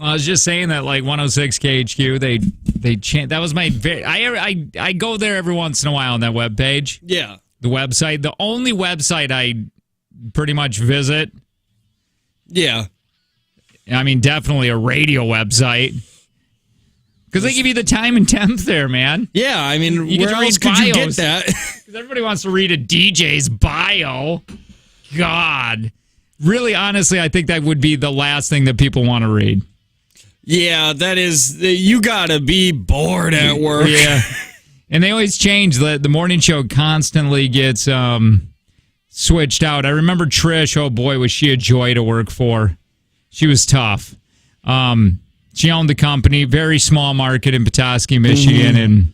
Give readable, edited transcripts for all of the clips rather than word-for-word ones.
Well, I was just saying that, like 106 KHQ, they chant. That was my. I go there every once in a while on that webpage. Yeah. The website, the only website I pretty much visit. Yeah. I mean, definitely a radio website. Because they give you the time and temp there, man. Yeah, I mean, you where else could you get that? Because everybody wants to read a DJ's bio. God. Really, honestly, I think that would be the last thing that people want to read. Yeah, that is, you gotta be bored at work. Yeah. And they always change. The morning show constantly gets switched out. I remember Trish, oh boy, was she a joy to work for. She was tough. She owned the company, very small market in Petoskey, Michigan, and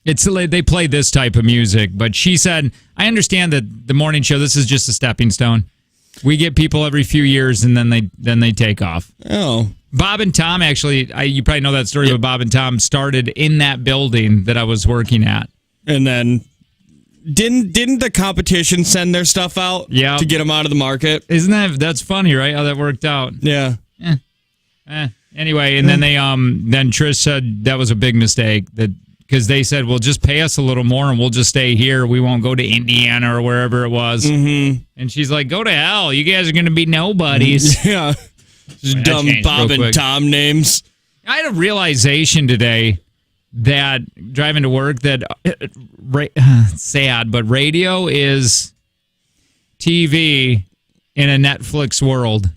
they play this type of music. But she said, I understand that the morning show, this is just a stepping stone. We get people every few years, and then they take off. Oh. Bob and Tom, actually, you probably know that story, but Bob and Tom started in that building that I was working at. And then didn't the competition send their stuff out to get them out of the market? That's funny, right? How that worked out. Yeah. Anyway, and then then Trish said that was a big mistake, because they said, well, just pay us a little more and we'll just stay here. We won't go to Indiana or wherever it was. Mm-hmm. And she's like, go to hell. You guys are going to be nobodies. Yeah. Just dumb Bob and Tom names. I had a realization today that driving to work that sad, but radio is TV in a Netflix world.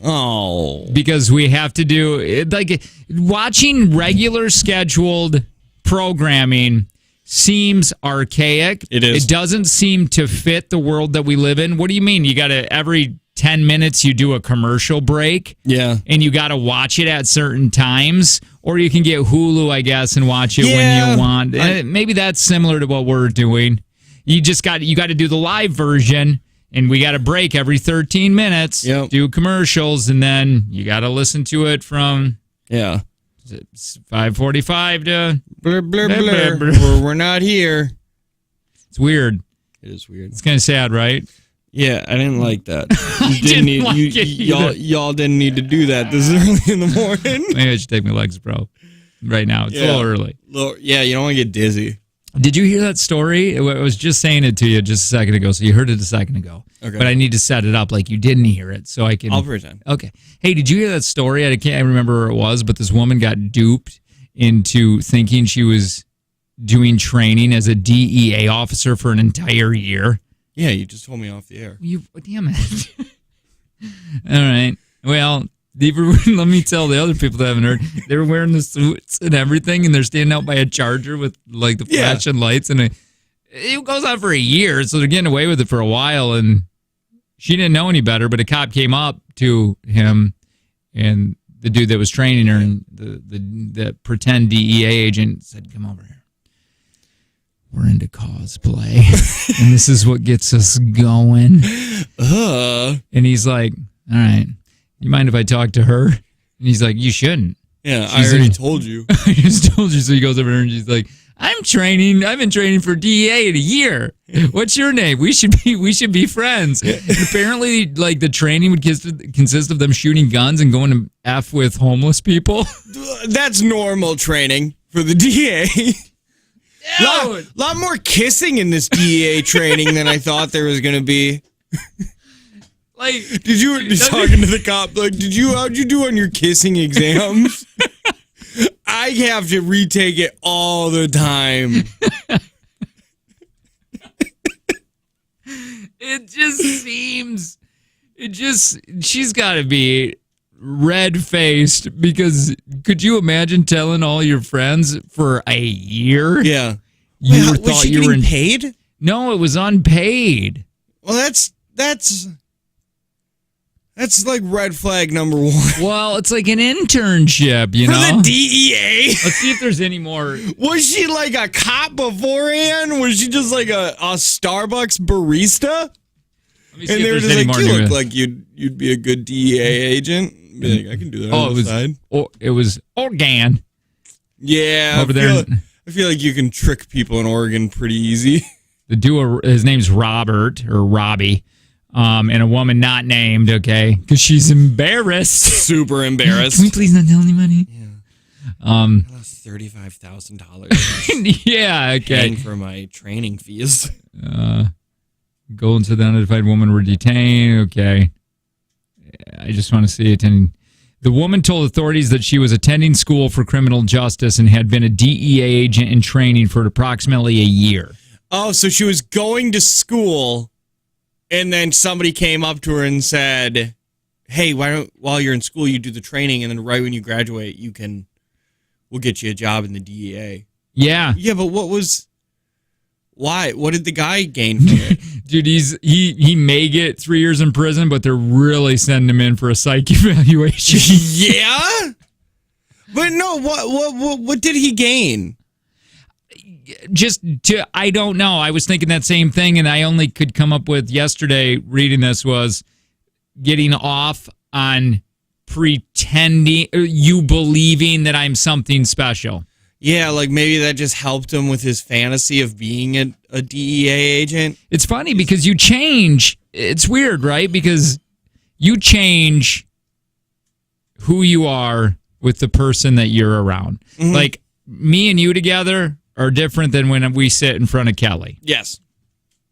Oh. Because we have to do it, like watching regular scheduled programming seems archaic. It is. It doesn't seem to fit the world that we live in. What do you mean? You got to every 10 minutes you do a commercial break. Yeah. And you got to watch it at certain times, or you can get Hulu, I guess, and watch it when you want. Maybe that's similar to what we're doing. You got to do the live version. And we got to break every 13 minutes, do commercials, and then you got to listen to it from 5:45 to blur, blur, blur, blur. We're not here. It's weird. It is weird. It's kind of sad, right? Yeah, I didn't like that. Y'all didn't need to do that this early in the morning. Maybe I should take my legs, bro. Right now, it's a little early. You don't want to get dizzy. Did you hear that story? I was just saying it to you just a second ago, so you heard it a second ago. Okay. But I need to set it up like you didn't hear it, so I can... I'll pretend. Okay. Hey, did you hear that story? I can't remember where it was, but this woman got duped into thinking she was doing training as a DEA officer for an entire year. Yeah, you just told me off the air. Damn it. All right. Well... let me tell the other people that haven't heard. They were wearing the suits and everything, and they're standing out by a charger with like the flashing lights, and it goes on for a year, so they're getting away with it for a while. And she didn't know any better, but a cop came up to him, and the dude that was training her, and the pretend DEA agent said, "Come over here. We're into cosplay, and this is what gets us going." And he's like, "All right. You mind if I talk to her?" And he's like, "You shouldn't." Yeah, I already told you. I just told you. So he goes over to her and she's like, I've been training for DEA in a year. What's your name? We should be friends. And apparently, like, the training would consist of them shooting guns and going to F with homeless people. That's normal training for the DEA. A lot more kissing in this DEA training than I thought there was going to be. Like, talking to the cop, like, how'd you do on your kissing exams? I have to retake it all the time. She's got to be red-faced, because could you imagine telling all your friends for a year? Yeah. Was she getting paid? No, it was unpaid. Well, that's like red flag number one. Well, it's like an internship, you know? For the DEA? Let's see if there's any more. Was she like a cop beforehand? Was she just like a Starbucks barista? Let me see if they were just like, you look like you'd be a good DEA agent. Be like, I can do that on the side. It was Oregon. Yeah. Over there. I feel like you can trick people in Oregon pretty easy. The duo, his name's Robert, or Robbie. and a woman not named, okay, because she's embarrassed. Super embarrassed. Can we please not tell anybody? Yeah. I lost $35,000. Yeah, okay. Paying for my training fees. Golden to the unidentified woman were detained. Okay. I just want to see attending. The woman told authorities that she was attending school for criminal justice and had been a DEA agent in training for approximately a year. Oh, so she was going to school, and then somebody came up to her and said, hey, why don't, while you're in school, you do the training, and then right when you graduate, we'll get you a job in the DEA. Yeah. Yeah, but why? What did the guy gain from it? Dude, he may get 3 years in prison, but they're really sending him in for a psych evaluation. Yeah? But no, what did he gain? I don't know. I was thinking that same thing, and I only could come up with yesterday reading this was getting off on pretending, you believing that I'm something special. Yeah, like maybe that just helped him with his fantasy of being a DEA agent. It's funny because you change. It's weird, right? Because you change who you are with the person that you're around. Mm-hmm. Like me and you together are different than when we sit in front of Kelly. Yes.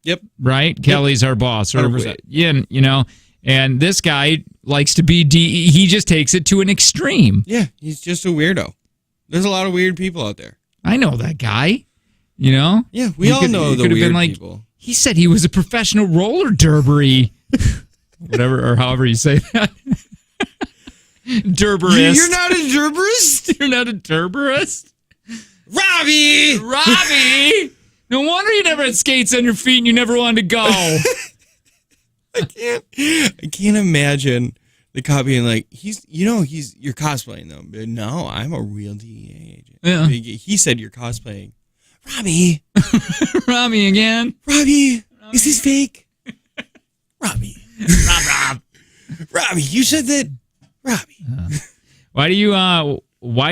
Yep. Right? Yep. Kelly's our boss. Or 100%. Yeah, you know. And this guy likes to be DEA. He just takes it to an extreme. Yeah, he's just a weirdo. There's a lot of weird people out there. I know that guy. You know? Yeah, we all know the weird people. He said he was a professional roller derby. Whatever, or however you say that. Derberist. You're not a derberist? You're not a derberist? Robbie! No wonder you never had skates on your feet and you never wanted to go. I can't imagine the cop being like, you're cosplaying though. But no, I'm a real DEA agent. Yeah. He said you're cosplaying. Robbie. Robbie again. Robbie. Is this fake? Robbie. Rob. Robbie, you said that. Robbie. Why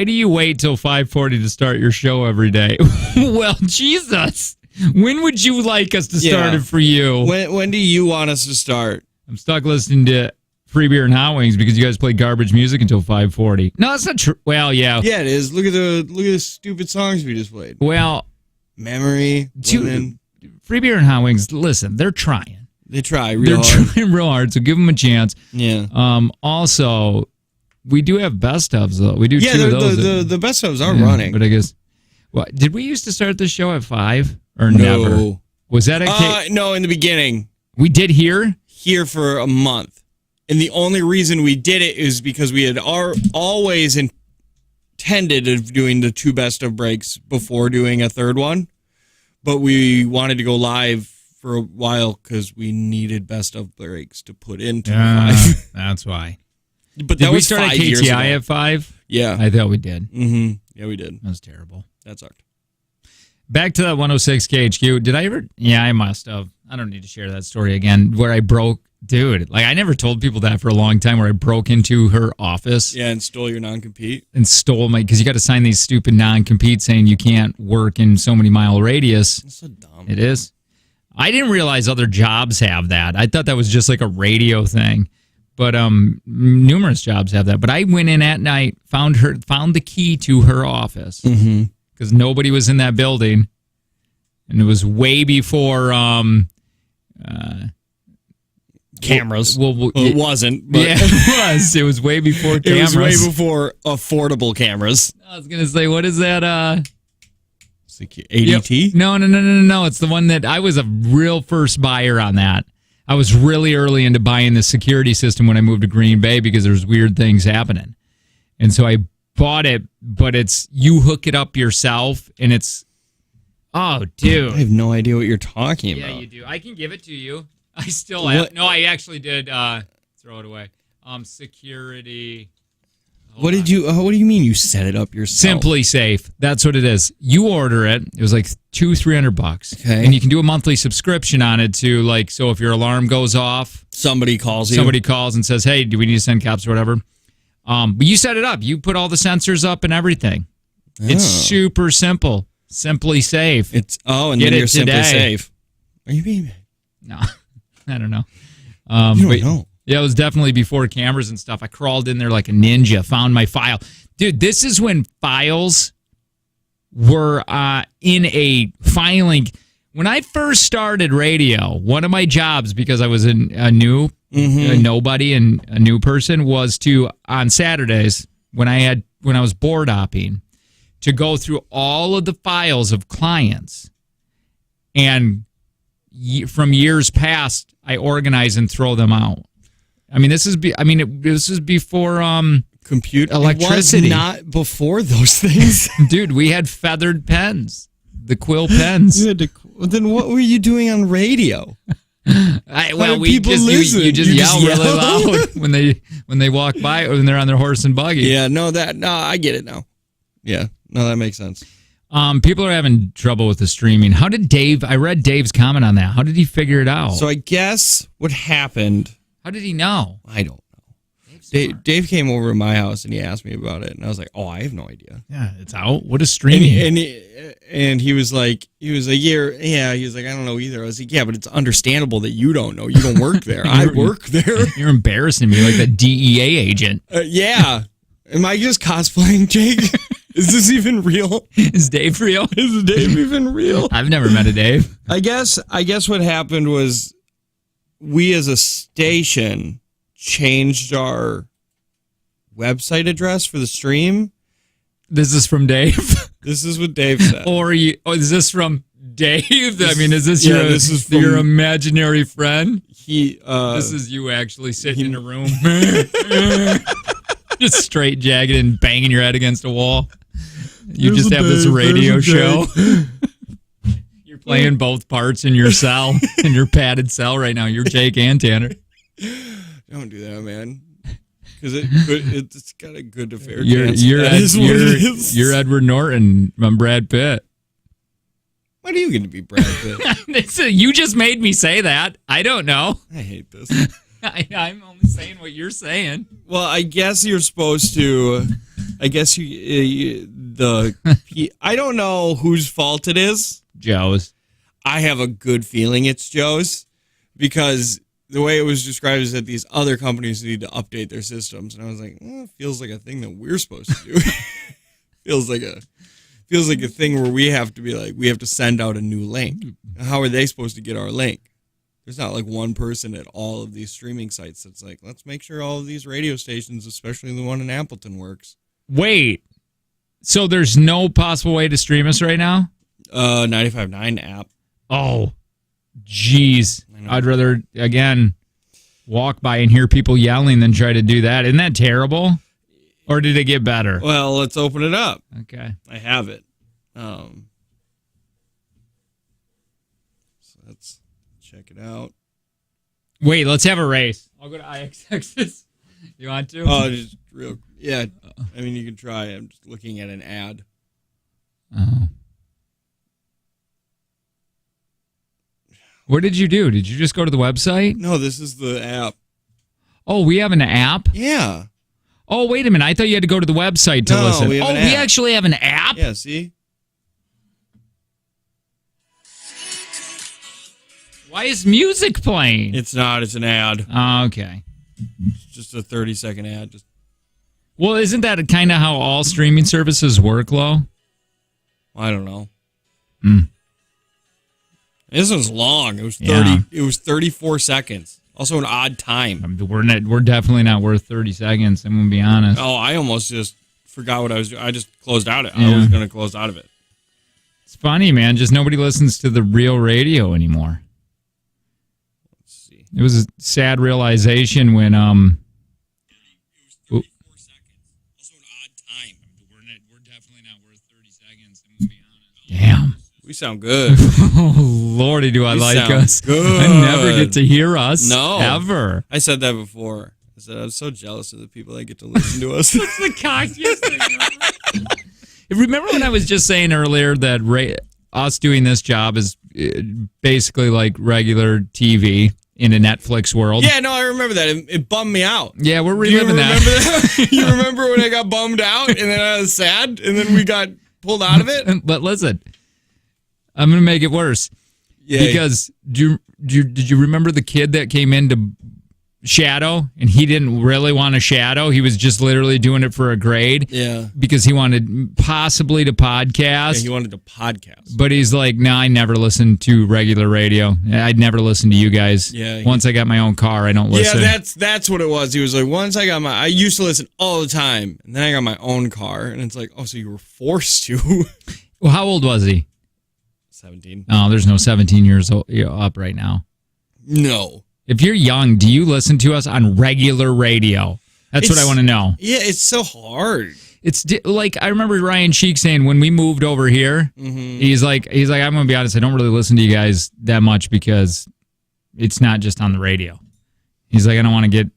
do you wait till 5:40 to start your show every day? Well, Jesus. When would you like us to start it for you? When do you want us to start? I'm stuck listening to Free Beer and Hot Wings because you guys play garbage music until 5:40. No, that's not true. Well, yeah. Yeah, it is. Look at the stupid songs we just played. Well, Memory, Women. Free Beer and Hot Wings, listen, they're trying. They try real hard. They're trying real hard, so give them a chance. Yeah. Also, we do have best ofs, though. We do two of those. The best ofs are running. But I guess, did we used to start the show at 5 or never? Was that a no, in the beginning. We did here for a month. And the only reason we did it is because we had always intended of doing the 2 best of breaks before doing a third one. But we wanted to go live for a while because we needed best of breaks to put into 5. That's why. But did that was 5 years ago. KTI at 5? Yeah. I thought we did. Mm-hmm. Yeah, we did. That was terrible. That sucked. Back to that 106 KHQ. Did I ever? Yeah, I must have. I don't need to share that story again where I broke. Dude, like I never told people that for a long time where I broke into her office. Yeah, and stole your non-compete. And stole because you got to sign these stupid non-compete saying you can't work in so many mile radius. That's so dumb. It is. I didn't realize other jobs have that. I thought that was just like a radio thing. But numerous jobs have that. But I went in at night, found the key to her office because nobody was in that building. And it was way before cameras. Well, it wasn't. But yeah, it was. It was way before cameras. It was way before affordable cameras. I was going to say, what is that? ADT? Yep. No. It's the one that I was a real first buyer on that. I was really early into buying the security system when I moved to Green Bay because there's weird things happening. And so I bought it, but you hook it up yourself and it's, oh, dude. I have no idea what you're talking about. Yeah, you do. I can give it to you. I still have. No, I actually did throw it away. Security. What do you mean you set it up yourself? Simply Safe. That's what it is. You order it. It was like $200-$300. Okay. And you can do a monthly subscription on it to so if your alarm goes off, somebody calls and says, "Hey, do we need to send cops or whatever?" But you set it up. You put all the sensors up and everything. Oh. It's super simple. Simply Safe. And then you're Simply Safe. Are you being? No, I don't know. You don't know. Yeah, it was definitely before cameras and stuff. I crawled in there like a ninja, found my file. Dude, this is when files were in a filing. When I first started radio, one of my jobs, because I was a nobody and a new person, was to, on Saturdays, when I was board opping, to go through all of the files of clients. And from years past, I organize and throw them out. I mean, this is before Computer electricity. It was not before those things. Dude, we had feathered pens, the quill pens. Then what were you doing on radio? You just yell really loud when they walk by, or when they're on their horse and buggy. Yeah, I get it now. Yeah, no, that makes sense. People are having trouble with the streaming. How did I read Dave's comment on that. How did he figure it out? So I guess what happened. How did he know? I don't know. Dave came over to my house and he asked me about it, and I was like, "Oh, I have no idea." Yeah, it's out. What is streaming? And he was like, He was like, I don't know either. I was like, yeah, but it's understandable that you don't know. You don't work there. I work there. You're embarrassing me like that DEA agent. Yeah. Am I just cosplaying, Jake? Is this even real? Is Dave real? Is Dave even real? I've never met a Dave. I guess what happened was we as a station changed our website address for the stream. This is from Dave? This is what Dave said. Is this from Dave? Is this your imaginary friend? This is you actually sitting in a room. Just straight jagged and banging your head against a wall. You just have this radio show. You're playing both parts in your cell, in your padded cell right now. You're Jake and Tanner. Don't do that, man. Because it's got a good to fair chance. You're Edward Norton from Brad Pitt. When are you going to be Brad Pitt? You just made me say that. I don't know. I hate this. I'm only saying what you're saying. Well, I guess you're supposed to. I guess I don't know whose fault it is. Joe's. I have a good feeling it's Joe's, because the way it was described is that these other companies need to update their systems, and I was like, it feels like a thing that we're supposed to do. feels like a thing where we have to send out a new link. How are they supposed to get our link? There's not like one person at all of these streaming sites that's like, let's make sure all of these radio stations, especially the one in Appleton, works. Wait, so there's no possible way to stream us right now? 95.9 app. Oh, jeez. I'd rather, again, walk by and hear people yelling than try to do that. Isn't that terrible? Or did it get better? Well, let's open it up. Okay. I have it. So let's check it out. Wait, let's have a race. I'll go to IXX's. You want to? Oh, just real. Yeah. I mean, you can try. I'm just looking at an ad. Oh. What did you do? Did you just go to the website? No, this is the app. Oh, we have an app? Yeah. Oh, wait a minute. I thought you had to go to the website to listen. We actually have an app? Yeah, see? Why is music playing? It's not. It's an ad. Oh, okay. It's just a 30-second ad. Well, isn't that kind of how all streaming services work, Lo? I don't know. Hmm. This one's long. It was 30. Yeah. It was 34 seconds. Also an odd time. We're definitely not worth 30 seconds. I'm gonna be honest. Oh, I almost just forgot what I was doing. I just closed out of it. I was gonna close out of it. It's funny, man. Just nobody listens to the real radio anymore. Let's see. It was a sad realization when It was 34 seconds. Also an odd time. We're definitely not worth 30 seconds. I'm gonna be honest. Damn. We sound good. Oh, Lordy, do I like us. Good. I never get to hear us. No. Ever. I said that before. I said I was so jealous of the people that get to listen to us. That's the cockiest thing ever. Remember when I was just saying earlier that us doing this job is basically like regular TV in a Netflix world? Yeah, no, I remember that. It bummed me out. Yeah, we're reliving that. You remember when I got bummed out and then I was sad and then we got pulled out of it? But listen, I'm going to make it worse. Yay. Because did you remember the kid that came in to shadow, and he didn't really want to shadow. He was just literally doing it for a grade. Yeah. Because he wanted possibly to podcast. Yeah, he wanted to podcast. But he's like, no, I never listened to regular radio. I'd never listen to you guys. Yeah. Once I got my own car, I don't listen. Yeah, that's what it was. He was like, I used to listen all the time, and then I got my own car, and it's like, oh, so you were forced to. Well, how old was he? 17. Oh, there's no 17 years old, up right now. No. If you're young, do you listen to us on regular radio? That's what I want to know. Yeah, it's so hard. It's like, I remember Ryan Sheik saying when we moved over here, he's like, I'm going to be honest, I don't really listen to you guys that much because it's not just on the radio. He's like, I don't want to get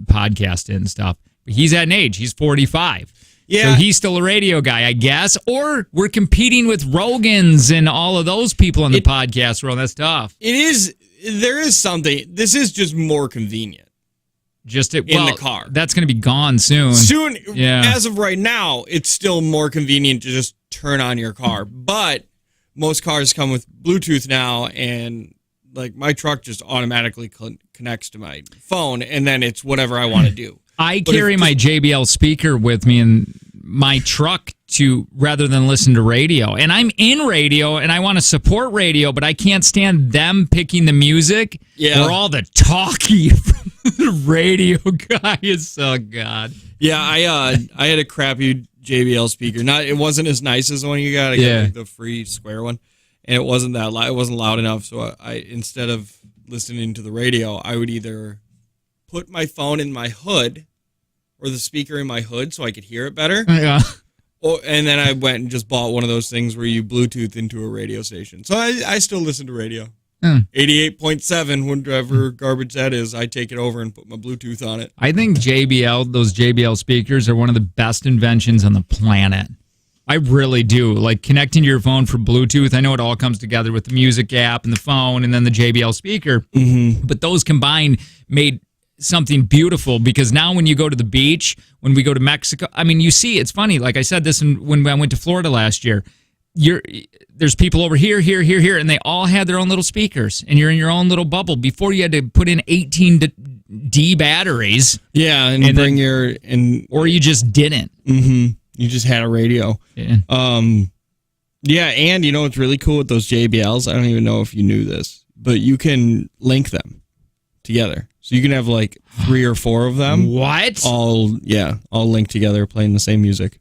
podcasted and stuff. But he's at an age. He's 45. Yeah. So he's still a radio guy, I guess. Or we're competing with Rogans and all of those people in the podcast world. That's tough. It is. There is something. This is just more convenient. Just in the car. That's going to be gone soon. Yeah. As of right now, it's still more convenient to just turn on your car. But most cars come with Bluetooth now, and like my truck just automatically connects to my phone, and then it's whatever I want to do. I carry my JBL speaker with me in my truck to rather than listen to radio. And I'm in radio and I want to support radio, but I can't stand them picking the music or all the talkie from the radio guys. Oh God. Yeah, I had a crappy JBL speaker. It wasn't as nice as the one you got. I got like the free square one, and it wasn't that loud. It wasn't loud enough. So I instead of listening to the radio, I would either put my phone in my hood or the speaker in my hood so I could hear it better. Yeah. And then I went and just bought one of those things where you Bluetooth into a radio station. So I still listen to radio. 88.7, whatever garbage that is, I take it over and put my Bluetooth on it. I think those JBL speakers are one of the best inventions on the planet. I really do. Like connecting to your phone for Bluetooth, I know it all comes together with the music app and the phone and then the JBL speaker. Mm-hmm. But those combined made something beautiful, because now when you go to the beach, when we go to Mexico, I mean, you see, it's funny. Like I said this when I went to Florida last year, there's people over here, and they all had their own little speakers, and you're in your own little bubble. Before you had to put in 18D batteries. Yeah, or you just didn't. Mm-hmm. You just had a radio. Yeah. Yeah, and you know what's really cool with those JBLs? I don't even know if you knew this, but you can link them together. So you can have like 3 or 4 of them. What? All linked together, playing the same music.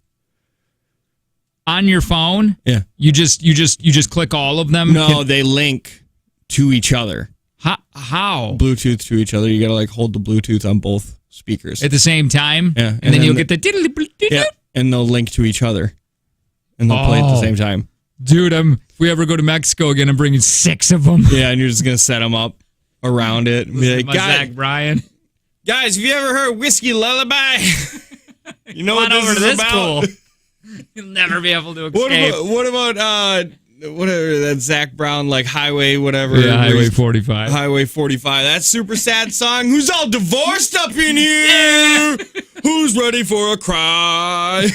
On your phone? Yeah. You just click all of them? No, they link to each other. How? Bluetooth to each other. You gotta like hold the Bluetooth on both speakers at the same time. Yeah, and then you'll get the and they'll link to each other, and they'll play at the same time. Dude, if we ever go to Mexico again, I'm bringing 6 of them. Yeah, and you're just gonna set them up around it. And be like, Zach Bryan. Guys, have you ever heard Whiskey Lullaby? You know what this is about? You'll never be able to escape. What about whatever that Zach Brown, like Highway whatever? Yeah, Highway 45. Highway 45. That super sad song. Who's all divorced up in here? Who's ready for a cry?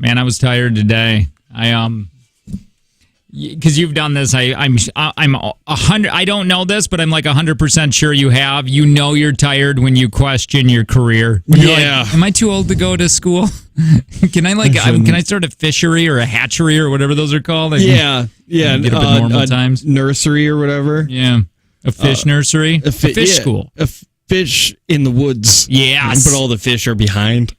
Man, I was tired today. Because you've done this. I'm 100. I don't know this, but I'm like 100% sure you have. You know you're tired when you question your career. When you're like, am I too old to go to school? Can I start a fishery or a hatchery or whatever those are called? Yeah. Get up at normal times. Nursery or whatever. Yeah, a fish nursery, a fish school, a fish in the woods. Yes, but all the fish are behind.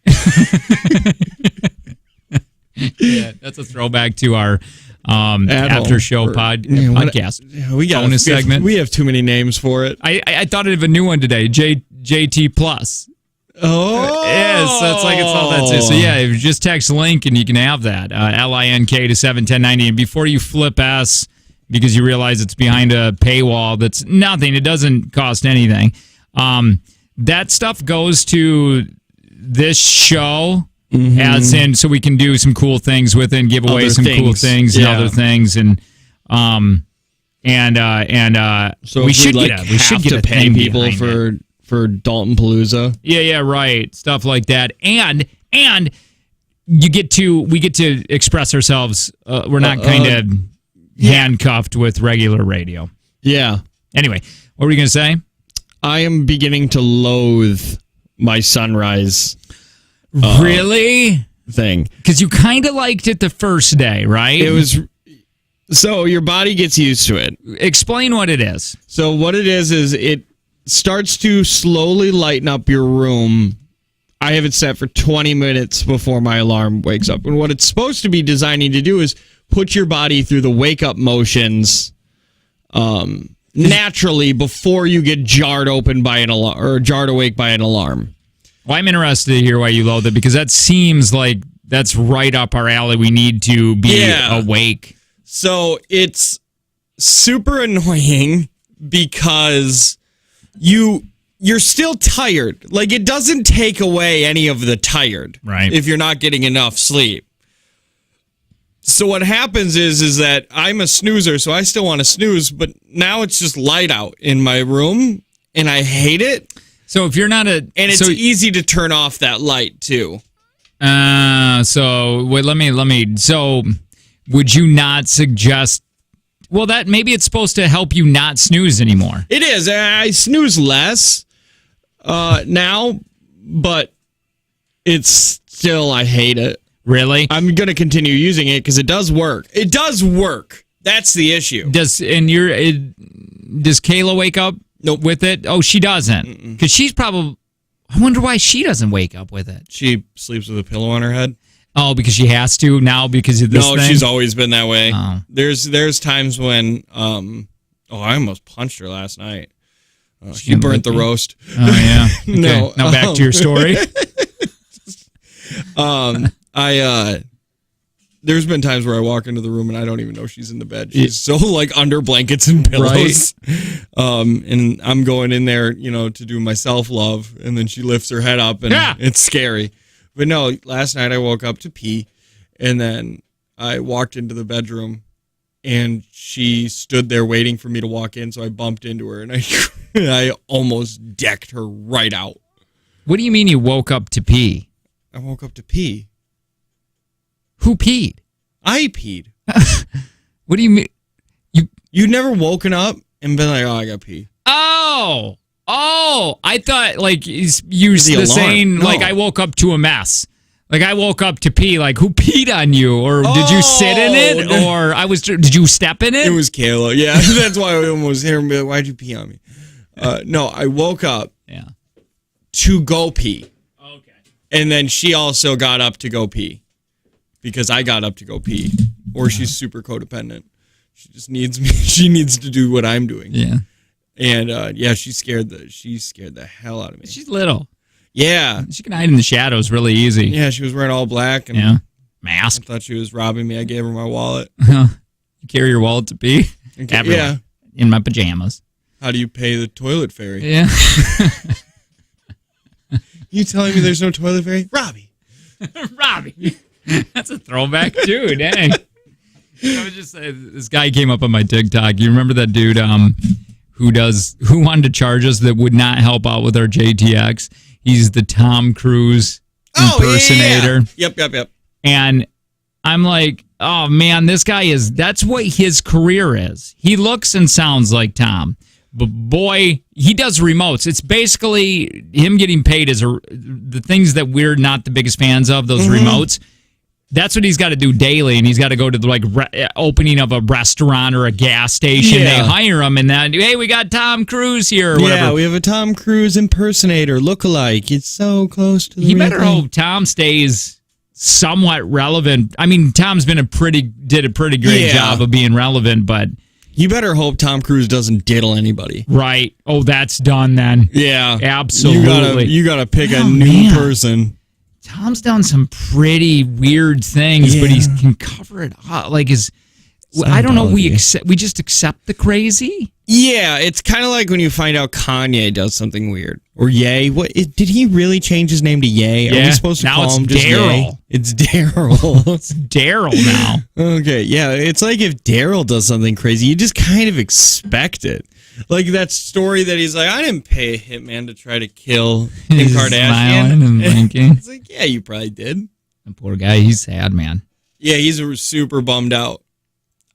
Yeah, that's a throwback to our after show podcast. We got bonus segment. We have too many names for it. I thought of a new one today. JT Plus. Oh, yeah. So it's all that too. So yeah, if you just text link and you can have that LINK to 71090, and before you flip S because you realize it's behind a paywall that's nothing. It doesn't cost anything. That stuff goes to this show. As in, so we can do some cool things with it and give away some cool things and other things, so we should get to pay people for Dalton Palooza. Yeah, right, stuff like that, and we get to express ourselves. We're not kind of handcuffed with regular radio. Yeah. Anyway, what were you gonna say? I am beginning to loathe my sunrise. Really? Thing. Because you kind of liked it the first day, right? It was... So your body gets used to it. Explain what it is. So what it is it starts to slowly lighten up your room. I have it set for 20 minutes before my alarm wakes up. And what it's supposed to be designing to do is put your body through the wake-up motions naturally before you get jarred open by an alarm or jarred awake by an alarm. Well, I'm interested to hear why you loathe it, because that seems like that's right up our alley. We need to be awake. So it's super annoying because you're still tired. Like, it doesn't take away any of the tired, right? If you're not getting enough sleep. So what happens is that I'm a snoozer, so I still want to snooze, but now it's just light out in my room, and I hate it. So if you're not and it's easy to turn off that light too. So wait, let me. So would you not suggest? Well, that maybe it's supposed to help you not snooze anymore. It is. I snooze less now, but it's still, I hate it. Really? I'm gonna continue using it because it does work. It does work. That's the issue. Does Kayla wake up? Nope. With it? Oh, she doesn't. Because she's probably... I wonder why she doesn't wake up with it. She sleeps with a pillow on her head. Oh, because she has to now because of this thing? No, she's always been that way. Oh. There's times when... I almost punched her last night. She burnt the roast. Oh, yeah. Okay. No. Now back to your story. There's been times where I walk into the room and I don't even know she's in the bed. She's so like under blankets and pillows. Right. And I'm going in there, to do my self-love, and then she lifts her head up and it's scary. But no, last night I woke up to pee, and then I walked into the bedroom and she stood there waiting for me to walk in, so I bumped into her and I almost decked her right out. What do you mean you woke up to pee? I woke up to pee. Who peed? I peed. What do you mean? You've never woken up and been like, oh, I got pee. Oh, I thought like you the saying like I woke up to a mess. Like I woke up to pee. Like who peed on you, or did you sit in it, or did you step in it? It was Kayla. Yeah, that's why I almost hear him be like, why'd you pee on me? No, I woke up. To go pee. Okay. And then she also got up to go pee. Because I got up to go pee, or she's super codependent. She just needs me. She needs to do what I'm doing. Yeah, and she scared the hell out of me. She's little. Yeah, she can hide in the shadows really easy. Yeah, she was wearing all black and mask. I thought she was robbing me. I gave her my wallet. You carry your wallet to pee? Everywhere. Yeah, in my pajamas. How do you pay the toilet fairy? Yeah. You telling me there's no toilet fairy, Robbie? Robbie. That's a throwback too, dang. I was just saying, this guy came up on my TikTok. You remember that dude who wanted to charge us that would not help out with our JTX? He's the Tom Cruise impersonator. Yeah. Yep. And I'm like, oh man, that's what his career is. He looks and sounds like Tom. But boy, he does remotes. It's basically him getting paid as the things that we're not the biggest fans of, those remotes. That's what he's got to do daily, and he's got to go to the opening of a restaurant or a gas station. Yeah. They hire him, and then, hey, we got Tom Cruise here or whatever. Yeah, we have a Tom Cruise impersonator, lookalike. It's so close to the He real better thing. hope Tom stays somewhat relevant. I mean, Tom's did a pretty great job of being relevant, but you better hope Tom Cruise doesn't diddle anybody. right. Oh, that's done then. Yeah, Absolutely. You gotta pick a Oh, new man. person. Tom's done some pretty weird things, but he can cover it up. Like I don't know. We just accept the crazy. Yeah, it's kind of like when you find out Kanye does something weird. Or Ye. Did he really change his name to Ye? Are we supposed to Now call it's him just Ye? Daryl. It's Daryl. It's Daryl now. Okay, yeah. It's like if Daryl does something crazy, you just kind of expect it. Like that story that he's like, I didn't pay a hitman to try to kill Kim He's Kardashian. smiling and blinking. It's like, yeah, you probably did. The poor guy, he's sad, man. Yeah, he's super bummed out.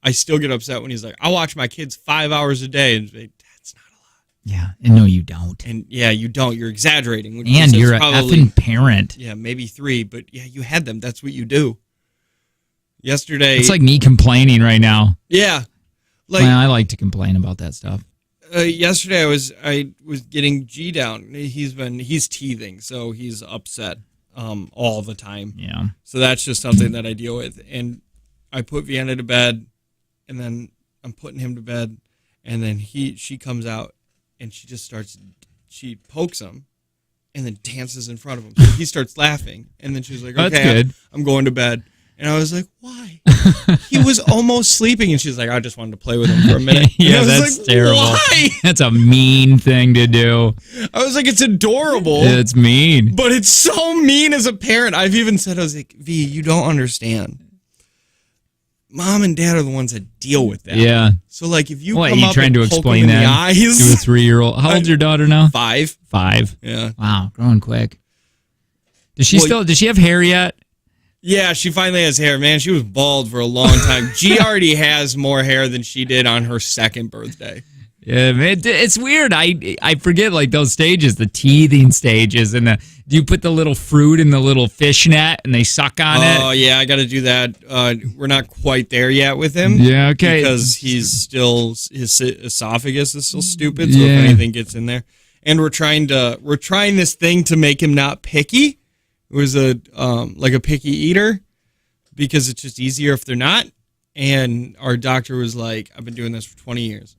I still get upset when he's like, I watch my kids 5 hours a day. And like, that's not a lot. Yeah, and no, you don't. And yeah, you don't. You're exaggerating. which And is you're an probably, effing parent. Yeah, maybe 3, but yeah, you had them. That's what you do. Yesterday. It's like me complaining right now. Yeah. Like, Well, I like to complain about that stuff. yesterday I was getting G down. He's teething, so he's upset all the time. Yeah. So that's just something that I deal with. And I put Vienna to bed, and then I'm putting him to bed, and then she comes out, and she pokes him, and then dances in front of him. So he starts laughing, and then she's like, That's okay, good. I'm going to bed. And I was like, why? He was almost sleeping, and she's like, I just wanted to play with him for a minute. And Yeah, I was that's like, terrible. Why? That's a mean thing to do. I was like, it's adorable. It's mean. But it's so mean as a parent. I've even said, I was like, V, you don't understand. Mom and dad are the ones that deal with that. Yeah. So, like, if you What, come you up trying and to poke explain them in the that to a eyes, 3-year-old? How old's your daughter now? 5. 5. Yeah. Wow, growing quick. Does she have hair yet? Yeah, she finally has hair. Man, she was bald for a long time. G already has more hair than she did on her 2nd birthday. Yeah, it's weird. I forget like those stages, the teething stages, and do you put the little fruit in the little fish net and they suck on it? Oh, yeah, I got to do that. We're not quite there yet with him. Yeah, okay. Because his esophagus is still stupid, so Yeah. if anything gets in there. And we're trying this thing to make him not picky. It was like a picky eater, because it's just easier if they're not. And our doctor was like, I've been doing this for 20 years.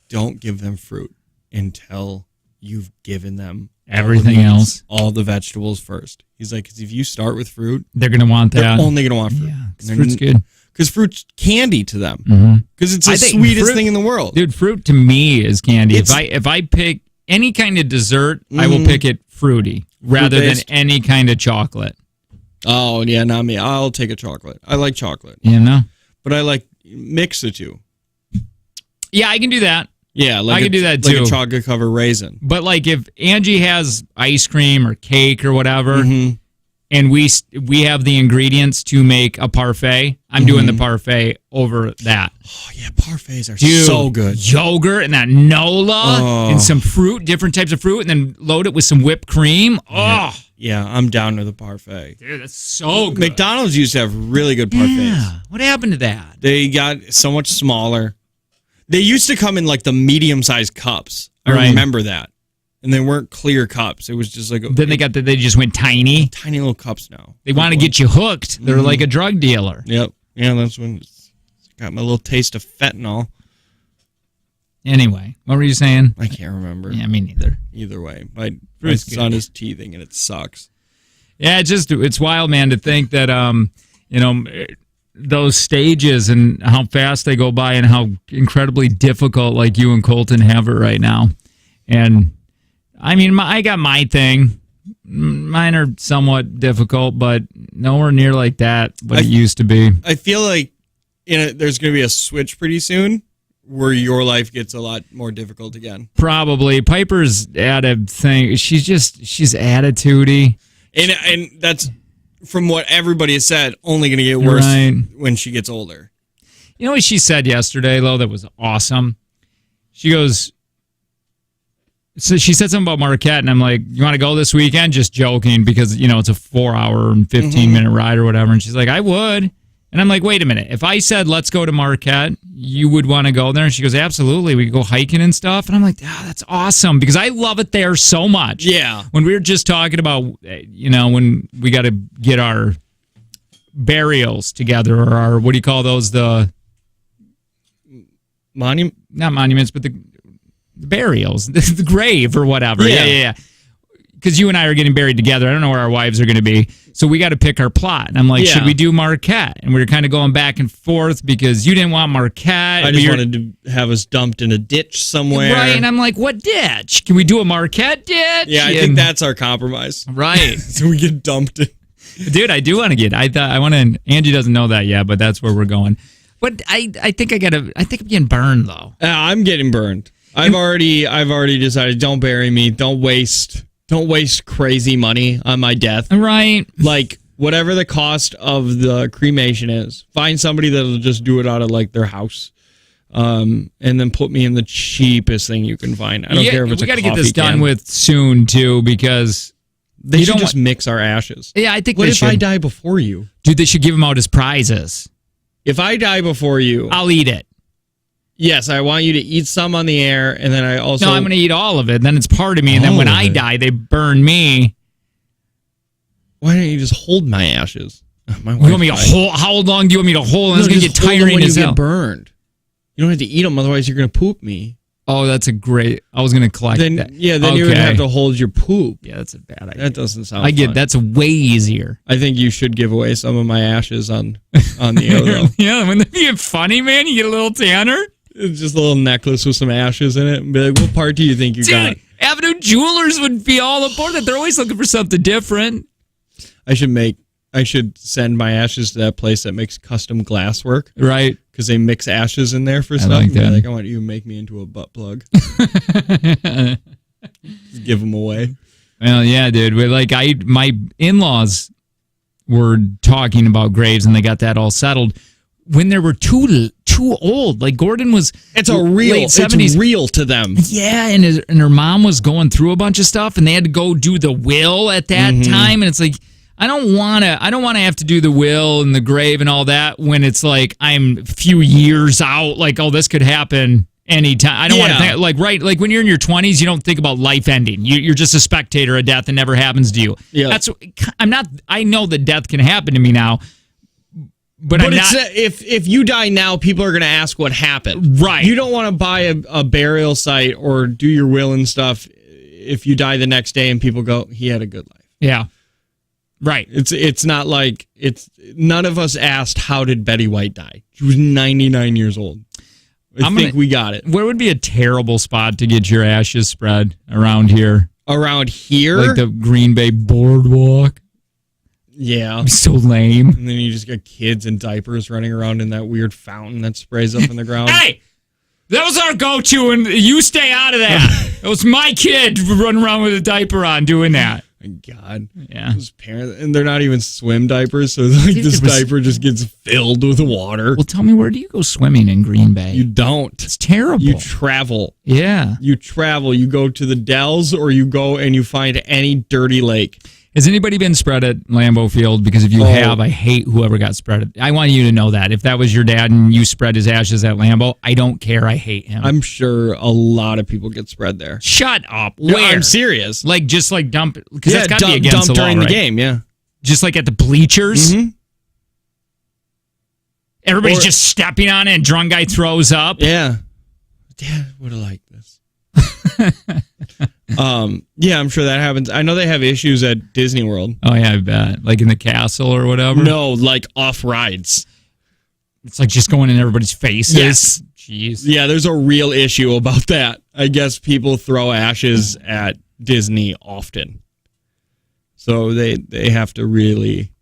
Don't give them fruit until you've given them Everything else. all the vegetables first. He's like, because if you start with fruit, They're going to want that. they're only going to want fruit. Yeah, 'cause fruit's good. Because fruit's candy to them. Because it's the sweetest thing in the world. Dude, fruit to me is candy. If I pick any kind of dessert, I will pick it fruity rather than any kind of chocolate. Oh, yeah, not me. I'll take a chocolate. I like chocolate. You know? But I like mix the two. Yeah, I can do that. Yeah, I can do that too. Like a chocolate covered raisin. But like if Angie has ice cream or cake or whatever, and we have the ingredients to make a parfait, I'm doing the parfait over that. Oh, yeah, parfaits are so good. Yogurt and that Nola and some fruit, different types of fruit, and then load it with some whipped cream. Oh, Yeah, I'm down with the parfait. dude, that's so good. McDonald's used to have really good parfaits. Yeah. What happened to that? They got so much smaller. They used to come in like the medium-sized cups. I Right. remember that. And they weren't clear cups. It was just like Then they just went tiny. tiny little cups now. They want to get you hooked. They're like a drug dealer. Yep. Yeah, that's when it's got my little taste of fentanyl. Anyway, what were you saying? I can't remember. Yeah, me neither. Either way, my Fruit's son good. is teething and it sucks. Yeah, it's wild, man, to think that those stages and how fast they go by and how incredibly difficult like you and Colton have it right now. And I mean, I got my thing. Mine are somewhat difficult, but nowhere near like that what it used to be. I feel like there's going to be a switch pretty soon where your life gets a lot more difficult again. Probably. Piper's at a thing. She's attitudey. And that's from what everybody has said, only going to get worse when she gets older. You know what she said yesterday, though, that was awesome? She goes, so she said something about Marquette, and I'm like, you want to go this weekend? Just joking, because, it's a 4-hour and 15-minute ride or whatever. And she's like, I would. And I'm like, wait a minute. If I said, let's go to Marquette, you would want to go there? And she goes, absolutely. We could go hiking and stuff. And I'm like, that's awesome, because I love it there so much. Yeah. When we were just talking about, when we got to get our burials together, or our, what do you call those? The not monuments, but the burials, the grave or whatever. Yeah. Because you and I are getting buried together. I don't know where our wives are going to be. So we got to pick our plot. And I'm like, should we do Marquette? And we were kind of going back and forth because you didn't want Marquette. I just wanted to have us dumped in a ditch somewhere. Right. And I'm like, what ditch? Can we do a Marquette ditch? Yeah, I think that's our compromise. Right. So we get dumped in. Dude, I do want to get. I want to. Angie doesn't know that yet, but that's where we're going. But I think I'm getting burned though. I'm getting burned. I've already decided. Don't bury me. Don't waste crazy money on my death. Right. Like whatever the cost of the cremation is, find somebody that'll just do it out of like their house. And then put me in the cheapest thing you can find. I don't care if it's a coffee can. We got to get this done with soon too, because they should just mix our ashes. Yeah, I think what they if should. I die before you? Dude, they should give them out as prizes. If I die before you, I'll eat it. Yes, I want you to eat some on the air, and then I also... No, I'm going to eat all of it. Then it's part of me, and then when I die, they burn me. Why don't you just hold my ashes? You want me to hold? How long do you want me to hold? It's going to get tiring as hell. Get burned. You don't have to eat them, otherwise you're going to poop me. Oh, that's a great... I was going to collect that. Yeah, then you're going to have to hold your poop. Yeah, that's a bad idea. That doesn't sound fun. That's way easier. I think you should give away some of my ashes on the air, though. Yeah, wouldn't that be funny, man? You get a little tanner? It's just a little necklace with some ashes in it. And be like, what part do you think you got? Avenue Jewelers would be all aboard that. They're always looking for something different. I should send my ashes to that place that makes custom glass work. Right. Because they mix ashes in there for stuff. Like that. Like, I want you to make me into a butt plug. Give them away. Well, yeah, dude. My in-laws were talking about graves, and they got that all settled when they were too old. Like Gordon was, it's late 70s. It's real to them. Yeah, and her mom was going through a bunch of stuff, and they had to go do the will at that time, and it's like, I don't want to have to do the will and the grave and all that when it's like I'm a few years out. Like, oh, this could happen anytime. I don't want to think like when you're in your 20s, you don't think about life ending. You're just a spectator of death, and never happens to you. Yeah, I know that death can happen to me now. But I'm not, if you die now, people are going to ask what happened. Right. You don't want to buy a burial site or do your will and stuff if you die the next day and people go, he had a good life. Yeah. Right. It's not like none of us asked, how did Betty White die? She was 99 years old. I think we got it. Where would be a terrible spot to get your ashes spread around here? Around here? Like the Green Bay Boardwalk. Yeah. So lame. And then you just got kids in diapers running around in that weird fountain that sprays up in the ground. Hey! That was our go-to, and you stay out of that. It was my kid running around with a diaper on doing that. My God. Yeah. Those parents, and they're not even swim diapers, so like this diaper just gets filled with water. Well, tell me, where do you go swimming in Green Bay? You don't. It's terrible. You travel. Yeah. You travel. You go to the Dells, or you go and you find any dirty lake. Has anybody been spread at Lambeau Field? Because if you have, I hate whoever got spread. I want you to know that. If that was your dad and you spread his ashes at Lambeau, I don't care. I hate him. I'm sure a lot of people get spread there. Shut up. Where? Where? I'm serious. Like, just like dump. Because that's got to be against the law, during right? the game, yeah. Just like at the bleachers? Mm-hmm. Everybody's just stepping on it and drunk guy throws up? Yeah. Dad would have liked this. Yeah, I'm sure that happens. I know they have issues at Disney World. Oh, yeah, I bet. Like in the castle or whatever? No, like off rides. It's like just going in everybody's faces? Yes. Jeez. Yeah, there's a real issue about that. I guess people throw ashes at Disney often. So they have to really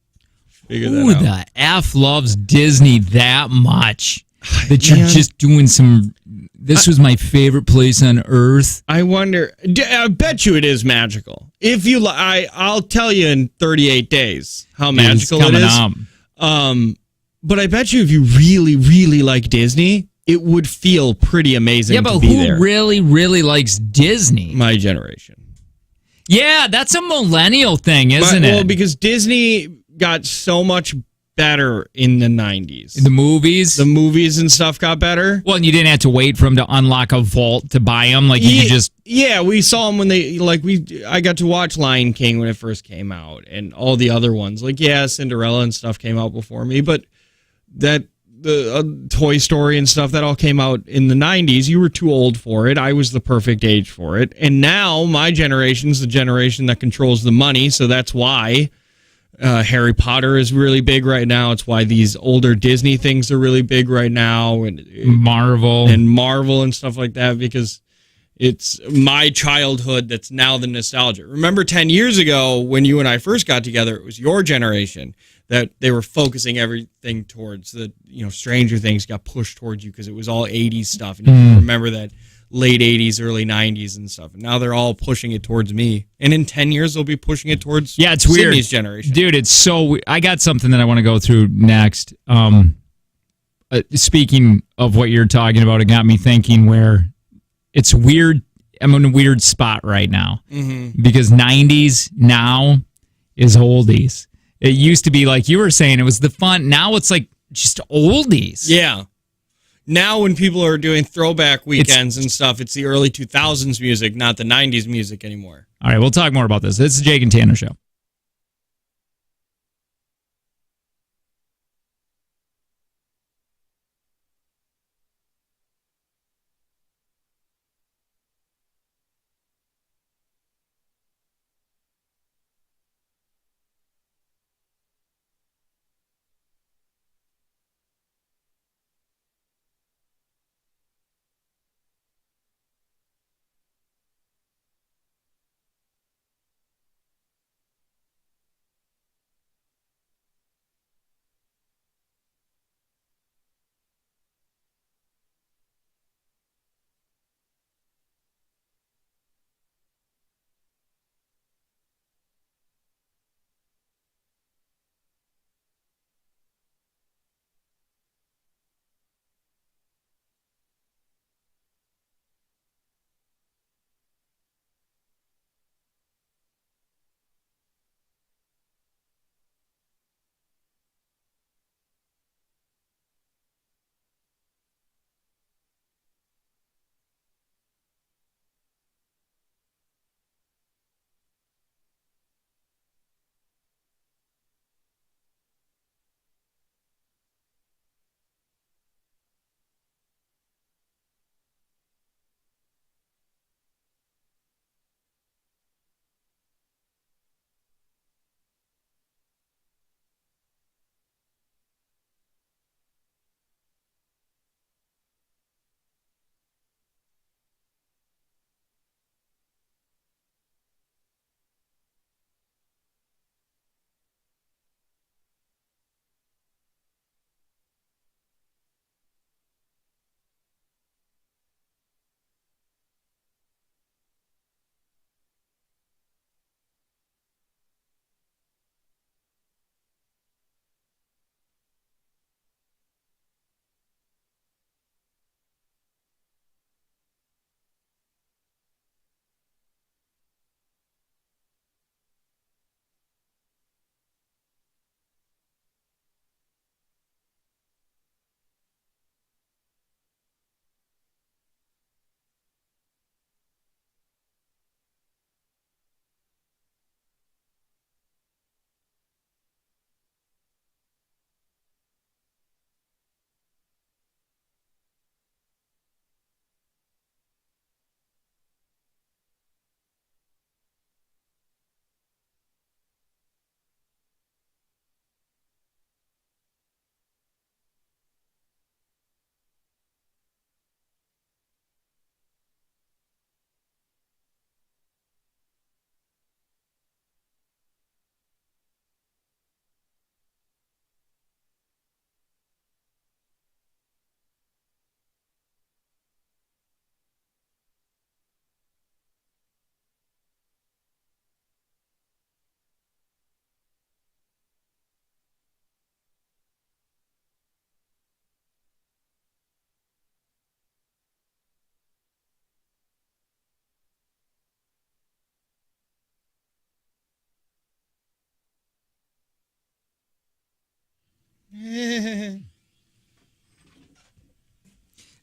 figure that out. Who the F loves Disney that much? That you're just doing some This was my favorite place on earth. I wonder. I bet you it is magical. If you, I'll tell you in 38 days how magical it is. But I bet you if you really, really like Disney, it would feel pretty amazing. Yeah, but to be who there. really, really likes Disney? My generation. Yeah, that's a millennial thing, isn't it? Well, because Disney got so much better in the 90s. The movies And stuff got better. Well, and you didn't have to wait for them to unlock a vault to buy them. Like you could just we saw them when they I got to watch Lion King when it first came out, and all the other ones Cinderella and stuff came out before me, but the Toy Story and stuff that all came out in the 90s. You were too old for it. I was the perfect age for it, and now my generation's the generation that controls the money, so that's why. Harry Potter is really big right now. It's why these older Disney things are really big right now, and Marvel and stuff like that, because it's my childhood that's now the nostalgia. Remember 10 years ago when you and I first got together, it was your generation that they were focusing everything towards the, Stranger Things got pushed towards you because it was all 80s stuff, and you remember that late 80s, early 90s and stuff. And now they're all pushing it towards me. And in 10 years, they'll be pushing it towards it's weird. Sydney's generation. Dude, it's so... I got something that I want to go through next. Speaking of what you're talking about, it got me thinking where it's weird. I'm in a weird spot right now. Mm-hmm. Because 90s now is oldies. It used to be like you were saying, it was the fun. Now it's like just oldies. Yeah. Now when people are doing throwback weekends and stuff, it's the early 2000s music, not the 90s music anymore. All right, we'll talk more about this. This is the Jake and Tanner Show.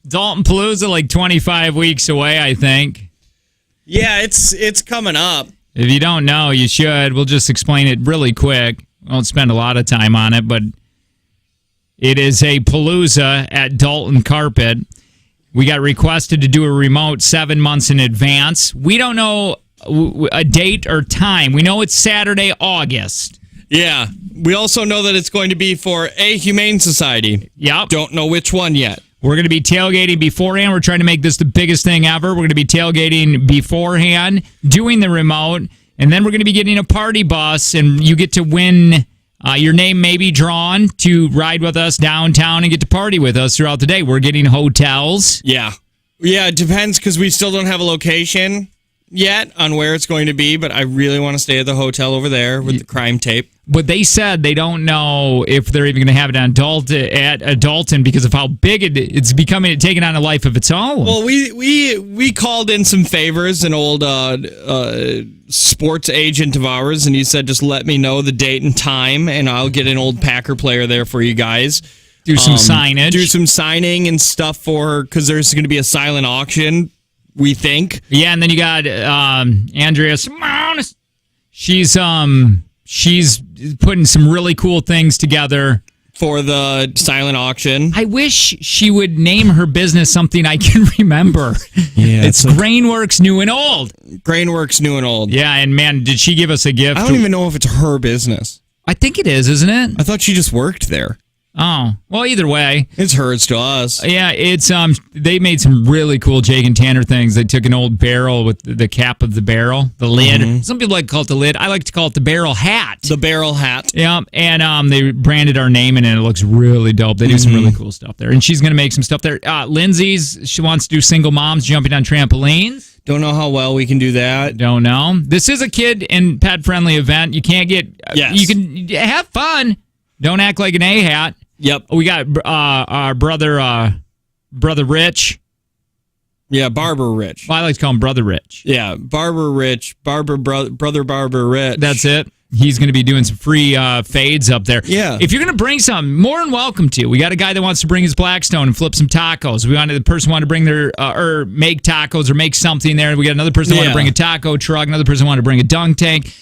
Dalton Palooza, like 25 weeks away, I think. Yeah, it's coming up. If you don't know, you should. We'll just explain it really quick. We won't spend a lot of time on it, but it is a Palooza at Dalton Carpet. We got requested to do a remote 7 months in advance. We don't know a date or time. We know it's Saturday, August. Yeah. We also know that it's going to be for a humane society. Yep. Don't know which one yet. We're going to be tailgating beforehand. We're trying to make this the biggest thing ever. We're going to be tailgating beforehand, doing the remote, and then we're going to be getting a party bus, and you get to win. Your name may be drawn to ride with us downtown and get to party with us throughout the day. We're getting hotels. Yeah. Yeah, it depends because we still don't have a location yet on where it's going to be, but I really want to stay at the hotel over there with the crime tape. But they said they don't know if they're even going to have it on Dalton because of how big it's becoming, taking on a life of its own. Well, we called in some favors, an old sports agent of ours, and he said, just let me know the date and time, and I'll get an old Packer player there for you guys. Do some signage. Do some signing and stuff for her, because there's going to be a silent auction, we think. Yeah, and then you got Andrea Simone. She's putting some really cool things together for the silent auction. I wish she would name her business something I can remember. Yeah, it's Grainworks New and Old. Grainworks New and Old. Yeah, and man, did she give us a gift? I don't even know if it's her business. I think it is, isn't it? I thought she just worked there. Oh, well, either way. It's hers to us. Yeah, it's they made some really cool Jake and Tanner things. They took an old barrel with the cap of the barrel, the lid. Mm-hmm. Some people like to call it the lid. I like to call it the barrel hat. The barrel hat. Yeah, and they branded our name in it. It looks really dope. They do some really cool stuff there. And she's going to make some stuff there. Lindsay's, she wants to do single moms jumping on trampolines. Don't know how well we can do that. Don't know. This is a kid and pet-friendly event. You can't get... Yes. You can have fun. Don't act like an A-hat. Yep. We got our brother Rich. Yeah, Barber Rich. Well, I like to call him Brother Rich. Yeah, Barber Rich. Brother Barber Rich. That's it. He's going to be doing some free fades up there. Yeah. If you're going to bring some, more than welcome to. We got a guy that wants to bring his Blackstone and flip some tacos. The person wanted to bring their, or make tacos or make something there. We got another person that wanted to bring a taco truck. Another person wanted to bring a dunk tank.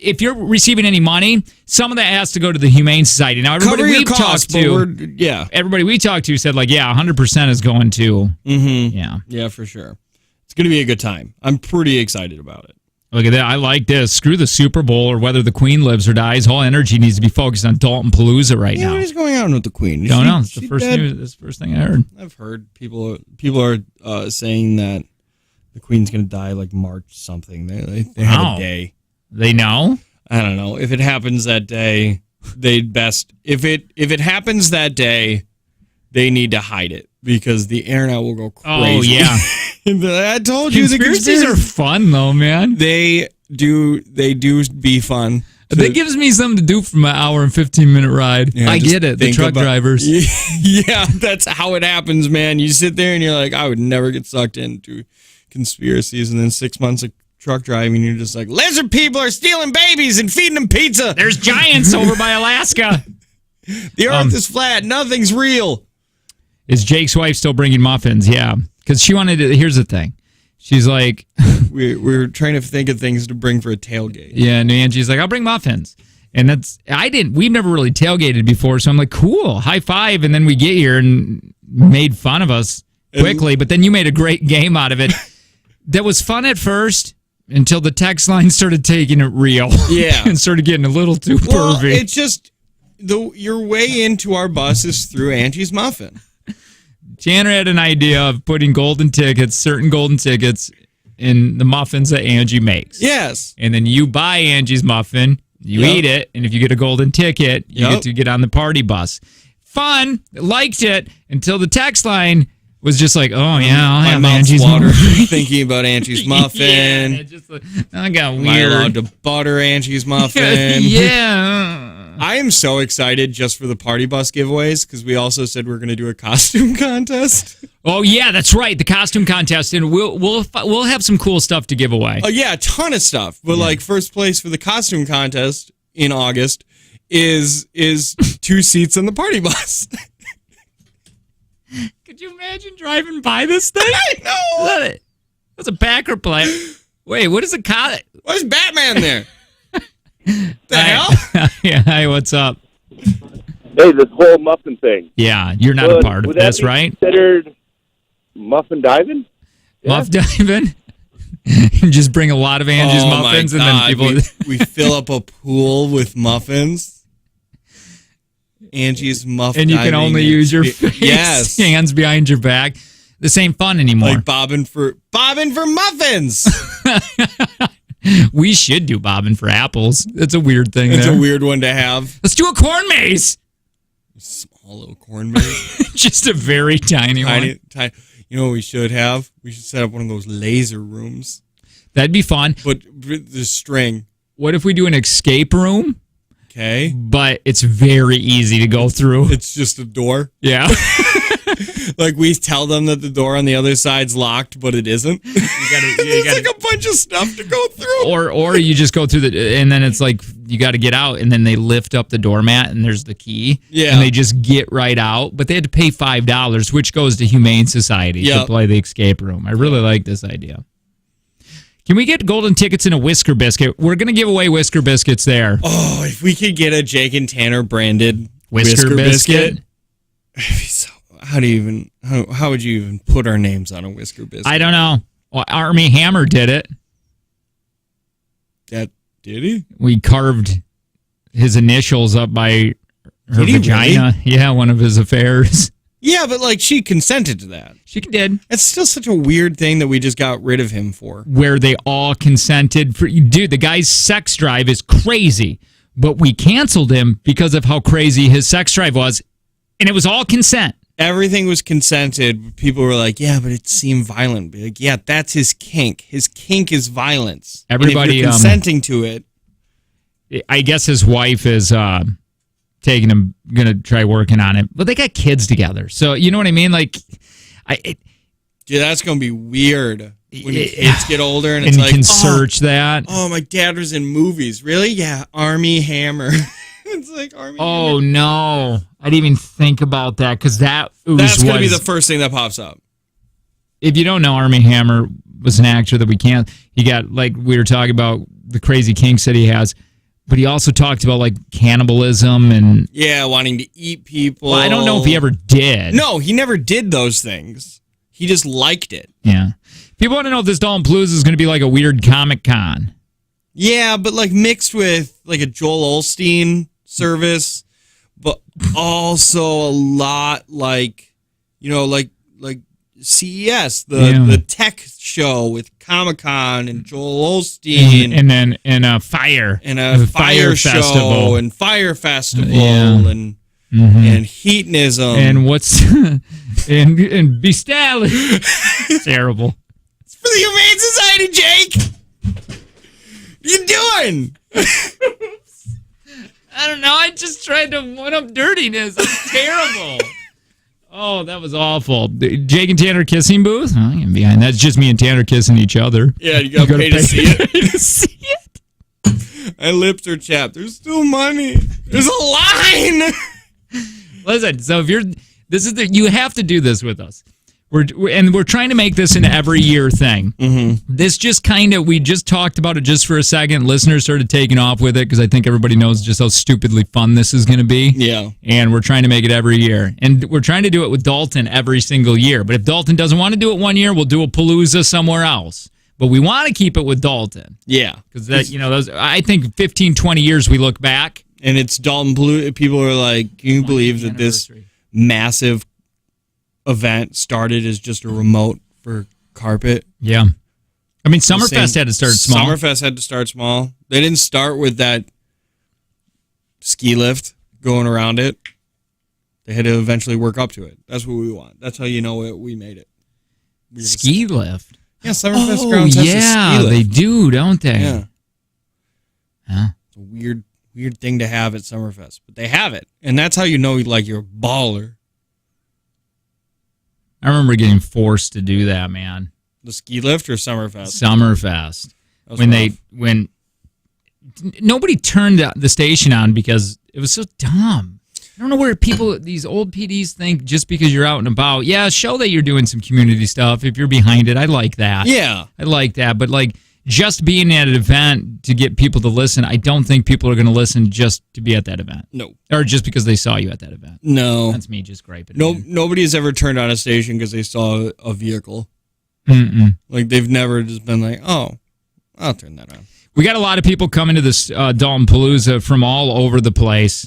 If you're receiving any money, some of that has to go to the Humane Society. Now, everybody we've talked to, everybody we talked to said, 100% is going to. Mm-hmm. Yeah, for sure. It's going to be a good time. I'm pretty excited about it. Look at that. I like this. Screw the Super Bowl or whether the Queen lives or dies. Whole energy needs to be focused on Dalton Palooza right now. What is going on with the Queen? Don't know. It's the first news. That's the first thing I heard. I've heard people are saying that the Queen's going to die March something. They had a day. They know? I don't know. If it happens that day, they'd best... If it happens that day, they need to hide it because the internet will go crazy. Oh, yeah. I told you the conspiracies are fun, though, man. They do be fun. That gives me something to do from an hour and 15-minute ride. Yeah, I get it. The truck drivers. Yeah, that's how it happens, man. You sit there and you're like, I would never get sucked into conspiracies, and then 6 months of truck driving, you're just like, lizard people are stealing babies and feeding them pizza. There's giants over by Alaska. The earth is flat. Nothing's real. Is Jake's wife still bringing muffins? Yeah. Because she wanted to, here's the thing. She's like... we're trying to think of things to bring for a tailgate. Yeah, and Angie's like, I'll bring muffins. And we've never really tailgated before, so I'm like, cool, high five. And then we get here and made fun of us quickly, but then you made a great game out of it. That was fun at first. Until the text line started taking it real. Yeah. And started getting a little too pervy. It's just, your way into our bus is through Angie's Muffin. Tanner had an idea of putting certain golden tickets, in the muffins that Angie makes. Yes. And then you buy Angie's muffin, you eat it, and if you get a golden ticket, you get to get on the party bus. Fun. Liked it until the text line... was just like, oh, yeah, I'll have Angie's water thinking about Angie's muffin. I got weird. Am I allowed to butter Angie's muffin? Yeah. I am so excited just for the party bus giveaways because we also said we're going to do a costume contest. Oh, yeah, that's right. The costume contest. And we'll have some cool stuff to give away. Oh, yeah, a ton of stuff. But, first place for the costume contest in August is 2 seats in the party bus. Could you imagine driving by this thing? I know. That's a Packer play. Wait, what is it called? Why's Batman there? The hell? Yeah, hi, what's up? Hey, this whole muffin thing. Yeah, you're not a part of this, that be right? considered muffin diving? Yeah. Muff diving? Just bring a lot of Angie's muffins and then people... we fill up a pool with muffins. Angie's muffin. And you can only use your face, hands behind your back. This ain't fun anymore. Like bobbing for muffins. We should do bobbing for apples. That's a weird thing. It's a weird one to have. Let's do a corn maze. Small little corn maze. Just a very tiny one. Tiny. You know what we should have? We should set up one of those laser rooms. That'd be fun. But the string. What if we do an escape room? Okay. But it's very easy to go through. It's just a door. Yeah. Like we tell them that the door on the other side's locked, but it isn't. It's like a bunch of stuff to go through. Or you just go through and then it's like you got to get out, and then they lift up the doormat, and there's the key. Yeah. And they just get right out, but they had to pay $5, which goes to Humane Society to play the escape room. I really like this idea. Can we get golden tickets in a Whisker Biscuit? We're going to give away Whisker Biscuits there. Oh, if we could get a Jake and Tanner branded Whisker Biscuit. How would you even put our names on a Whisker Biscuit? I don't know. Well, Army Hammer did it. Did he? We carved his initials up by her vagina. Really? Yeah, one of his affairs. Yeah, but like she consented to that. She did. It's still such a weird thing that we just got rid of him for. Where they all consented. Dude, the guy's sex drive is crazy. But we canceled him because of how crazy his sex drive was. And it was all consent. Everything was consented. People were like, yeah, but it seemed violent. Be like, yeah, that's his kink. His kink is violence. Everybody and if you're consenting to it. I guess his wife is taking him, going to try working on it. But they got kids together. So, you know what I mean? Like, dude, that's going to be weird when your kids get older and it's you like, can search that. Oh, my dad was in movies. Really? Yeah, Army Hammer. It's like Army Hammer. Oh, no. I didn't even think about that because that's going to be the first thing that pops up. If you don't know, Army Hammer was an actor that we can't. He got, like, we were talking about the crazy kinks that he has. But he also talked about, like, cannibalism and... Yeah, wanting to eat people. Well, I don't know if he ever did. No, he never did those things. He just liked it. Yeah. People want to know if this Dalton Palooza is going to be like a weird Comic-Con. Yeah, but, like, mixed with, like, a Joel Osteen service, but also a lot like, you know, like CES, the tech show with Comic-Con and Joel Osteen, and then a fire show and Fire Festival and hedonism and what's and bestiality. Terrible. It's for the Humane Society, Jake. What are you doing? I don't know. I just tried to one up dirtiness. It's terrible. Oh, that was awful. Jake and Tanner kissing booth? Oh, I can behind that. It's just me and Tanner kissing each other. Yeah, you got to pay to see it. My lips are chapped. There's still money. There's a line. Listen, so if you have to do this with us. We're trying to make this an every year thing. Mm-hmm. This just we just talked about it just for a second. Listeners started taking off with it because I think everybody knows just how stupidly fun this is going to be. Yeah. And we're trying to make it every year. And we're trying to do it with Dalton every single year. But if Dalton doesn't want to do it one year, we'll do a Palooza somewhere else. But we want to keep it with Dalton. Yeah. Because I think 15, 20 years we look back. And it's Dalton Palooza. People are like, can you believe that this massive event started as just a remote for carpet? Yeah. I mean, Summerfest had to start small. Summerfest had to start small. They didn't start with that ski lift going around it. They had to eventually work up to it. That's what we want. That's how you know we made it. Ski lift? Yeah, Summerfest grounds has a ski lift. They do, don't they? Yeah. Huh? It's a weird thing to have at Summerfest, but they have it. And that's how you know like you're a baller. I remember getting forced to do that, man. The ski lift or Summerfest? Summerfest. When nobody turned the station on because it was so dumb. I don't know where these old PDs think just because you're out and about. Yeah, show that you're doing some community stuff. If you're behind it, I like that. Yeah. I like that. But like just being at an event to get people to listen, I don't think people are going to listen just to be at that event. No. Or just because they saw you at that event. No. That's me just griping. No, again. nobody has ever turned on a station because they saw a vehicle. Mm-mm. Like they've never just been like, oh, I'll turn that on. We got a lot of people coming to this Dalton Palooza from all over the place.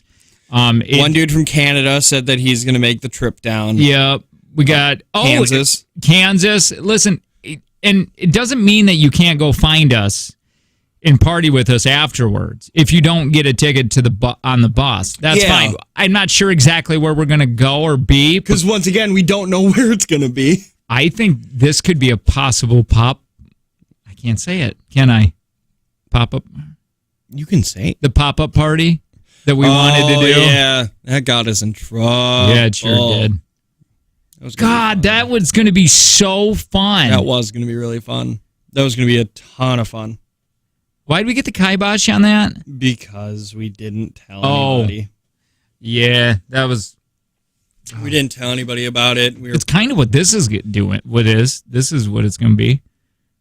One dude from Canada said that he's going to make the trip down. Yeah, we got Kansas. Kansas. Listen, and it doesn't mean that you can't go find us and party with us afterwards if you don't get a ticket to on the bus. That's fine. I'm not sure exactly where we're going to go or be. Because once again, we don't know where it's going to be. I think this could be a possible I can't say it. Can I? Pop-up? You can say it. The pop-up party that we wanted to do. Yeah, that got us in trouble. Yeah, it sure did. That was going to be so fun. That was going to be really fun. That was going to be a ton of fun. Why did we get the kibosh on that? Because we didn't tell anybody. Yeah, that was... We didn't tell anybody about it. It's kind of what this is doing. This is what it's going to be.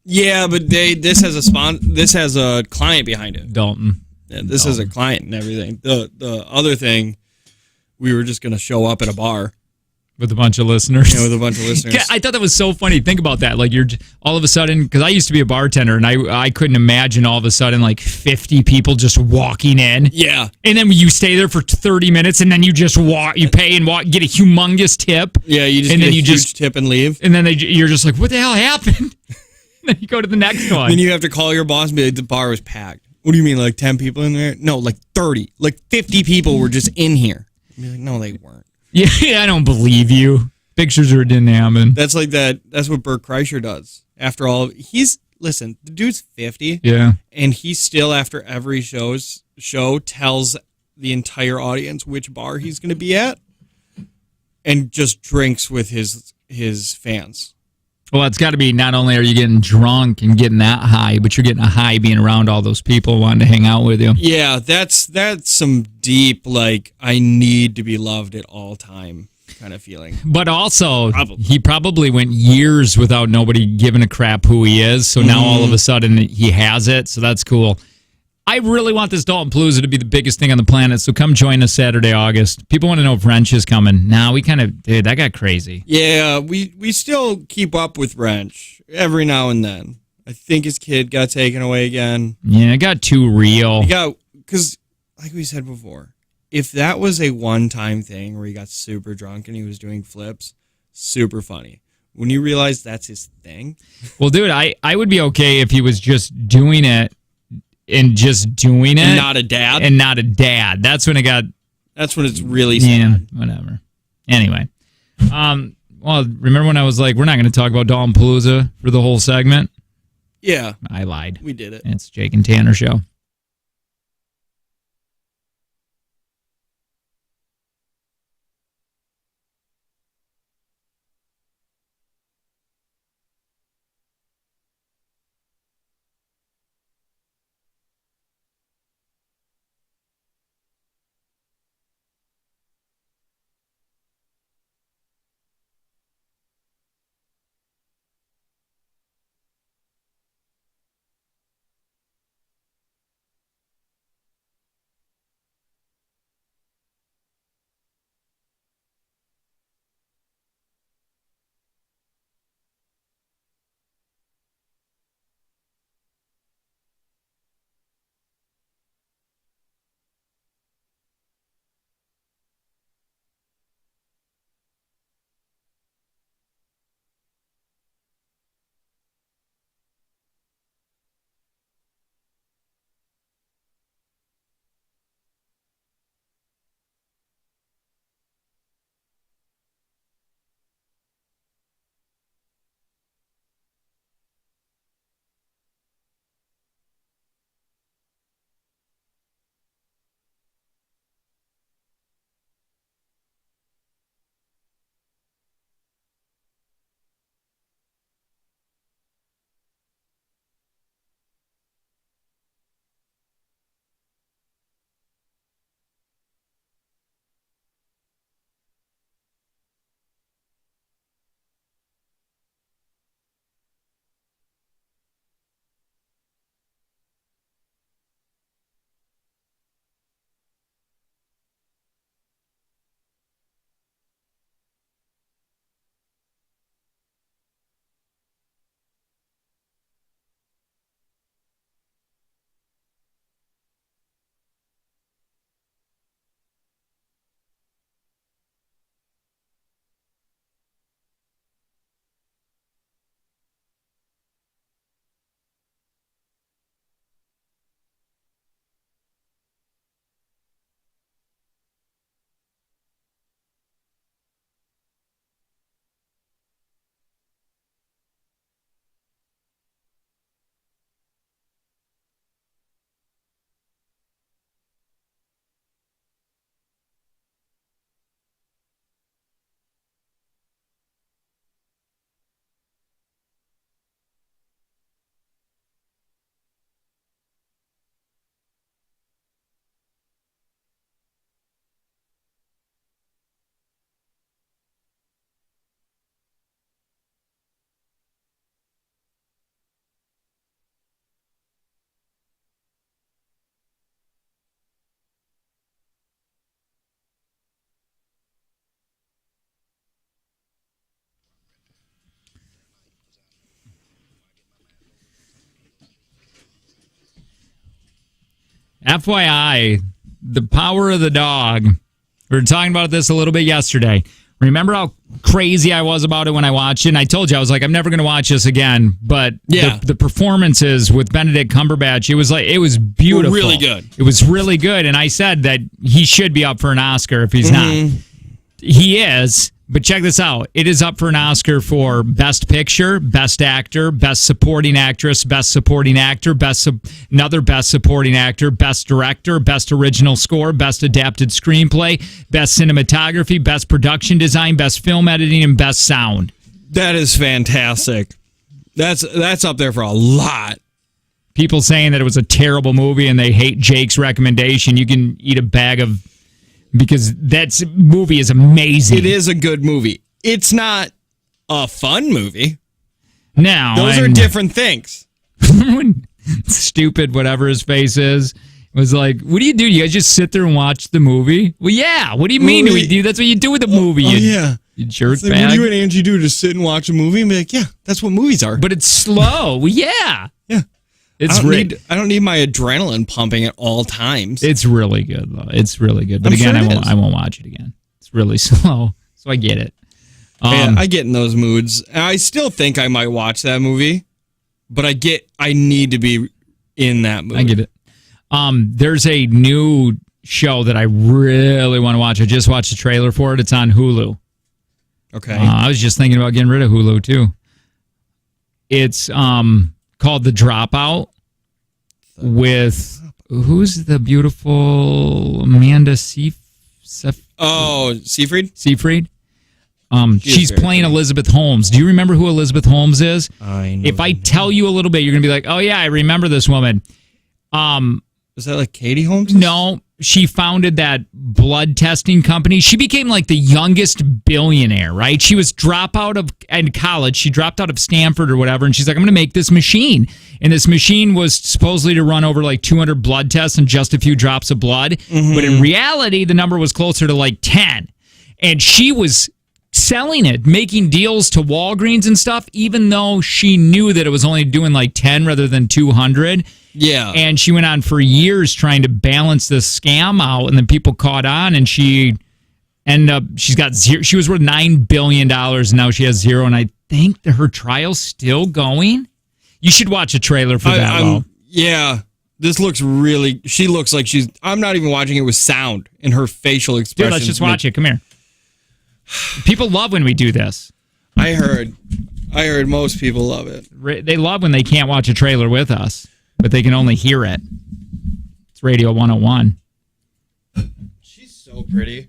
Yeah, but this has a client behind it. Dalton. Yeah, this has a client and everything. The other thing, we were just going to show up at a bar. With a bunch of listeners. Yeah, with a bunch of listeners. I thought that was so funny. Think about that. Like you're all of a sudden, because I used to be a bartender, and I couldn't imagine all of a sudden like 50 people just walking in. Yeah. And then you stay there for 30 minutes, and then you just walk. You pay and walk, get a humongous tip. Yeah, you just and get then a huge tip and leave. And then you're just like, what the hell happened? Then you go to the next one. Then you have to call your boss and be like, the bar was packed. What do you mean, like 10 people in there? No, like 30. Like 50 people were just in here. I'd be like, no, they weren't. Yeah, I don't believe you. Pictures are didn't happen. That's like that. That's what Bert Kreischer does. After all, listen, the dude's 50. Yeah. And he still, after every show, tells the entire audience which bar he's going to be at and just drinks with his fans. Well, it's got to be not only are you getting drunk and getting that high, but you're getting a high being around all those people wanting to hang out with you. Yeah, that's some deep, like, I need to be loved at all time kind of feeling. But also, he probably went years without nobody giving a crap who he is, so now all of a sudden he has it, so that's cool. I really want this Dalton Palooza to be the biggest thing on the planet, so come join us Saturday, August. People want to know if Wrench is coming. Nah, dude, that got crazy. Yeah, we still keep up with Wrench every now and then. I think his kid got taken away again. Yeah, it got too real. Because, like we said before, if that was a one-time thing where he got super drunk and he was doing flips, super funny. When you realize that's his thing. Well, dude, I would be okay if he was just doing it. And just doing it. And not a dad. And not a dad. That's when it's really sad. Yeah, whatever. Anyway. Well, remember when I was like, we're not going to talk about Dalton Palooza for the whole segment? Yeah. I lied. We did it. It's Jake and Tanner Show. FYI, the power of the dog. We were talking about this a little bit yesterday. Remember how crazy I was about it when I watched it? And I told you, I was like, I'm never going to watch this again. But the performances with Benedict Cumberbatch, it was beautiful. Really good. It was really good. And I said that he should be up for an Oscar if he's not. He is. But check this out. It is up for an Oscar for Best Picture, Best Actor, Best Supporting Actress, Best Supporting Actor, another Best Supporting Actor, Best Director, Best Original Score, Best Adapted Screenplay, Best Cinematography, Best Production Design, Best Film Editing, and Best Sound. That is fantastic. That's up there for a lot. People saying that it was a terrible movie and they hate Jake's recommendation. You can eat a bag of... Because that movie is amazing. It is a good movie. It's not a fun movie. No. Those are different things. When stupid, whatever his face is, was like, what do? You guys just sit there and watch the movie? Well, yeah. What do you mean we do? That's what you do with a movie. Yeah. You jerk bag. What do you and Angie do? Just sit and watch a movie and be like, yeah, that's what movies are. But it's slow. Well, yeah. Yeah. I don't need my adrenaline pumping at all times. It's really good, though. It's really good. But again, I won't watch it again. It's really slow, so I get it. I get in those moods. I still think I might watch that movie, but I need to be in that movie. I get it. There's a new show that I really want to watch. I just watched the trailer for it. It's on Hulu. Okay. I was just thinking about getting rid of Hulu, too. It's called The Dropout. With who's the beautiful Amanda Seyfried? Seyfried. She's playing Elizabeth Holmes. Do you remember who Elizabeth Holmes is? I know. If I tell you a little bit, you're gonna be like, "Oh yeah, I remember this woman." Is that like Katie Holmes? No, she founded that blood testing company. She became like the youngest billionaire, right? She was dropped out of college. She dropped out of Stanford or whatever, and she's like, I'm going to make this machine. And this machine was supposedly to run over like 200 blood tests and just a few drops of blood. Mm-hmm. But in reality, the number was closer to like 10. And she was selling it, making deals to Walgreens and stuff, even though she knew that it was only doing like 10 rather than 200. Yeah. And she went on for years trying to balance this scam out, and then people caught on, and she ended up, she's got zero. She was worth $9 billion, and now she has zero, and I think that her trial's still going. You should watch a trailer for that, Yeah. This looks really, she looks like I'm not even watching it with sound in her facial expression. Dude, let's just watch it. Come here. People love when we do this. I heard most people love it. They love when they can't watch a trailer with us, but they can only hear it. It's Radio 101. She's so pretty.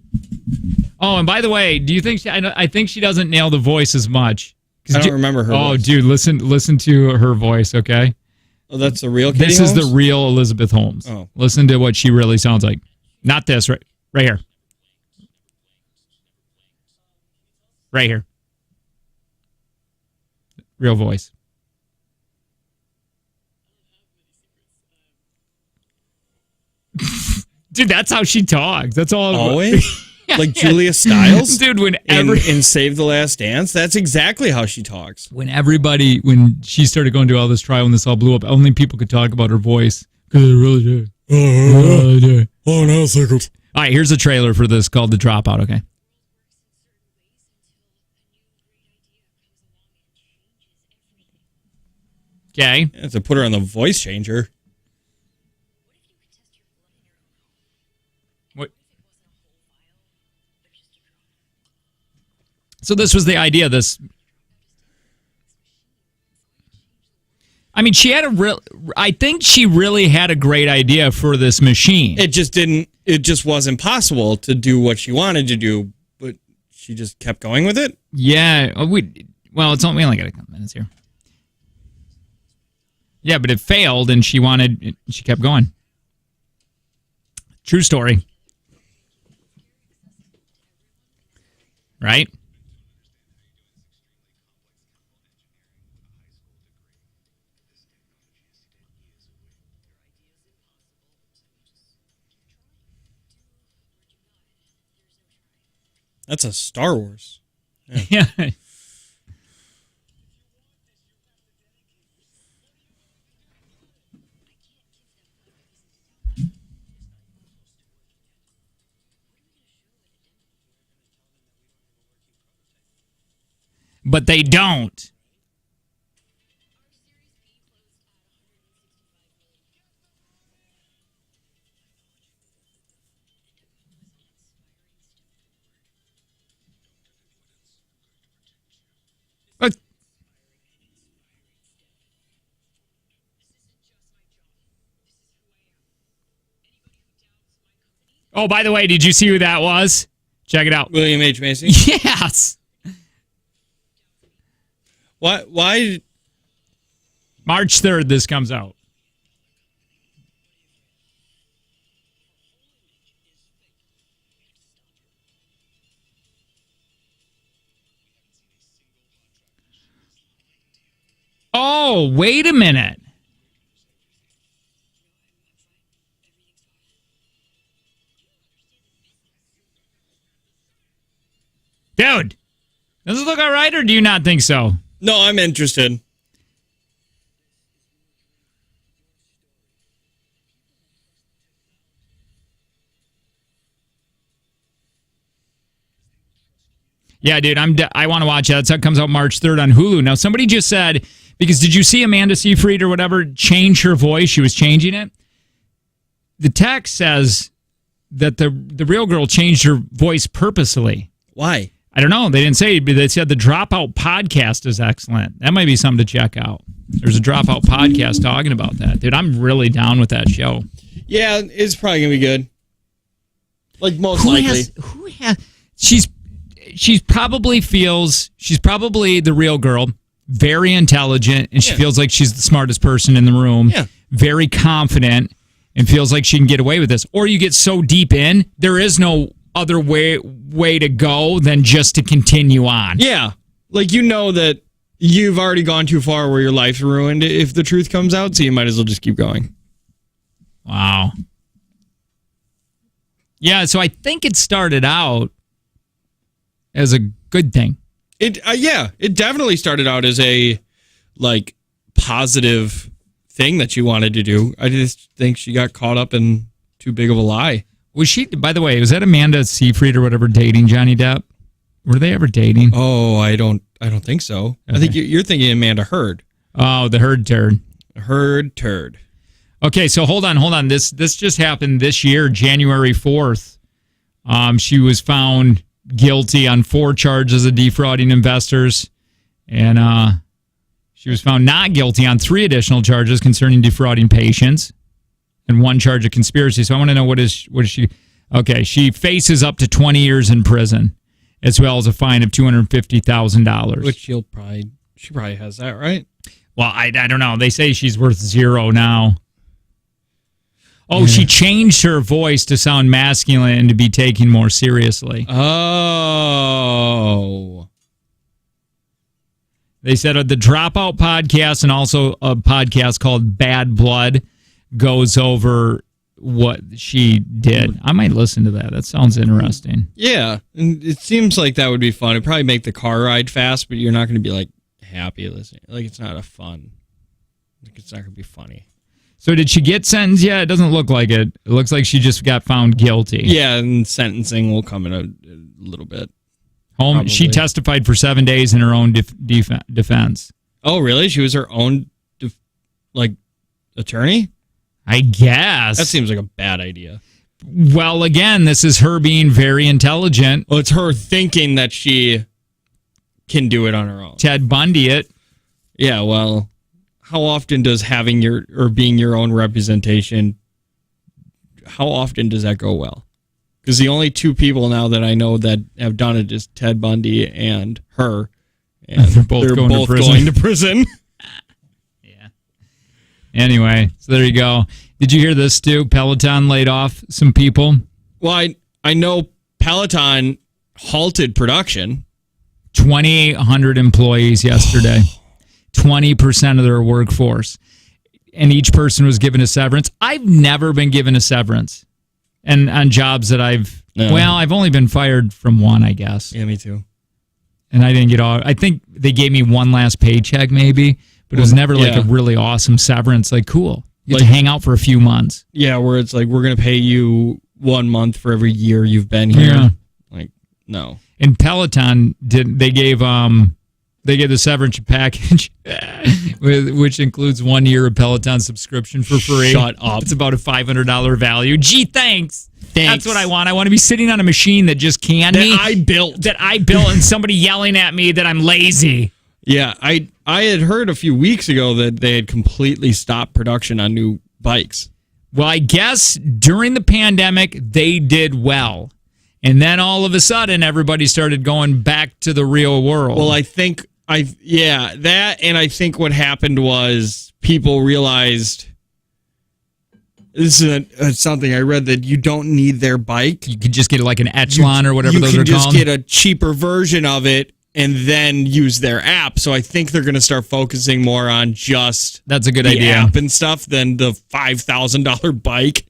Oh, and by the way, do you think I think she doesn't nail the voice as much? I don't remember her voice. Dude, listen to her voice, okay? Oh, that's the real Katie This Holmes? is the real Elizabeth Holmes. Oh. Listen to what she really sounds like. Not this, right here. Right here. Real voice. Dude, that's how she talks. That's all. Always? Like Julia Stiles? Dude, in Save the Last Dance? That's exactly how she talks. When she started going to all this trial and this all blew up, only people could talk about her voice. Because it really did. Oh, no, circles. All right, here's a trailer for this called The Dropout, okay? Okay. You have to put her on the voice changer. What? So this was the idea. I mean, I think she really had a great idea for this machine. It just wasn't possible to do what she wanted to do, but she just kept going with it? Yeah. We only got a couple minutes here. Yeah, but it failed, and she kept going. True story. Right? That's a Star Wars. Yeah. but they don't. Oh, by the way, did you see who that was? Check it out. William H. Macy? Yes. Why? March 3rd, this comes out. Oh, wait a minute. Dude, does it look all right, or do you not think so? No, I'm interested. Yeah, dude, I want to watch that. So it comes out March 3rd on Hulu. Now, somebody just said, because did you see Amanda Seyfried or whatever change her voice? She was changing it. The text says that the real girl changed her voice purposely. Why? I don't know. They didn't say, but they said the Dropout podcast is excellent. That might be something to check out. There's a Dropout podcast talking about that. Probably I'm really down with that show. Yeah, it's probably going to be good. Like, most likely. She's probably the real girl, very intelligent, and she feels like she's the smartest person in the room. Yeah. Very confident, and feels like she can get away with this. Or you get so deep in, there is no other way to go than just to continue on. Yeah. Like, you know that you've already gone too far where your life's ruined if the truth comes out, so you might as well just keep going. Wow. Yeah, so I think it started out as a good thing. It definitely started out as a, like, positive thing that she wanted to do. I just think she got caught up in too big of a lie. Was she, by the way, was that Amanda Seyfried or whatever dating Johnny Depp? Were they ever dating? Oh, I don't think so. Okay. I think you're thinking Amanda Heard. Oh, the Heard turd. Heard turd. Okay, so hold on. This just happened this year, January 4th. She was found guilty on 4 charges of defrauding investors, and she was found not guilty on 3 additional charges concerning defrauding patients, and 1 charge of conspiracy. So I want to know what is she? Okay, she faces up to 20 years in prison, as well as a fine of $250,000. Which she probably has that, right? Well, I don't know. They say she's worth 0 now. Oh, she changed her voice to sound masculine and to be taken more seriously. Oh. They said the Dropout podcast and also a podcast called Bad Blood goes over what she did. I might listen to that. That sounds interesting. Yeah, and it seems like that would be fun. It'd probably make the car ride fast, but you're not going to be, like, happy listening. Like, it's not it's not going to be funny. So did she get sentenced yet? It doesn't look like it. It looks like she just got found guilty. Yeah, and sentencing will come in a little bit. She testified for 7 days in her own defense. Oh, really? She was her own, attorney? I guess. That seems like a bad idea. Well, again, this is her being very intelligent. Well, it's her thinking that she can do it on her own. Ted Bundy it. Yeah, well, how often does being your own representation, how often does that go well? Because the only 2 people now that I know that have done it is Ted Bundy and her. And they're both going to prison. Yeah. Anyway, so there you go. Did you hear this, Stu? Peloton laid off some people. Well, I know Peloton halted production. 2,800 employees yesterday. 20% of their workforce. And each person was given a severance. I've never been given a severance. And on jobs that I've only been fired from 1, I guess. Yeah, me too. And I didn't get all, I think they gave me 1 last paycheck maybe, but it was never like a really awesome severance. Like, cool. You get to hang out for a few months. Yeah, where it's like, we're going to pay you 1 month for every year you've been here. Yeah. Like, no. And Peloton, they gave They get the severance package, which includes 1 year of Peloton subscription for free. Shut up. It's about a $500 value. Gee, thanks. That's what I want. I want to be sitting on a machine that just canned me. That I built and somebody yelling at me that I'm lazy. Yeah, I had heard a few weeks ago that they had completely stopped production on new bikes. Well, I guess during the pandemic, they did well. And then all of a sudden, everybody started going back to the real world. Well, I think that, and I think what happened was people realized this is something I read that you don't need their bike. You could just get like an Echelon or whatever those are called. You can just get a cheaper version of it and then use their app. So I think they're going to start focusing more on just that's a good the idea. App and stuff than the $5,000 bike.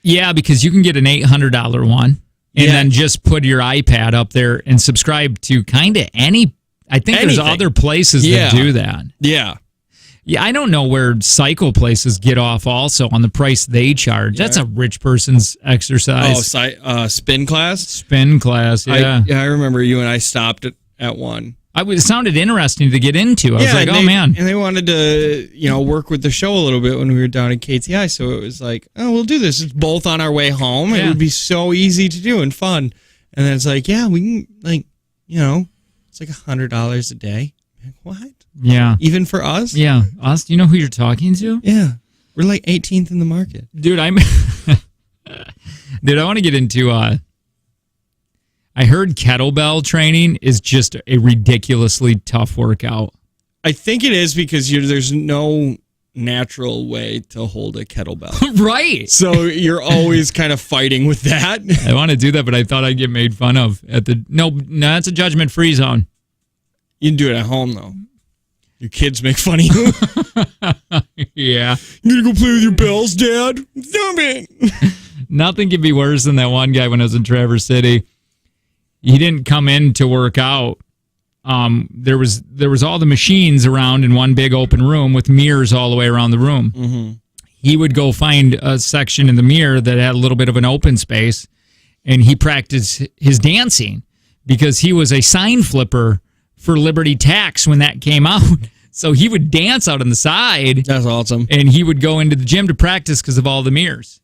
Yeah, because you can get an $800 one and then just put your iPad up there and subscribe to kind of any. I think there's other places that do that. Yeah. Yeah, I don't know where cycle places get off also on the price they charge. Yeah. That's a rich person's exercise. Oh, spin class? Spin class, yeah. I remember you and I stopped at one. It sounded interesting to get into. I was like, oh, man. And they wanted to, work with the show a little bit when we were down at KTI. So it was like, oh, we'll do this. It's both on our way home. It would be so easy to do and fun. And then it's like, yeah, we can, it's like $100 a day. Like, what? Yeah. Even for us? Yeah. Us? Do you know who you're talking to? Yeah. We're like 18th in the market. Dude, I want to get into, I heard kettlebell training is just a ridiculously tough workout. I think it is because there's no natural way to hold a kettlebell. Right. So you're always kind of fighting with that. I want to do that, but I thought I'd get made fun of at the... No, that's a judgment-free zone. You can do it at home, though. Your kids make fun of you. Yeah. You gonna go play with your bells, Dad? Stop it. Nothing could be worse than that one guy when I was in Traverse City. He didn't come in to work out. There was all the machines around in one big open room with mirrors all the way around the room. Mm-hmm. He would go find a section in the mirror that had a little bit of an open space, and he practiced his dancing because he was a sign flipper for Liberty Tax when that came out. So he would dance out on the side. That's awesome. And he would go into the gym to practice because of all the mirrors.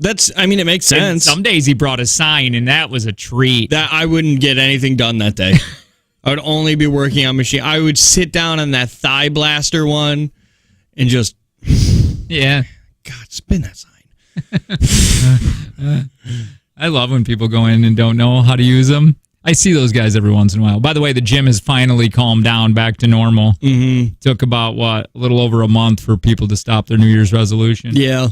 It makes sense. And some days he brought a sign, and that was a treat. That I wouldn't get anything done that day. I would only be working on machine. I would sit down on that thigh blaster one and just... Yeah. God, spin that sign. I love when people go in and don't know how to use them. I see those guys every once in a while. By the way, the gym has finally calmed down back to normal. Mm-hmm. Took about, a little over a month for people to stop their New Year's resolution. Yeah.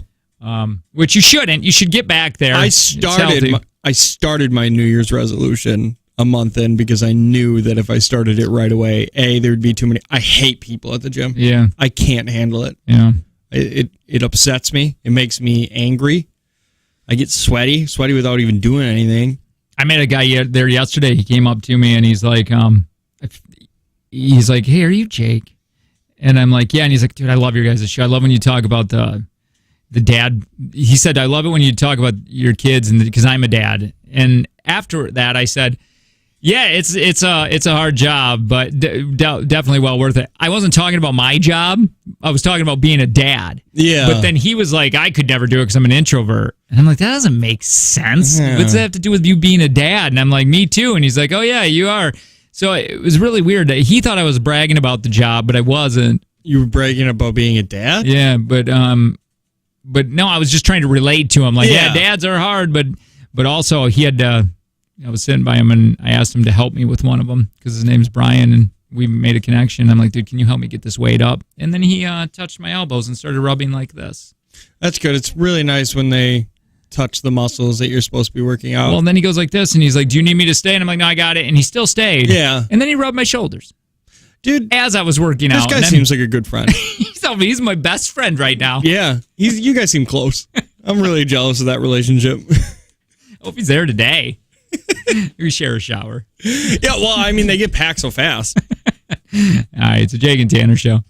Which you shouldn't. You should get back there. I started my New Year's resolution a month in because I knew that if I started it right away, there would be too many. I hate people at the gym. Yeah. I can't handle it. Yeah. It upsets me. It makes me angry. I get sweaty without even doing anything. I met a guy there yesterday. He came up to me and he's like, "Hey, are you Jake?" And I'm like, "Yeah." And he's like, "Dude, I love your guys' show. I love when you talk about the dad." He said, "I love it when you talk about your kids," and because I'm a dad. And after that, I said, "Yeah, it's a hard job, but definitely well worth it." I wasn't talking about my job. I was talking about being a dad. Yeah. But then he was like, "I could never do it because I'm an introvert." And I'm like, that doesn't make sense. Yeah. What's that have to do with you being a dad? And I'm like, me too. And he's like, oh yeah, you are. So it was really weird. He thought I was bragging about the job, but I wasn't. You were bragging about being a dad? Yeah, but no, I was just trying to relate to him. Like, yeah dads are hard, but also he had I was sitting by him and I asked him to help me with one of them because his name's Brian and we made a connection. I'm like, dude, can you help me get this weight up? And then he touched my elbows and started rubbing like this. That's good. It's really nice when they touch the muscles that you're supposed to be working out. Well, and then he goes like this and he's like, do you need me to stay? And I'm like, no, I got it. And he still stayed. Yeah. And then he rubbed my shoulders. Dude, as I was working out. This guy seems like a good friend. He's my best friend right now. Yeah. You guys seem close. I'm really jealous of that relationship. I hope he's there today. We share a shower. Yeah, well, I mean, they get packed so fast. All right, it's a Jake and Tanner show.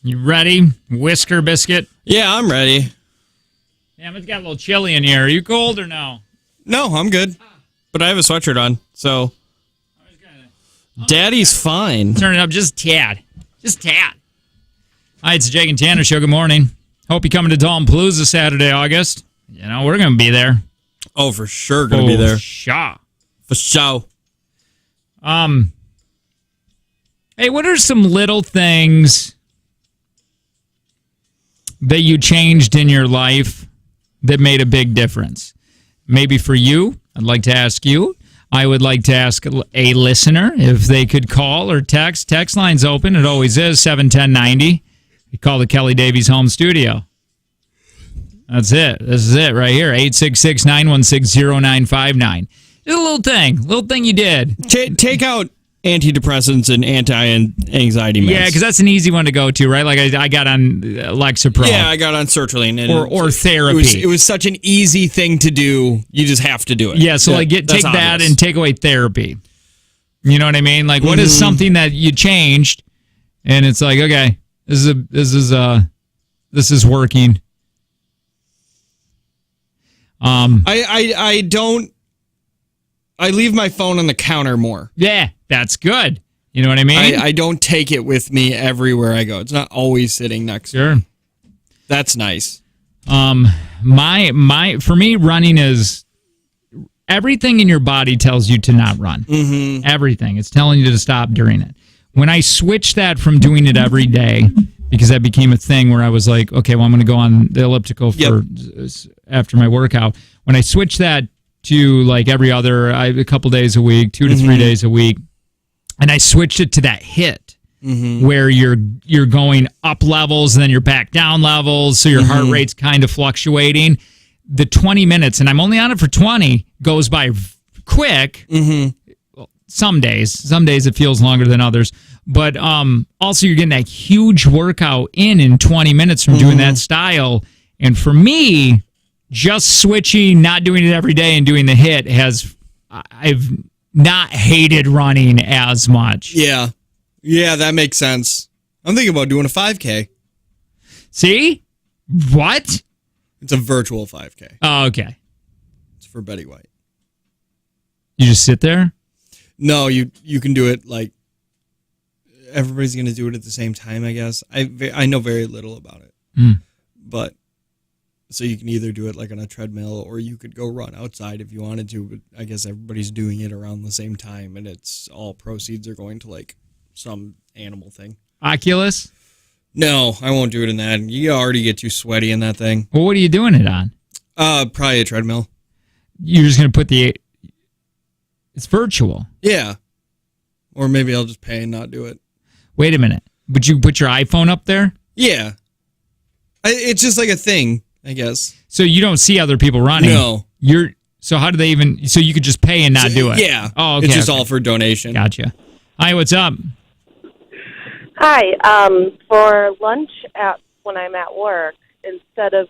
You ready, Whisker Biscuit? Yeah, I'm ready. Damn, it's got a little chilly in here. Are you cold or no? No, I'm good. But I have a sweatshirt on, so Daddy's fine. Turn it up just tad. Just tad. Hi, it's the Jake and Tanner Show. Good morning. Hope you're coming to Dalton-Palooza Saturday, August. You know, we're going to be there. Oh, for sure going to be there. For sure. Hey, what are some little things that you changed in your life that made a big difference? Maybe for you, I'd like to ask you. I would like to ask a listener if they could call or text. Text line's open. It always is, 71090. You call the Kelly Davies Home Studio. That's it. This is it right here, 866-916-0959. Just a little thing you did. Take out antidepressants and anti-anxiety meds. Yeah, because that's an easy one to go to, right? Like I got on Lexapro. Yeah, I got on sertraline. And or therapy. It was such an easy thing to do. You just have to do it. Yeah, so take that and take away therapy. You know what I mean? Like, what is something that you changed, and it's like, okay, this is working. I leave my phone on the counter more. Yeah, that's good. You know what I mean? I don't take it with me everywhere I go. It's not always sitting next to me. That's nice. For me, running is everything in your body tells you to not run. Mm-hmm. Everything. It's telling you to stop during it. When I switched that from doing it every day, because that became a thing where I was like, okay, well, I'm going to go on the elliptical after my workout. When I switched that to like every other, a couple days a week, 2 to 3 days a week, and I switched it to that HIIT, where you're going up levels and then you're back down levels, so your heart rate's kind of fluctuating. The 20 minutes, and I'm only on it for 20, goes by quick. Well, some days it feels longer than others, but also you're getting that huge workout in 20 minutes from doing that style. And for me, just switching, not doing it every day and doing the HIIT I've not hated running as much. Yeah. Yeah, that makes sense. I'm thinking about doing a 5K. See? What? It's a virtual 5K. Oh, okay. It's for Betty White. You just sit there? No, you can do it like everybody's going to do it at the same time, I guess. I know very little about it. But so you can either do it like on a treadmill or you could go run outside if you wanted to, but I guess everybody's doing it around the same time and it's all proceeds are going to like some animal thing. Oculus? No, I won't do it in that. You already get too sweaty in that thing. Well, what are you doing it on? Probably a treadmill. You're just going to put it's virtual. Yeah. Or maybe I'll just pay and not do it. Wait a minute. Would you put your iPhone up there? Yeah. It's just like a thing, I guess. So you don't see other people running? No. So how do they even... So you could just pay and not do it? Yeah. Oh, okay. It's just all for donation. Gotcha. Hi, what's up? Hi. For lunch when I'm at work, instead of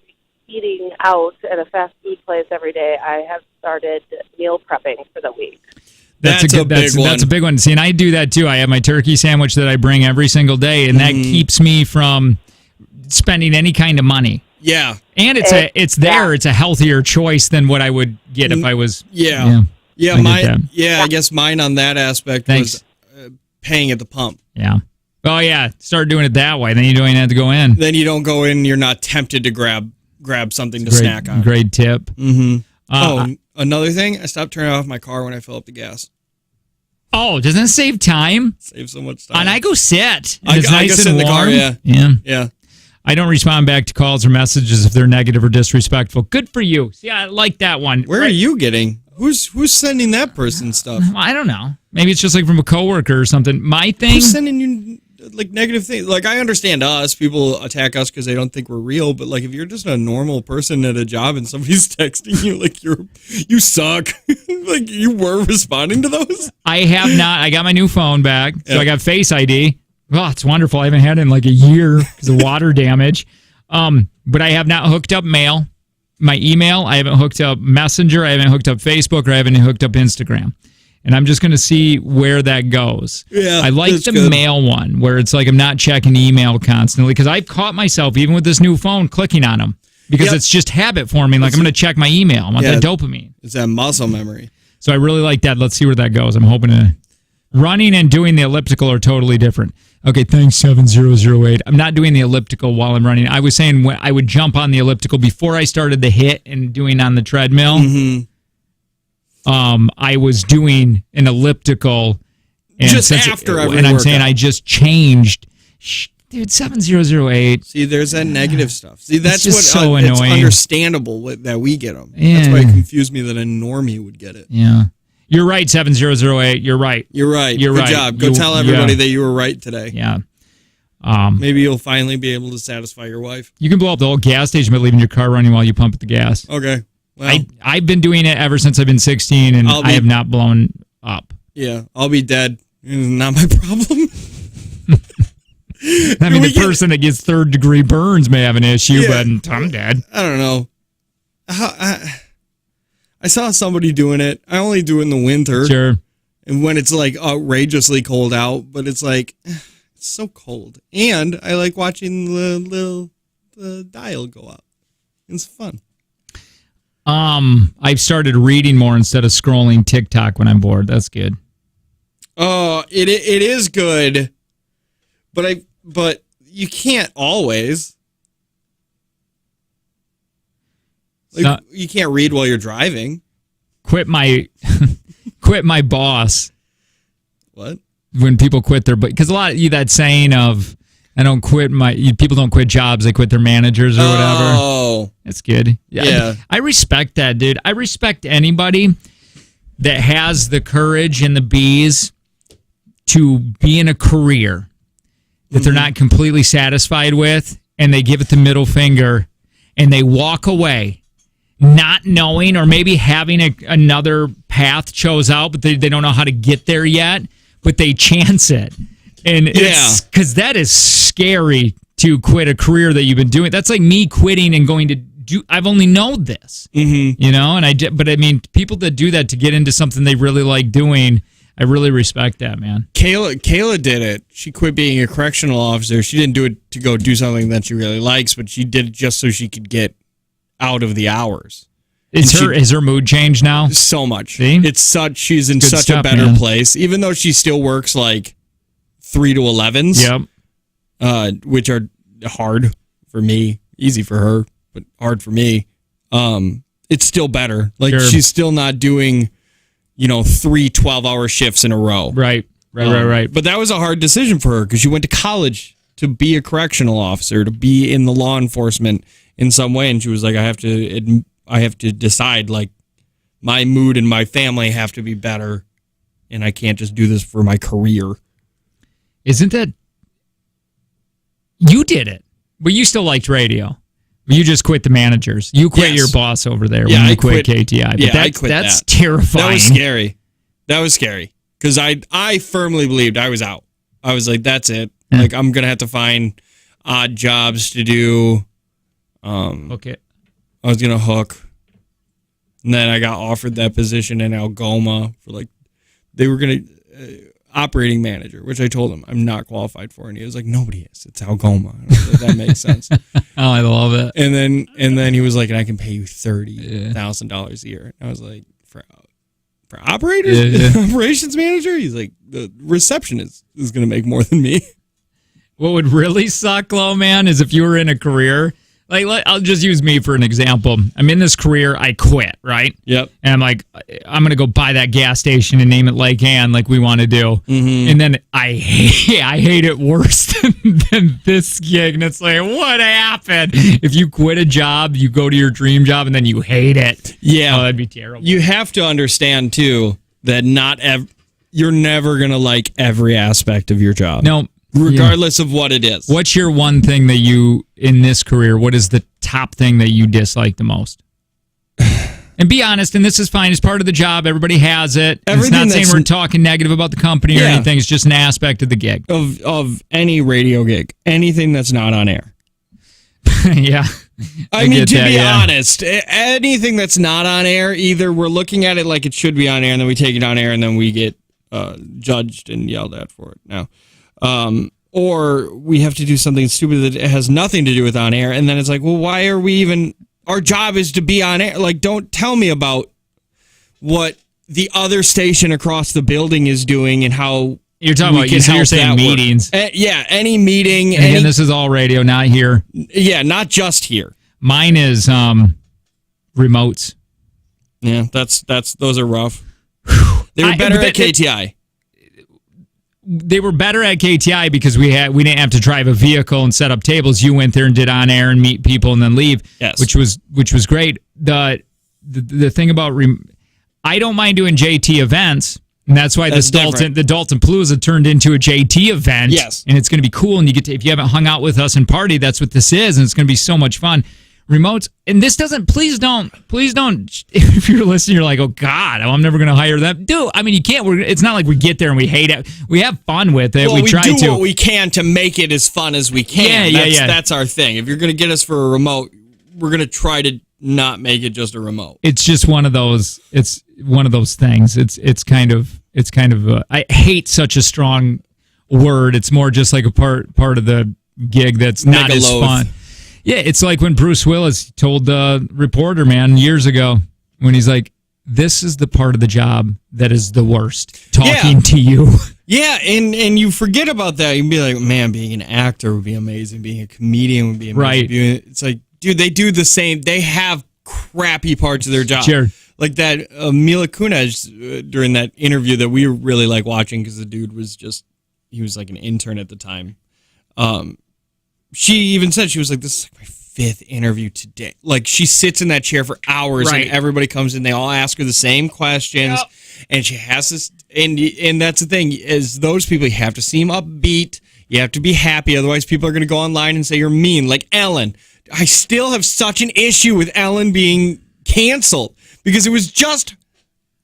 eating out at a fast food place every day, I have started meal prepping for the week. That's a big one. That's a big one. See, and I do that too. I have my turkey sandwich that I bring every single day, and that keeps me from spending any kind of money. Yeah. And it's a healthier choice than what I would get if I was... Yeah. I guess mine on that aspect was paying at the pump. Yeah. Oh, yeah. Start doing it that way. Then you don't even have to go in. Then you don't go in. You're not tempted to grab something to snack on. Great tip. Another thing, I stopped turning off my car when I fill up the gas. Oh, doesn't it save time? Save so much time. And I go sit. I It's nice go sit and in the warm. car, yeah. I don't respond back to calls or messages if they're negative or disrespectful. Good for you. See, I like that one. Where are you getting? Who's sending that person stuff? I don't know. Maybe it's just like from a coworker or something. My thing... Who's sending you like negative things? Like, I understand people attack us because they don't think we're real, but like if you're just a normal person at a job and somebody's texting you like you suck, like you were responding to those? I have not. I got my new phone back, so I got Face ID. Oh, it's wonderful. I haven't had it in like a year because of water damage. But I have not hooked up mail, my email. I haven't hooked up Messenger. I haven't hooked up Facebook, or I haven't hooked up Instagram. And I'm just going to see where that goes. Yeah, I like that's the good. mail one where it's like I'm not checking email constantly because I've caught myself, even with this new phone, clicking on them because Yep. it's just habit forming. Like I'm going to check my email. I want that dopamine. It's that muscle memory. So I really like that. Let's see where that goes. I'm hoping to. Running and doing the elliptical are totally different. Okay, thanks, 7008. I'm not doing the elliptical while I'm running. I was saying when I would jump on the elliptical before I started the hit and doing on the treadmill. I was doing an elliptical. And Just after every And I'm saying workout. I just changed. Dude, 7008. See, there's that negative stuff. See, that's just what so it's annoying. understandable that we get them. Yeah. That's why it confused me that a normie would get it. Yeah. You're right, 7008. You're right. You're right. You're Good right. job. Go tell everybody that you were right today. Yeah. Maybe you'll finally be able to satisfy your wife. You can blow up the whole gas station by leaving your car running while you pump at the gas. Okay. Well, I've been doing it ever since I've been 16, and I have not blown up. yeah, I'll be dead. It's not my problem. I mean, the person that gets third-degree burns may have an issue, but I'm dead. I don't know. I saw somebody doing it. I only do it in the winter. Sure. And when it's like outrageously cold out, but it's like, it's so cold. And I like watching the dial go up. It's fun. I've started reading more instead of scrolling TikTok when I'm bored. That's good. Oh, it is good, but you can't always. Like, you can't read while you're driving. Quit my boss. What? When people quit their, because a lot of that saying of, people don't quit jobs, they quit their managers or whatever. Oh, that's good. Yeah. I respect that, dude. I respect anybody that has the courage and the bees to be in a career that they're not completely satisfied with, and they give it the middle finger and they walk away not knowing, or maybe having another path chose out, but they don't know how to get there yet, but they chance it. And it's because that is scary to quit a career that you've been doing. That's like me quitting and going to do, I've only known this, you know, and but I mean, people that do that to get into something they really like doing, I really respect that, man. Kayla did it. She quit being a correctional officer. She didn't do it to go do something that she really likes, but she did it just so she could get out of the hours. Is her mood changed now? So much. See? She's in such a better place, even though she still works like 3 to 11s. Yep. Which are hard for me, easy for her, but hard for me. It's still better. Like she's still not doing, 3 12-hour shifts in a row. Right. But that was a hard decision for her because she went to college to be a correctional officer, to be in the law enforcement in some way, and she was like, I have to decide, like, my mood and my family have to be better, and I can't just do this for my career. Isn't that... You did it, but you still liked radio. You just quit the managers. You quit your boss over there when you quit KTI. But I quit that's that. terrifying. That was scary. Because I firmly believed I was out. I was like, that's it. Yeah. Like, I'm going to have to find odd jobs to do. Okay. I was going to hook. And then I got offered that position in Algoma for they were going to, operating manager, which I told him I'm not qualified for. And he was like, nobody is. It's Algoma. And I was like, that makes sense. Oh, I love it. And then he was like, and I can pay you $30,000 a year. And I was like, for operators, operations manager? He's like, the receptionist is going to make more than me. What would really suck, though, man, is if you were in a career, I'll just use me for an example. I'm in this career, I quit, right? Yep. And I'm like, I'm going to go buy that gas station and name it Lake Ann like we want to do. Mm-hmm. And then I hate it worse than this gig. And it's like, what happened? If you quit a job, you go to your dream job, and then you hate it. Yeah. Oh, that'd be terrible. You have to understand, too, that you're never going to like every aspect of your job. No. Regardless of what it is. What's your one thing that you, in this career, what is the top thing that you dislike the most? And be honest, and this is fine. It's part of the job. Everybody has it. It's not saying we're talking negative about the company or anything. It's just an aspect of the gig. Of any radio gig. Anything that's not on air. Yeah. I mean, to be honest, anything that's not on air, either we're looking at it like it should be on air, and then we take it on air, and then we get judged and yelled at for it now. Or we have to do something stupid that has nothing to do with on air, and then it's like, well, why are we even... Our job is to be on air. Like, don't tell me about what the other station across the building is doing and how... You're talking about, you're saying meetings. Yeah, any meeting. And again, this is all radio, not here. Yeah, not just here. Mine is remotes. Yeah, those are rough. They were better at KTI. They were better at KTI because we didn't have to drive a vehicle and set up tables. You went there and did on air and meet people and then leave, yes, which was great. The thing about I don't mind doing JT events. And that's why the Dalton Palooza turned into a JT event. Yes. And it's going to be cool. And you get to, if you haven't hung out with us and party, that's what this is. And it's going to be so much fun. Remotes. And this doesn't, please don't, if you're listening, you're like, oh God, I'm never going to hire them. Dude, I mean, you can't, it's not like we get there and we hate it. We have fun with it. Well, we try do what we can to make it as fun as we can. Yeah. That's our thing. If you're going to get us for a remote, we're going to try to not make it just a remote. It's just one of those things. It's kind of I hate such a strong word. It's more just like a part of the gig that's not as fun. Yeah, it's like when Bruce Willis told the reporter, man, years ago, when he's like, this is the part of the job that is the worst, talking to you. Yeah, and you forget about that. You'd be like, man, being an actor would be amazing. Being a comedian would be amazing. Right. It's like, dude, they do the same. They have crappy parts of their job. Sure. Like that Mila Kunis during that interview that we really like watching because the dude was he was like an intern at the time. She even said, she was like, this is like my 5th interview today. Like she sits in that chair for hours and everybody comes in. They all ask her the same questions. Yep. And she has this, and that's the thing is those people, you have to seem upbeat. You have to be happy. Otherwise people are going to go online and say you're mean. Like Ellen. I still have such an issue with Ellen being canceled because it was just,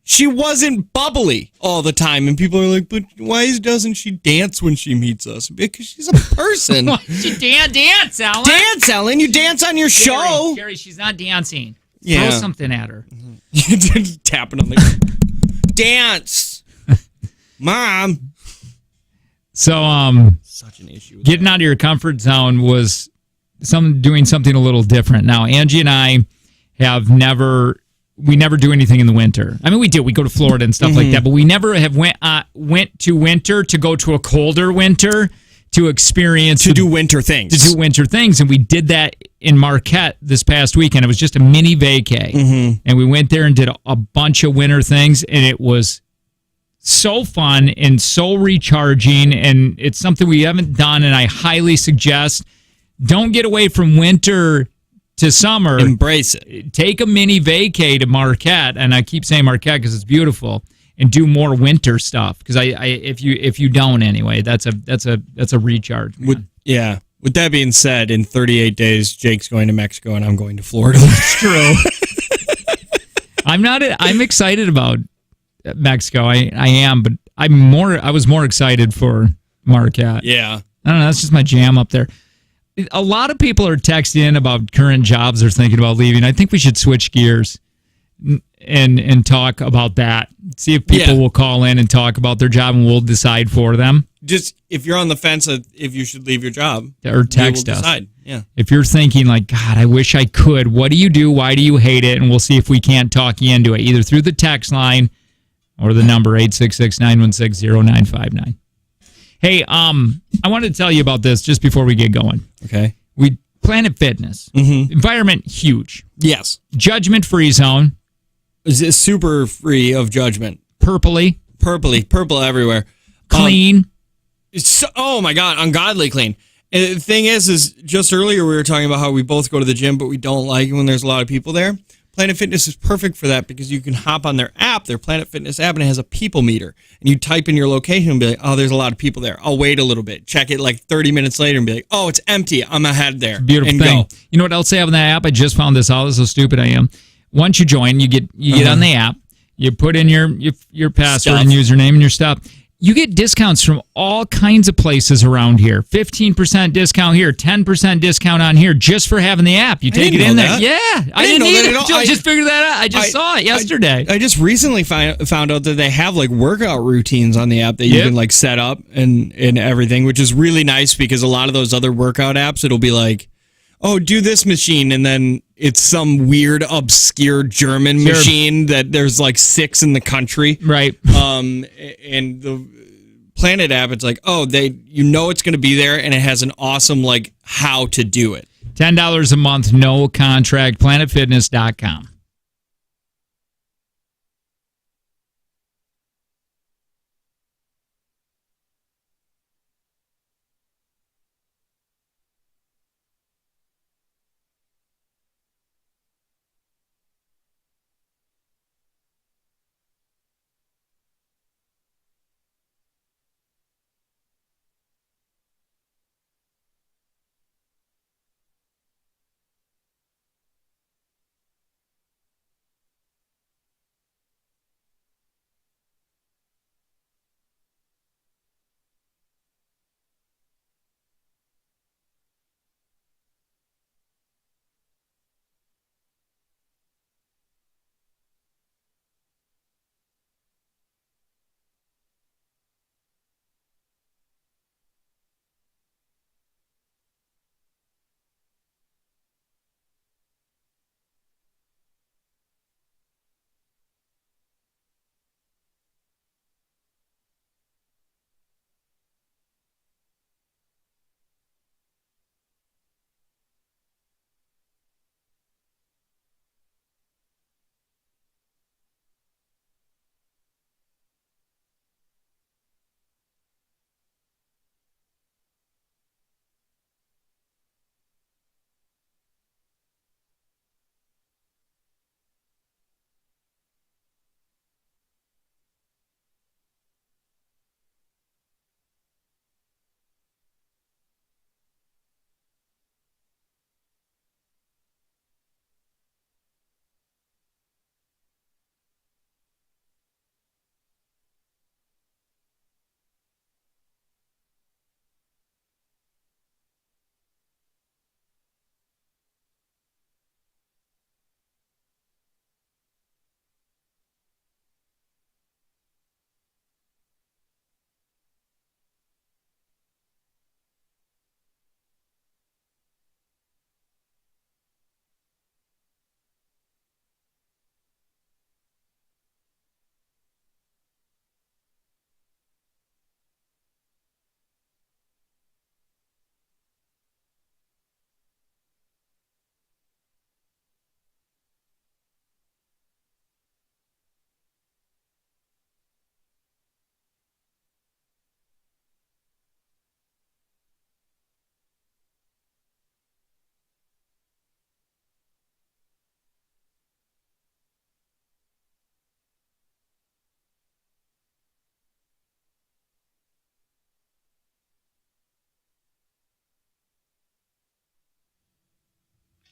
she wasn't bubbly all the time. And people are like, but why doesn't she dance when she meets us? Because she's a person. She dance, Ellen. Dance, Ellen. You dance on your show. Jerry, she's not dancing. Yeah. Throw something at her. Tapping on the dance. Mom. So, such an issue. Getting out of your comfort zone was doing something a little different. Now, Angie and I we never do anything in the winter. I mean, we do. We go to Florida and stuff like that, but we never have went to winter to go to a colder winter to experience do winter things. To do winter things, and we did that in Marquette this past weekend. It was just a mini vacay, and we went there and did a bunch of winter things, and it was so fun and so recharging, and it's something we haven't done, and I highly suggest. Don't get away from winter to summer. Embrace it. Take a mini vacay to Marquette, and I keep saying Marquette because it's beautiful, and do more winter stuff. Because if you don't anyway, that's a recharge. With that being said, in 38 days, Jake's going to Mexico, and I'm going to Florida. That's true. I'm excited about Mexico. I am, but I was more excited for Marquette. Yeah. I don't know. That's just my jam up there. A lot of people are texting in about current jobs they're thinking about leaving. I think we should switch gears and talk about that. See if people will call in and talk about their job, and we'll decide for them. Just if you're on the fence if you should leave your job, or text us. Decide. Yeah. If you're thinking like, God, I wish I could. What do you do? Why do you hate it? And we'll see if we can't talk you into it, either through the text line or the number 866-916-0959. Hey, I wanted to tell you about this just before we get going. Okay. Planet Fitness. Environment, huge. Yes. Judgment-free zone. Is it super free of judgment? Purple everywhere. Clean. Oh my God, ungodly clean. And the thing is just earlier we were talking about how we both go to the gym, but we don't like it when there's a lot of people there. Planet Fitness is perfect for that because you can hop on their app, their Planet Fitness app, and it has a people meter. And you type in your location and be like, oh, there's a lot of people there. I'll wait a little bit. Check it like 30 minutes later and be like, oh, it's empty. I'm ahead there. Beautiful thing. Go. You know what else they have on that app? I just found this out. This is how stupid I am. Once you join, you get on the app. You put in your password and username and your stuff. you get discounts from all kinds of places around here. 15% discount here, 10% discount on here just for having the app. You take it in there. Yeah, I didn't know that at all. I just figured that out. I just saw it yesterday. I just recently found out that they have like workout routines on the app that you can like set up and everything, which is really nice because a lot of those other workout apps, it'll be like, oh, do this machine, and then it's some weird, obscure German machine that there's like 6 in the country. Right. And the Planet app, it's like, oh, it's going to be there, and it has an awesome, like, how to do it. $10 a month, no contract, planetfitness.com.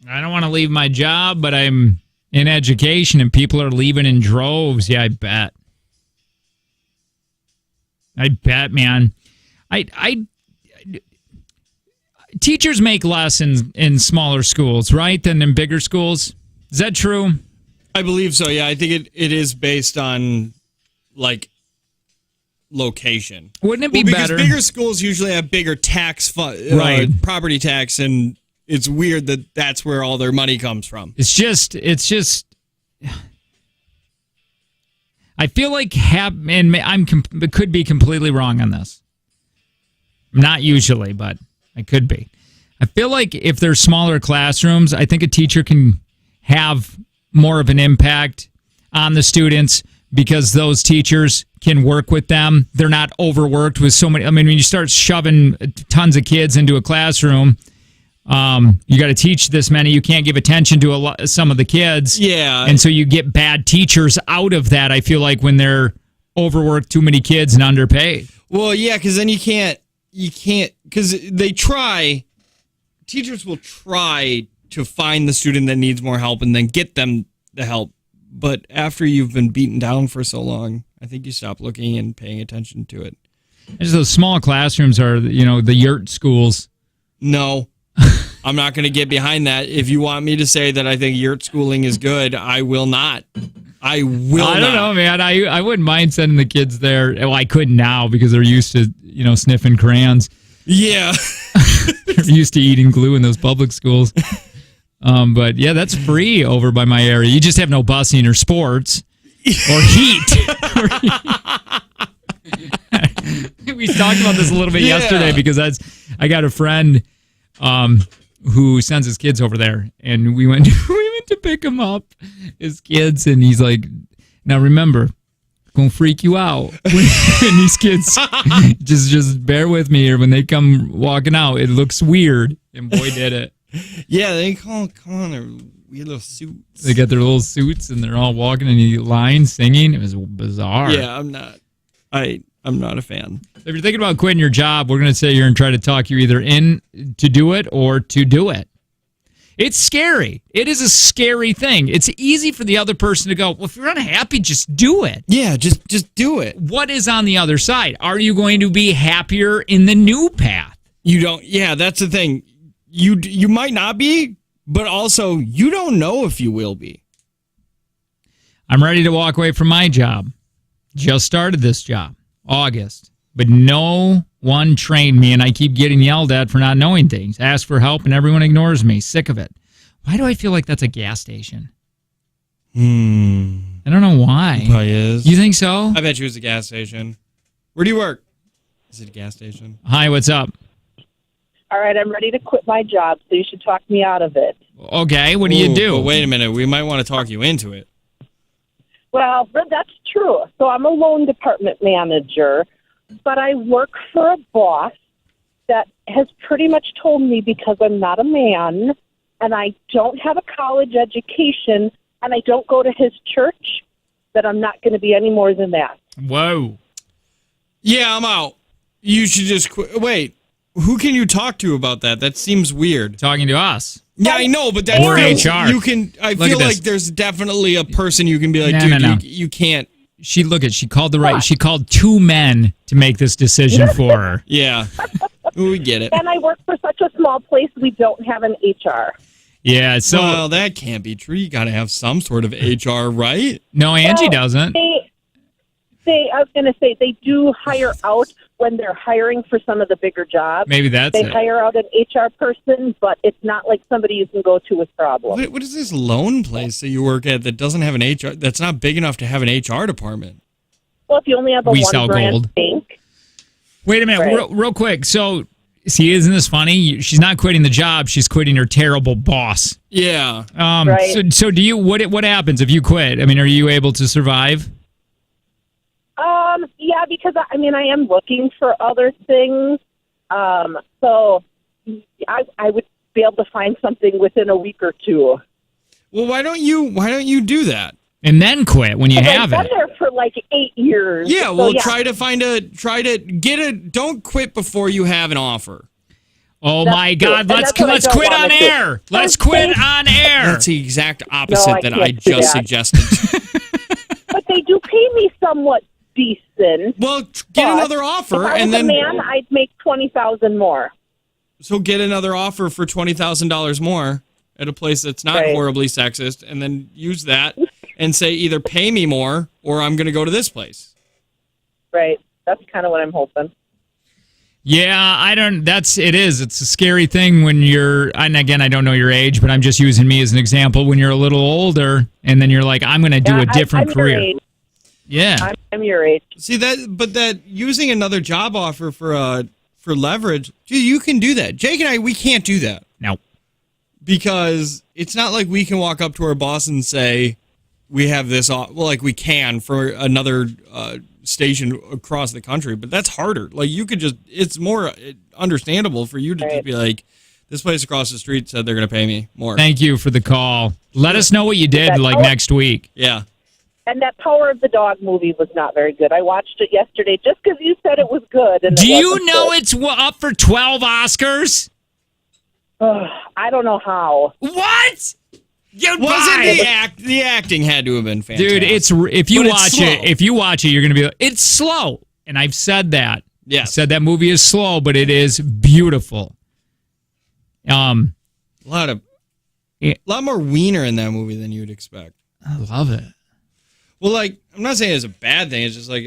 I don't want to leave my job, but I'm in education and people are leaving in droves. Yeah, I bet. I bet, man. Teachers make less in smaller schools, right, than in bigger schools. Is that true? I believe so, yeah. I think it is based on, like, location. Wouldn't it be better? Because bigger schools usually have bigger tax property tax, and it's weird that that's where all their money comes from. It's just. I feel like I could be completely wrong on this. Not usually, but I could be. I feel like if there's smaller classrooms, I think a teacher can have more of an impact on the students because those teachers can work with them. They're not overworked with so many. I mean, when you start shoving tons of kids into a classroom, you got to teach this many. You can't give attention to some of the kids. Yeah. And so you get bad teachers out of that, I feel like, when they're overworked, too many kids, and underpaid. Well, yeah, because then you can't, because teachers will try to find the student that needs more help and then get them the help. But after you've been beaten down for so long, I think you stop looking and paying attention to it. Just those small classrooms are, the yurt schools. No, I'm not going to get behind that. If you want me to say that I think yurt schooling is good, I will not. I don't know, man. I wouldn't mind sending the kids there. Well, I couldn't now because they're used to, sniffing crayons. Yeah. They're used to eating glue in those public schools. But yeah, that's free over by my area. You just have no busing or sports or heat. We talked about this a little bit yesterday because I got a friend who sends his kids over there, and we went to pick him up, his kids, and he's like, now remember, gonna freak you out when these kids just bear with me here when they come walking out. It looks weird, and boy did it. Yeah, they come on their weird little suits. They got their little suits and they're all walking in line singing. It was bizarre. Yeah, I'm not a fan. If you're thinking about quitting your job, we're gonna sit here and try to talk you either in to do it or to do it. It's scary. It is a scary thing. It's easy for the other person to go, well, if you're unhappy, just do it. Yeah, just do it. What is on the other side? Are you going to be happier in the new path? You don't. Yeah, that's the thing. You might not be, but also you don't know if you will be. I'm ready to walk away from my job. Just started this job, August. But no one trained me, and I keep getting yelled at for not knowing things. Ask for help, and everyone ignores me. Sick of it. Why do I feel like that's a gas station? I don't know why. It probably is. You think so? I bet you it's a gas station. Where do you work? Is it a gas station? Hi, what's up? All right, I'm ready to quit my job, so you should talk me out of it. Okay, what do you do? But wait a minute. We might want to talk you into it. Well, that's true. So I'm a loan department manager, but I work for a boss that has pretty much told me because I'm not a man and I don't have a college education and I don't go to his church that I'm not going to be any more than that. Whoa. Yeah, I'm out. You should just quit. Wait, who can you talk to about that? That seems weird. Talking to us. Yeah, I know, but that's Or HR. You can. I Look feel at like this. there's definitely a person you can be like, No, dude, no. You can't. She called two men to make this decision for her. Yeah, we get it. And I work for such a small place, we don't have an HR. Yeah, so Well, that can't be true. You got to have some sort of HR, right? no, Angie Well, doesn't. I was going to say, they do hire out when they're hiring for some of the bigger jobs. Maybe that's They it. hire out an HR person, but it's not like somebody you can go to with problems. What is this loan place that you work at that doesn't have an HR? That's not big enough to have an HR department. Well, if you only have a We sell one-brand gold. bank. Wait a minute, Right. real quick. So, see, isn't this funny? She's not quitting the job; she's quitting her terrible boss. Yeah. Right. So do you? What happens if you quit? I mean, are you able to survive? Yeah, because I am looking for other things. So I would be able to find something within a week or two. Well, why don't you do that? And then quit when you have I've it. been there for like 8 years. Yeah, So, well, try to get a. Don't quit before you have an offer. Oh That's my true. God! And Let's that's what I don't quit wanna on do. air. Let's quit on air. That's the exact opposite I that can't I do just that. suggested. But they do pay me somewhat decent. Well, get But another offer, if I was and then a man, I'd make $20,000 more. so get another offer for $20,000 more at a place that's not Right. horribly sexist, and then use that and say either pay me more or I'm going to go to this place. Right. That's kind of what I'm hoping. Yeah, I don't. It is. It's a scary thing when you're. And again, I don't know your age, but I'm just using me as an example. When you're a little older, and then you're like, I'm going to do a different I'm career. Your age. Yeah. I'm your age. See that using another job offer for leverage, dude, you can do that. Jake and I, we can't do that No. because it's not like we can walk up to our boss and say we have this. Well, like we can for another station across the country, but that's harder. Like you could just, it's more understandable for you to just Right. be like, this place across the street said they're going to pay me more. Thank you for the call. Let us know what you did next week. Yeah. And that Power of the Dog movie was not very good. I watched it yesterday just because you said it was good. And Do it you wasn't know good. it's up for 12 Oscars? I don't know how. What? Goodbye. The acting had to have been fantastic. Dude, if you watch it, you're gonna be like, it's slow. And I've said that. Yes. I said that movie is slow, but it is beautiful. A lot more wiener in that movie than you'd expect. I love it. Well, like, I'm not saying it's a bad thing. It's just like,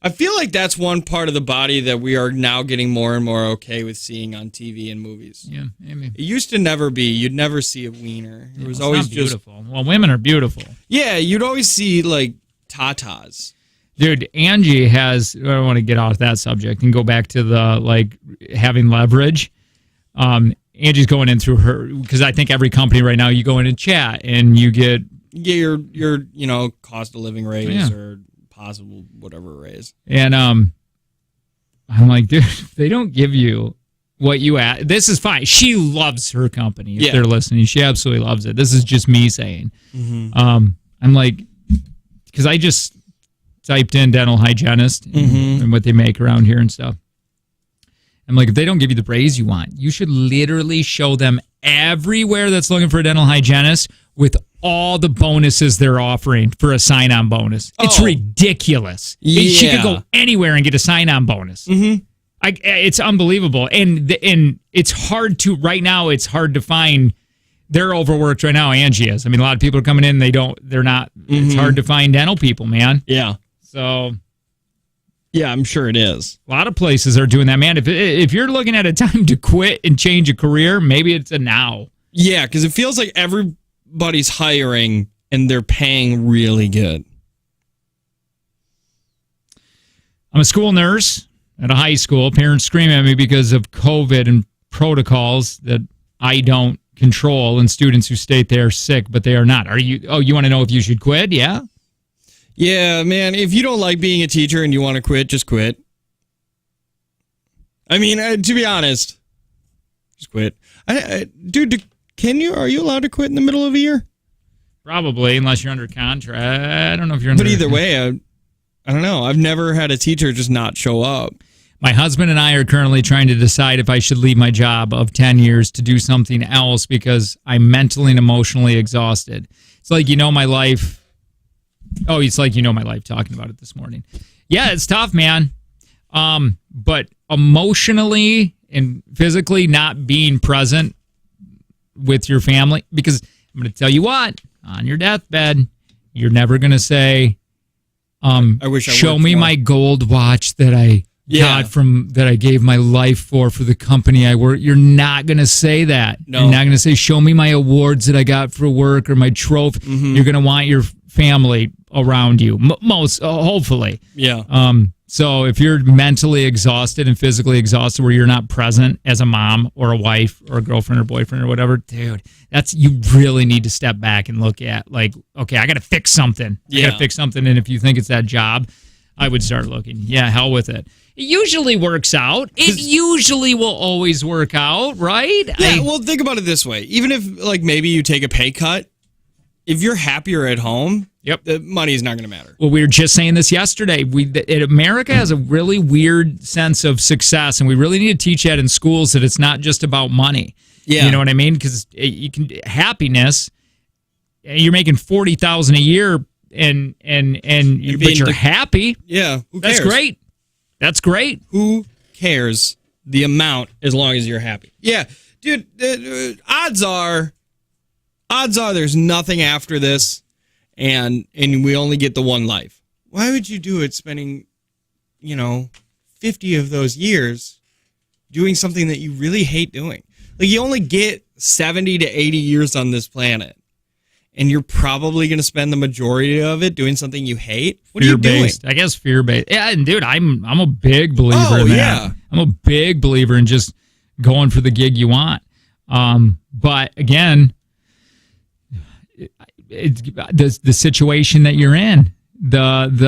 I feel like that's one part of the body that we are now getting more and more okay with seeing on TV and movies. Yeah, maybe. It used to never be. You'd never see a wiener. It was always just beautiful. Well, women are beautiful. Yeah, you'd always see like tatas. Dude, Angie has. I don't want to get off that subject and go back to the like having leverage. Angie's going in through her because I think every company right now you go in and chat and you get your cost of living raise or possible whatever raise. And I'm like, dude, they don't give you what you ask. This is fine. She loves her company. If they're listening, she absolutely loves it. This is just me saying. Mm-hmm. I'm like, because I just typed in dental hygienist and what they make around here and stuff. I'm like, if they don't give you the raise you want, you should literally show them everywhere that's looking for a dental hygienist with all the bonuses they're offering for a sign-on bonus. It's ridiculous. Yeah. She could go anywhere and get a sign-on bonus. Mm-hmm. It's unbelievable. And it's hard to, right now, it's hard to find. They're overworked right now, Angie is. I mean, a lot of people are coming in, they're not, it's hard to find dental people, man. Yeah. So... yeah, I'm sure it is. A lot of places are doing that, man. If you're looking at a time to quit and change a career, maybe it's a now. Yeah, because it feels like everybody's hiring and they're paying really good. I'm a school nurse at a high school. Parents scream at me because of COVID and protocols that I don't control, and students who state they are sick, but they are not. You want to know if you should quit? Yeah. Yeah, man, if you don't like being a teacher and you want to quit, just quit. I mean, to be honest, just quit. Dude, are you allowed to quit in the middle of a year? Probably, unless you're under contract. I don't know if you're under... But either way, I don't know. I've never had a teacher just not show up. My husband and I are currently trying to decide if I should leave my job of 10 years to do something else because I'm mentally and emotionally exhausted. It's like, my life... Oh, it's like my life talking about it this morning. Yeah, it's tough, man. But emotionally and physically not being present with your family, because I'm going to tell you what, on your deathbed, you're never going to say, show me my gold watch that I got that I gave my life for the company I work. You're not going to say that. No. You're not going to say, show me my awards that I got for work or my trophy. Mm-hmm. You're going to want your family around you, hopefully. Yeah. So if you're mentally exhausted and physically exhausted where you're not present as a mom or a wife or a girlfriend or boyfriend or whatever, dude, you really need to step back and look at, like, okay, I got to fix something. I got to fix something. And if you think it's that job, I would start looking. Yeah, hell with it. It usually works out. It usually will always work out, right? Yeah, well, think about it this way. Even if, like, maybe you take a pay cut, if you're happier at home, the money is not going to matter. Well, we were just saying this yesterday. America has a really weird sense of success, and we really need to teach that in schools, that it's not just about money. Yeah. You know what I mean? Because happiness, you're making $40,000 a year, but you're happy. Yeah, who cares? That's great. Who cares the amount as long as you're happy? Yeah, dude. Odds are there's nothing after this, and we only get the one life. Why would you do it spending, 50 of those years doing something that you really hate doing? Like, you only get 70 to 80 years on this planet, and you're probably going to spend the majority of it doing something you hate? What are you doing? I guess fear-based. Yeah, and dude, I'm a big believer in that. Yeah. I'm a big believer in just going for the gig you want. But again, the situation that you're in, you put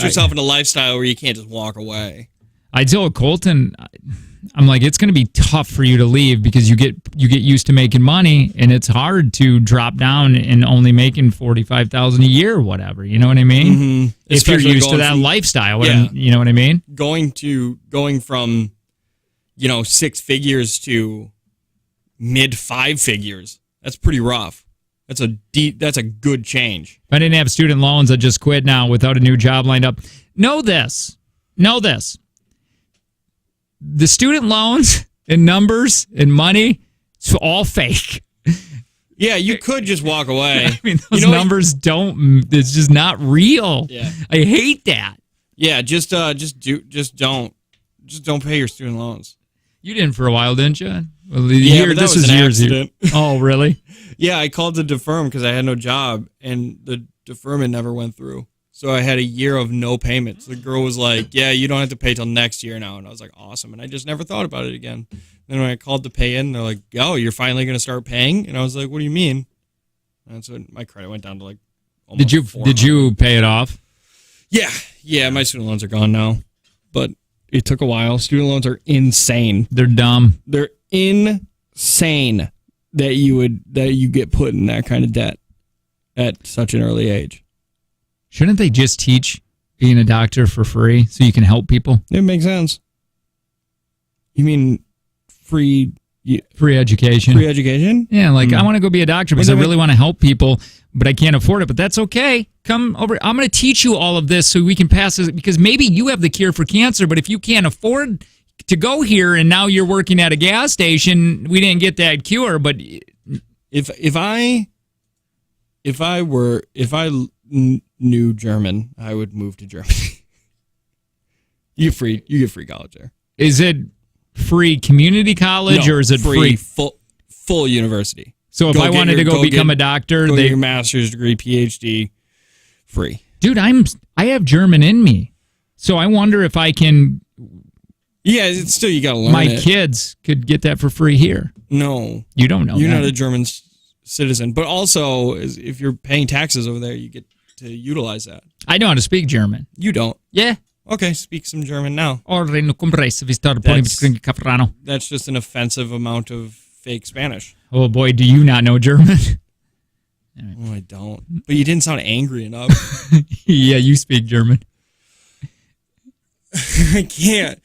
yourself in a lifestyle where you can't just walk away. I told Colton, I'm like, it's going to be tough for you to leave because you get used to making money, and it's hard to drop down and only making $45,000 a year or whatever. You know what I mean? Mm-hmm. If Especially you're used to that lifestyle, you know what I mean? Going from, 6 figures to mid 5 figures. That's pretty rough. That's a good change. If I didn't have student loans, I'd just quit now without a new job lined up. Know this. The student loans and numbers and money, it's all fake. Yeah, you could just walk away. I mean, those numbers it's just not real. Yeah. I hate that. Yeah, just don't pay your student loans. You didn't for a while, didn't you? Well, But that was an years. accident. Oh, really? Yeah, I called to deferment because I had no job, and the deferment never went through. So I had a year of no payments. The girl was like, "Yeah, you don't have to pay till next year now," and I was like, "Awesome!" And I just never thought about it again. Then when I called to pay in, they're like, "Oh, you're finally going to start paying?" And I was like, "What do you mean?" And so my credit went down to like almost Did you pay it off? Yeah, my student loans are gone now, but it took a while. Student loans are insane. They're dumb. They're insane that you get put in that kind of debt at such an early age. Shouldn't they just teach being a doctor for free so you can help people? It makes sense. You mean free education? Free education? Yeah, like I want to go be a doctor because I really want to help people, but I can't afford it. But that's okay. Come over. I'm going to teach you all of this so we can pass this, because maybe you have the cure for cancer, but if you can't afford to go here and now you're working at a gas station, we didn't get that cure. But if I knew German, I would move to Germany. You get free college there. Is it free community college or is it free full university? So if I wanted to go become a doctor, get your master's degree, PhD, free. Dude, I have German in me, so I wonder if I can. Yeah, it's still you got to learn. My kids could get that for free here. No, you don't know. You're not a German citizen, but also if you're paying taxes over there, you get to utilize that. I know how to speak German. You don't. Yeah. Okay, speak some German now. That's just an offensive amount of fake Spanish. Oh boy, do you not know German? Oh, I don't. But you didn't sound angry enough. Yeah, you speak German. I can't.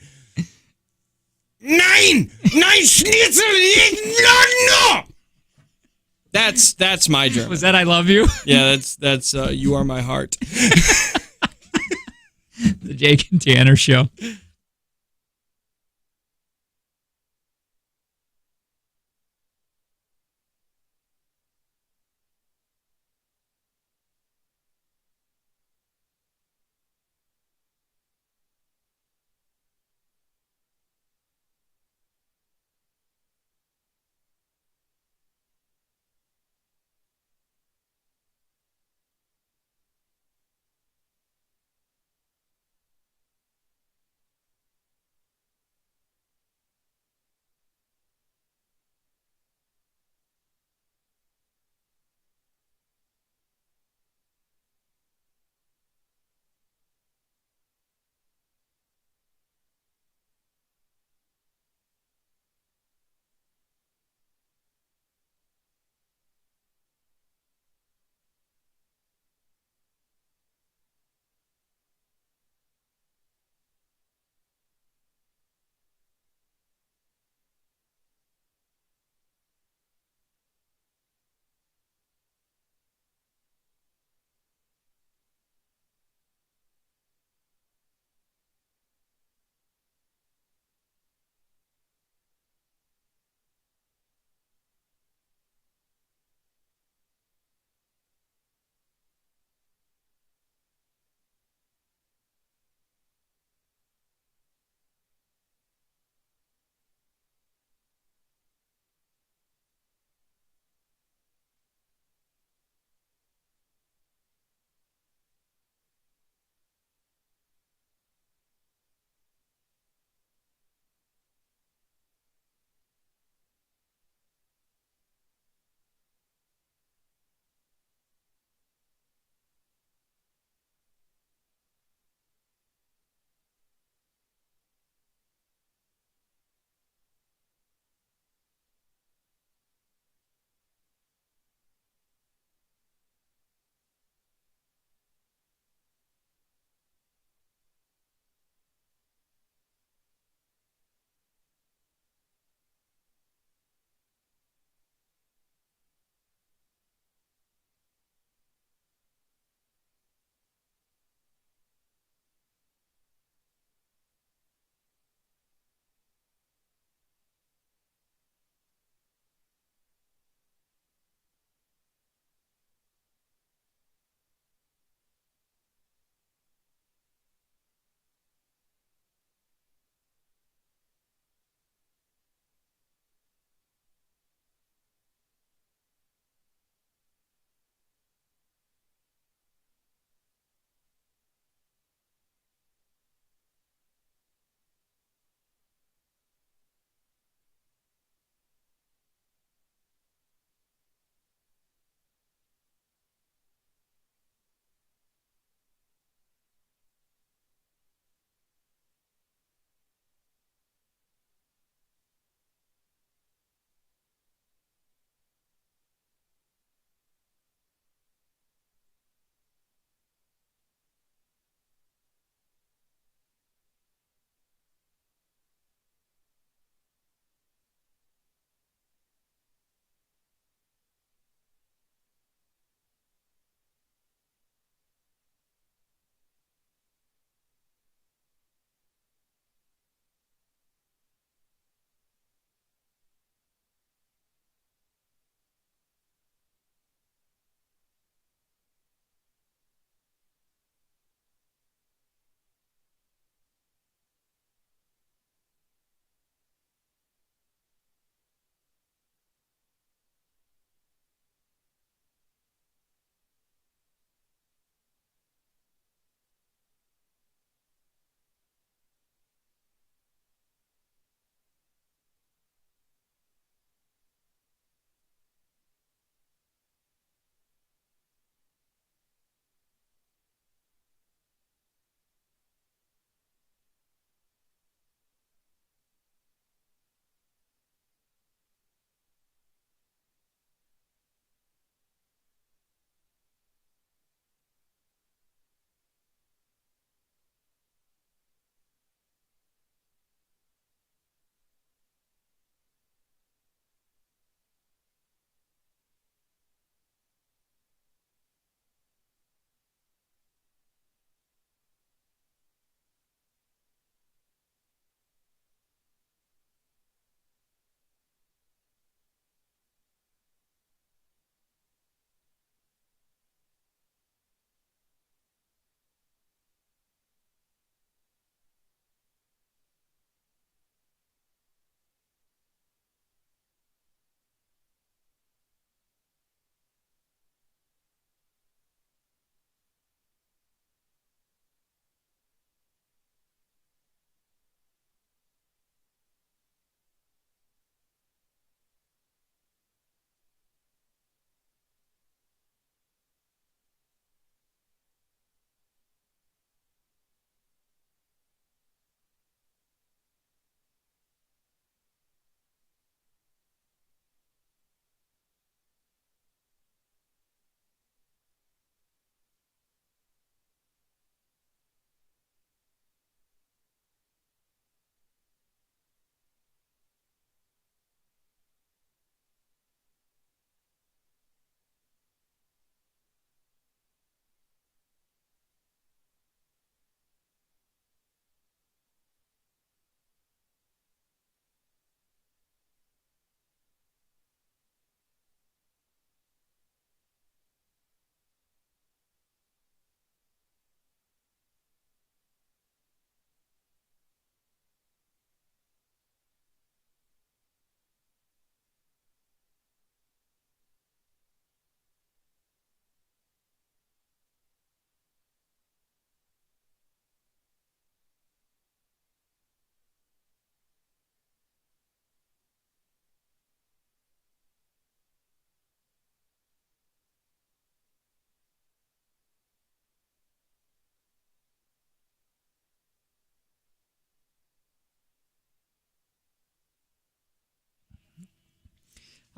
Nein! Nein, Schnitzel! No! That's my German. Was that I love you? Yeah, that's you are my heart. The Jake and Tanner Show.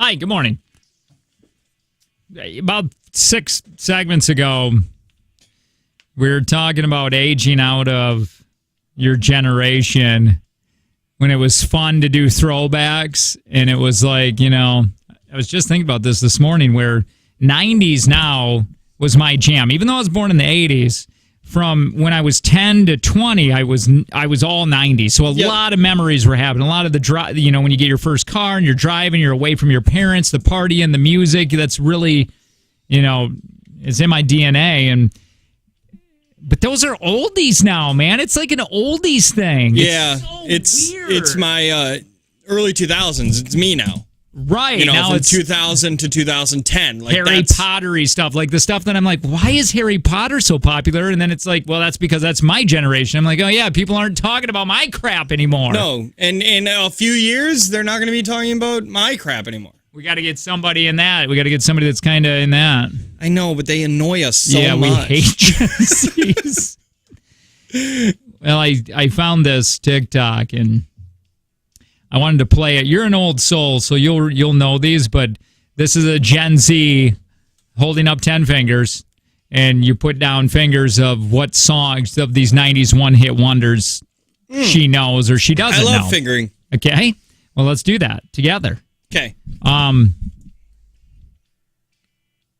Hi, good morning. About 6 segments ago, we were talking about aging out of your generation when it was fun to do throwbacks. And it was like, I was just thinking about this morning where 90s now was my jam. Even though I was born in the 80s, from when I was 10 to 20, I was all 90s. So a lot of memories were happening. A lot of the drive, when you get your first car and you're driving, you're away from your parents, the party and the music, that's really, it's in my DNA. But those are oldies now, man. It's like an oldies thing. Yeah, it's so weird. It's my early 2000s. It's me now. Right. Now from it's 2000 to 2010. Like Harry Potter-y stuff. Like the stuff that I'm like, why is Harry Potter so popular? And then it's like, well, that's because that's my generation. I'm like, oh, yeah, people aren't talking about my crap anymore. No. And in a few years, they're not going to be talking about my crap anymore. We got to get somebody in that. We got to get somebody that's kind of in that. I know, but they annoy us so much. Yeah, we hate Gen Zs. Well, I found this TikTok, and I wanted to play it. You're an old soul, so you'll know these, but this is a Gen Z holding up 10 fingers, and you put down fingers of what songs of these 90s one-hit wonders she knows or she doesn't know. I love fingering. Okay? Well, let's do that together. Okay. And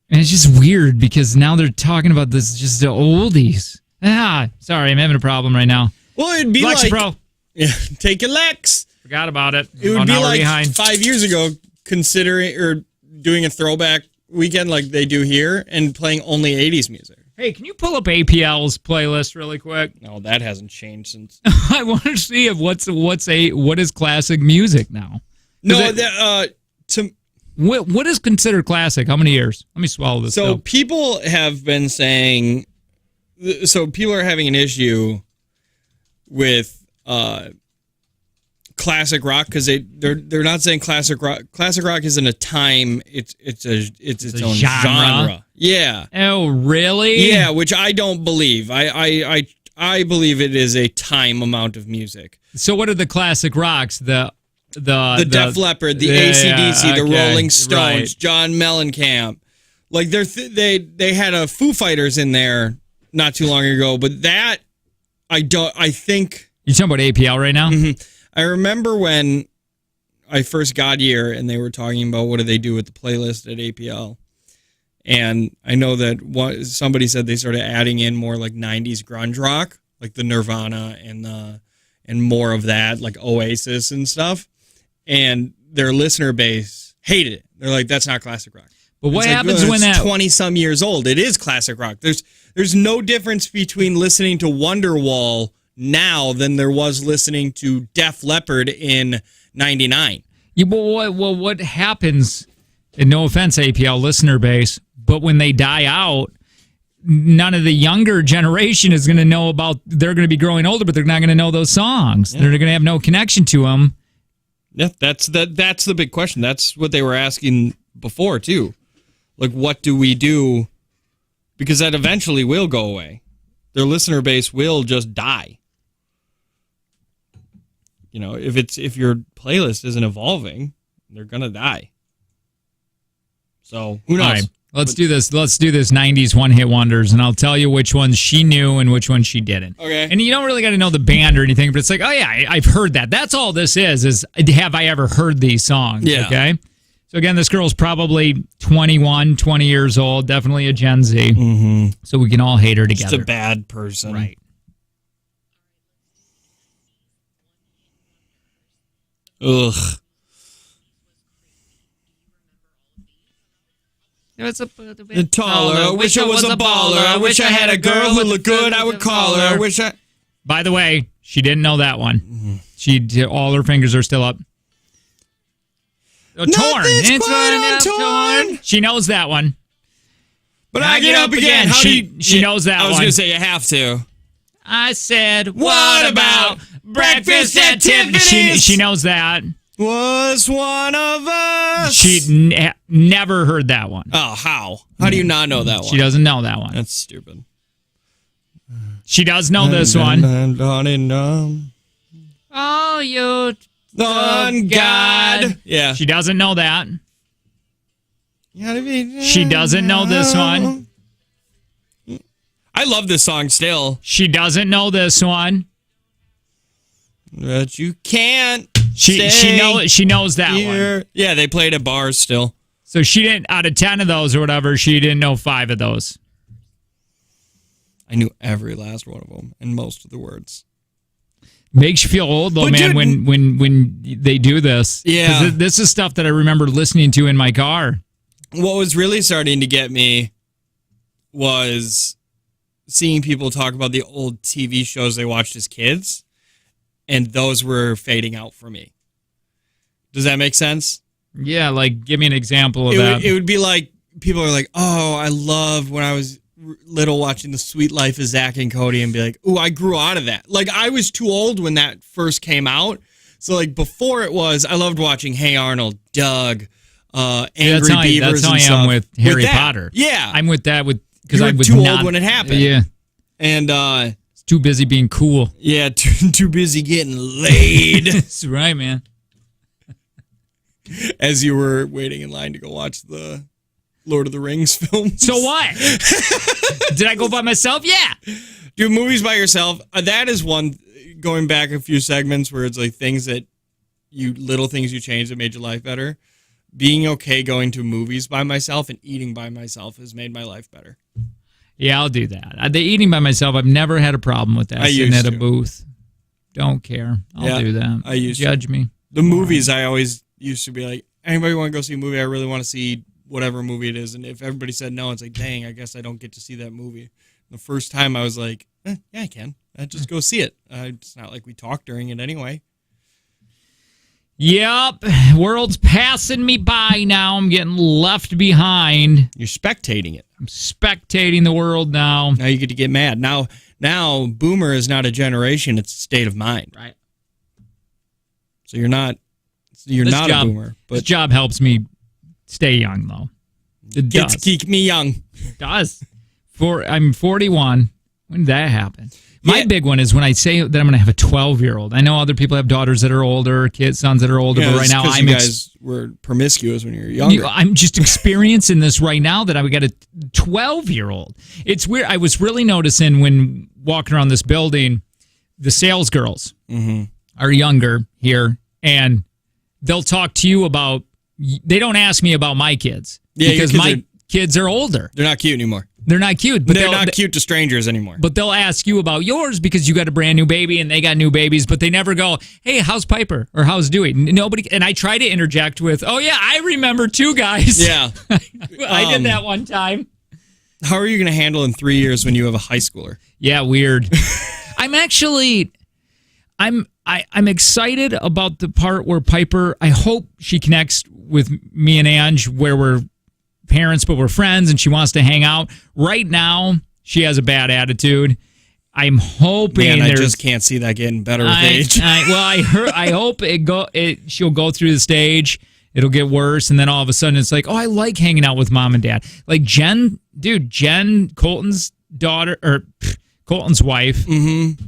it's just weird because now they're talking about this just the oldies. Sorry, I'm having a problem right now. Well, it'd be Lex, like... bro. Yeah, take a Lex. Forgot about it. It would be like behind. 5 years ago, considering or doing a throwback weekend like they do here and playing only 80s music. Hey, can you pull up APL's playlist really quick? No, that hasn't changed since. I want to see if what is classic music now. No, what is considered classic? How many years? Let me swallow this. So people have been saying. So people are having an issue with classic rock because they're not saying classic rock. Classic rock isn't a time. It's its own genre. Yeah. Oh, really? Yeah, which I don't believe. I believe it is a time amount of music. So what are the classic rocks? The Def Leppard, the AC/DC, the Rolling Stones, right. John Mellencamp. Like they had a Foo Fighters in there not too long ago, but that I think you're talking about APL right now? Mm-hmm. I remember when I first got here and they were talking about what do they do with the playlist at APL. And I know that somebody said they started adding in more like 90s grunge rock, like the Nirvana and more of that, like Oasis and stuff. And their listener base hated it. They're like, that's not classic rock. But what happens when that 20-some years old? It is classic rock. There's no difference between listening to Wonderwall now than there was listening to Def Leppard in 99. Yeah, but what happens, and no offense, APL listener base, but when they die out, none of the younger generation is going to know about, they're going to be growing older, but they're not going to know those songs. Yeah. They're going to have no connection to them. Yeah, that's the big question. That's what they were asking before, too. Like, what do we do? Because that eventually will go away. Their listener base will just die. You know, if your playlist isn't evolving, they're gonna die. So who knows? All right, let's do this. Let's do this 90s one-hit wonders, and I'll tell you which ones she knew and which ones she didn't. Okay. And you don't really got to know the band or anything, but it's like, oh yeah, I've heard that. That's all this is have I ever heard these songs? Yeah. Okay. So again, this girl's probably 21, 20 years old, definitely a Gen Z. Mm-hmm. So we can all hate her together. Just a bad person. Right. Ugh. Taller. I wish I was a baller. I wish I had a girl who looked good. I would call her. I wish I. By the way, she didn't know that one. Mm-hmm. All her fingers are still up. Torn. It's quite torn. She knows that one. But I get up again. She knows that one. I was going to say you have to. I said, what about breakfast at Tiffany's? She knows that. Was one of us. She never heard that one. Oh, how? How do you not know that one? She doesn't know that one. That's stupid. She does know this one. Oh, you on God. Yeah. She doesn't know that. She doesn't know this one. I love this song still. She doesn't know this one. But you can't. She knows that here. one. Yeah, they played at bars still. So she didn't, out of 10 of those or whatever, she didn't know 5 of those. I knew every last one of them and most of the words. Makes you feel old though, But man, dude, when they do this. Yeah. 'Cause this is stuff that I remember listening to in my car. What was really starting to get me was seeing people talk about the old TV shows they watched as kids, and those were fading out for me. Does that make sense? Yeah, like give me an example of that. It would be like people are like, "Oh, I loved when I was little watching The Sweet Life of Zach and Cody," and be like, "Ooh, I grew out of that." Like I was too old when that first came out. So like before it was, I loved watching Hey Arnold, Doug, Angry Beavers. That's how and I stuff. am with Harry that. Potter. Yeah, I'm with that because you I were was too not, old when it happened. Yeah, and it's too busy being cool. yeah, too busy getting laid. That's right, man. As you were waiting in line to go watch the Lord of the Rings films. So what? Did I go by myself? Yeah. Do movies by yourself. That is one, going back a few segments where it's like little things you changed that made your life better. Being okay going to movies by myself and eating by myself has made my life better. Yeah, I'll do that. The eating by myself, I've never had a problem with that. I Sitting used at a to. booth. Don't care. I'll do that. I used to. Judge me. The movies, I always used to be like, anybody want to go see a movie? I really want to see whatever movie it is. And if everybody said no, it's like, dang, I guess I don't get to see that movie. The first time I was like, yeah, I can. I'd just go see it. It's not like we talk during it anyway. Yep. World's passing me by now. I'm getting left behind. You're spectating it. I'm spectating the world now. Now you get to get mad. Now, boomer is not a generation, it's a state of mind. Right. So you're not a boomer. This But job helps me stay young, though. It gets does. keep me young. It does. I'm 41. When did that happen? My Yeah. big one is when I say that I'm going to have a 12-year-old. I know other people have daughters that are older, sons that are older, but right now you guys were promiscuous when you were younger. I'm just experiencing this right now that I've got a 12-year-old. It's weird. I was really noticing when walking around this building, the sales girls are younger here, and they'll talk to you about. They don't ask me about my kids because my kids are older. They're not cute anymore. They're not cute, but They're not cute to strangers anymore. But they'll ask you about yours because you got a brand new baby and they got new babies, but they never go, "Hey, how's Piper?" or "How's Dewey?" Nobody. And I try to interject with, "Oh yeah, I remember 2 guys." Yeah. I did that one time. How are you going to handle in 3 years when you have a high schooler? Yeah, weird. I'm excited about the part where Piper, I hope she connects with me and Ange where we're parents but we're friends and she wants to hang out. Right now, she has a bad attitude. I'm hoping I just can't see that getting better with age. I hope she'll go through the stage. It'll get worse, and then all of a sudden it's like, oh, I like hanging out with mom and dad. Like Jen, Colton's daughter or Colton's wife. Mm-hmm.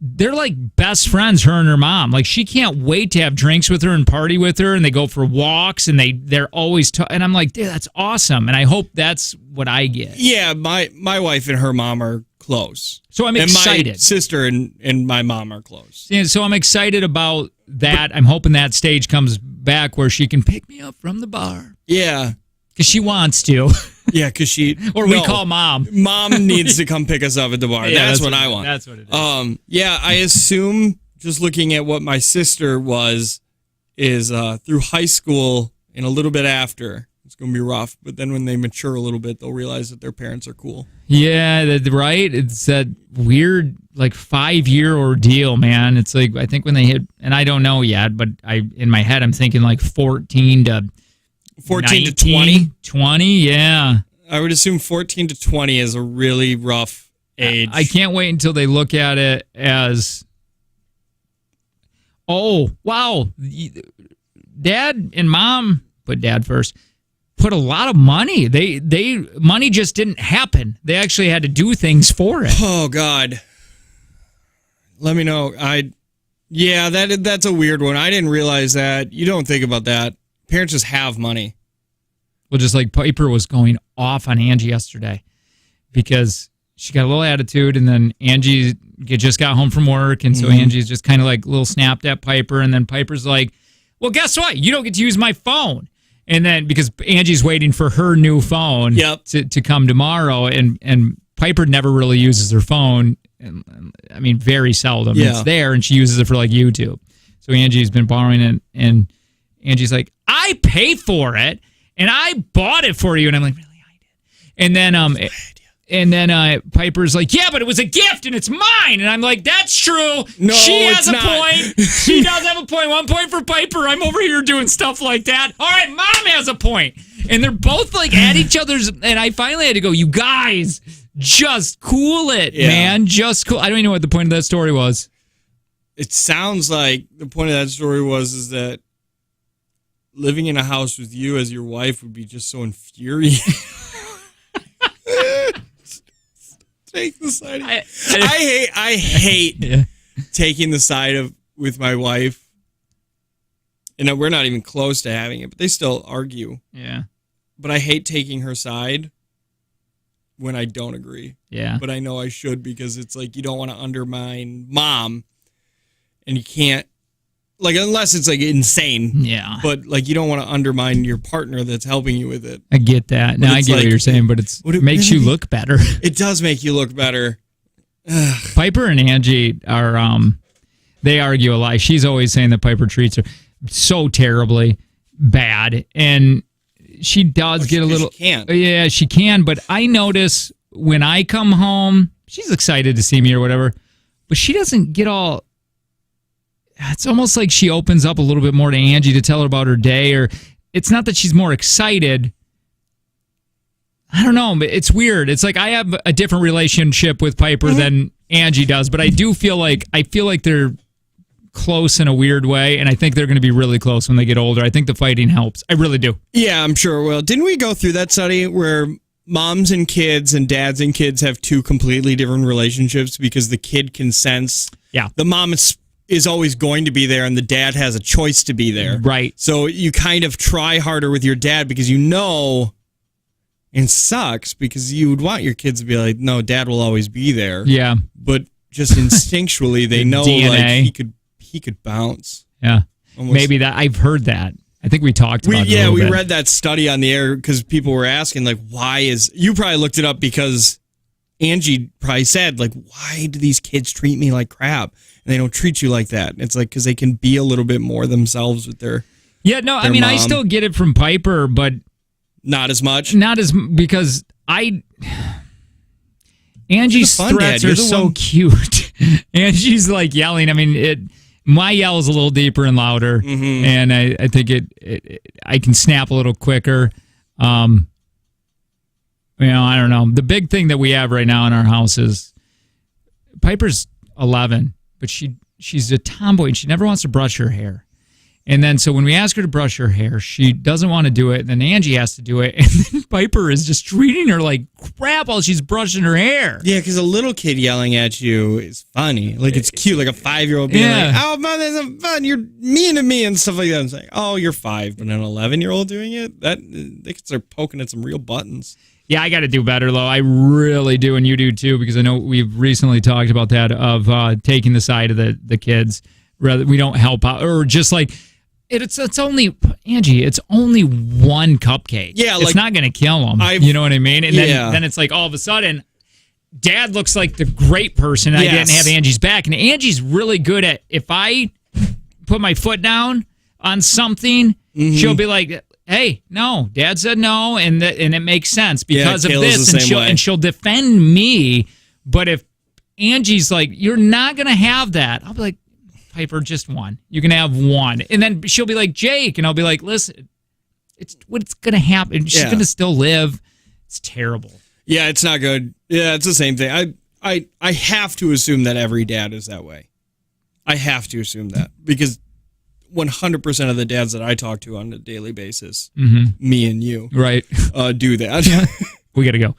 They're like best friends, her and her mom. Like she can't wait to have drinks with her and party with her, and they go for walks, and they're always and I'm like, dude, that's awesome, and I hope that's what I get. Yeah, my wife and her mom are close, so I'm excited. And my sister and my mom are close. Yeah, so I'm excited about that. I'm hoping that stage comes back where she can pick me up from the bar. Yeah, because she wants to. Yeah, because we call mom. Mom needs to come pick us up at the bar. Yeah, that's what I want. That's what it is. Yeah, I assume just looking at what my sister is through high school and a little bit after, it's going to be rough. But then when they mature a little bit, they'll realize that their parents are cool. Yeah, right? It's that weird, like 5-year ordeal, man. It's like, I think when they hit, and I don't know yet, but in my head, I'm thinking like 14 to 19, to 20? 20, yeah. I would assume 14 to 20 is a really rough age. I can't wait until they look at it as, oh, wow, dad and mom, put dad first, put a lot of money. Money just didn't happen. They actually had to do things for it. Oh, God. Let me know. That's a weird one. I didn't realize that. You don't think about that. Parents just have money. Well, just like Piper was going off on Angie yesterday because she got a little attitude, and then Angie just got home from work, and so Angie's just kind of like a little snapped at Piper, and then Piper's like, well, guess what? You don't get to use my phone. And then because Angie's waiting for her new phone to come tomorrow, and Piper never really uses her phone. I mean, very seldom. Yeah. It's there, and she uses it for like YouTube. So Angie's been borrowing it, and Angie's like, I pay for it, and I bought it for you. And I'm like, really? I did. And then Piper's like, yeah, but it was a gift, and it's mine. And I'm like, that's true. No, she has a not. point. She does have a point. 1 point for Piper. I'm over here doing stuff like that. All right, Mom has a point. And they're both like at each other's, and I finally had to go, you guys, just cool it, man. Just cool. I don't even know what the point of that story was. It sounds like the point of that story is that living in a house with you as your wife would be just so infuriating. Take the side. I hate taking the side with my wife. And we're not even close to having it, but they still argue. Yeah. But I hate taking her side when I don't agree. Yeah. But I know I should, because it's like you don't want to undermine Mom, and you can't, like, unless it's like insane. Yeah. But like you don't want to undermine your partner that's helping you with it. I get that. Now I get what you're saying, but it makes you look better. It does make you look better. Piper and Angie are they argue a lot. She's always saying that Piper treats her so terribly bad, and she does get a little. She can. Yeah, she can. But I notice when I come home, she's excited to see me or whatever, but she doesn't get all. It's almost like she opens up a little bit more to Angie to tell her about her day, or it's not that she's more excited. I don't know, but it's weird. It's like I have a different relationship with Piper than Angie does, but I feel like they're close in a weird way, and I think they're going to be really close when they get older. I think the fighting helps. I really do. Yeah, I'm sure. Well, didn't we go through that study where moms and kids and dads and kids have two completely different relationships because the kid can sense the mom is always going to be there, and the dad has a choice to be there. Right. So you kind of try harder with your dad because you know, and it sucks because you would want your kids to be like, no, dad will always be there. Yeah. But just instinctually, they know DNA. Like he could bounce. Yeah. Almost. Maybe that. I've heard that. I think we talked about it. Yeah, we read that study on the air because people were asking, like, you probably looked it up because Angie probably said, like, why do these kids treat me like crap? And they don't treat you like that. It's like, because they can be a little bit more themselves with their mom. I still get it from Piper, but not as much. Because Angie's threats are so cute. Angie's like yelling. I mean, my yell is a little deeper and louder, and I think I can snap a little quicker. I don't know. The big thing that we have right now in our house is Piper's 11, but she's a tomboy, and she never wants to brush her hair. And then so when we ask her to brush her hair, she doesn't want to do it. And then Angie has to do it. And then Piper is just treating her like crap while she's brushing her hair. Yeah, because a little kid yelling at you is funny. Like, it's cute. Like a 5-year-old being like, oh, Mom, that's not fun. You're mean to me and stuff like that. And it's like, oh, you're 5. But an 11-year-old doing it, they could start poking at some real buttons. Yeah, I got to do better, though. I really do, and you do, too, because I know we've recently talked about that, of taking the side of the kids. Rather, we don't help out, or just like, it's only, Angie, it's only one cupcake. Yeah, it's not going to kill them. You know what I mean? And then it's like all of a sudden, Dad looks like the great person. I didn't have Angie's back. And Angie's really good at, if I put my foot down on something, she'll be like, hey, no, Dad said no, and it makes sense because of this, and she'll defend me. But if Angie's like, you're not going to have that, I'll be like, Piper, just one. You can have one. And then she'll be like, Jake, and I'll be like, listen, it's what's going to happen. She's going to still live. It's terrible. Yeah, it's not good. Yeah, it's the same thing. I have to assume that every dad is that way. I have to assume that because 100% of the dads that I talk to on a daily basis, me and you, right, do that. We got to go.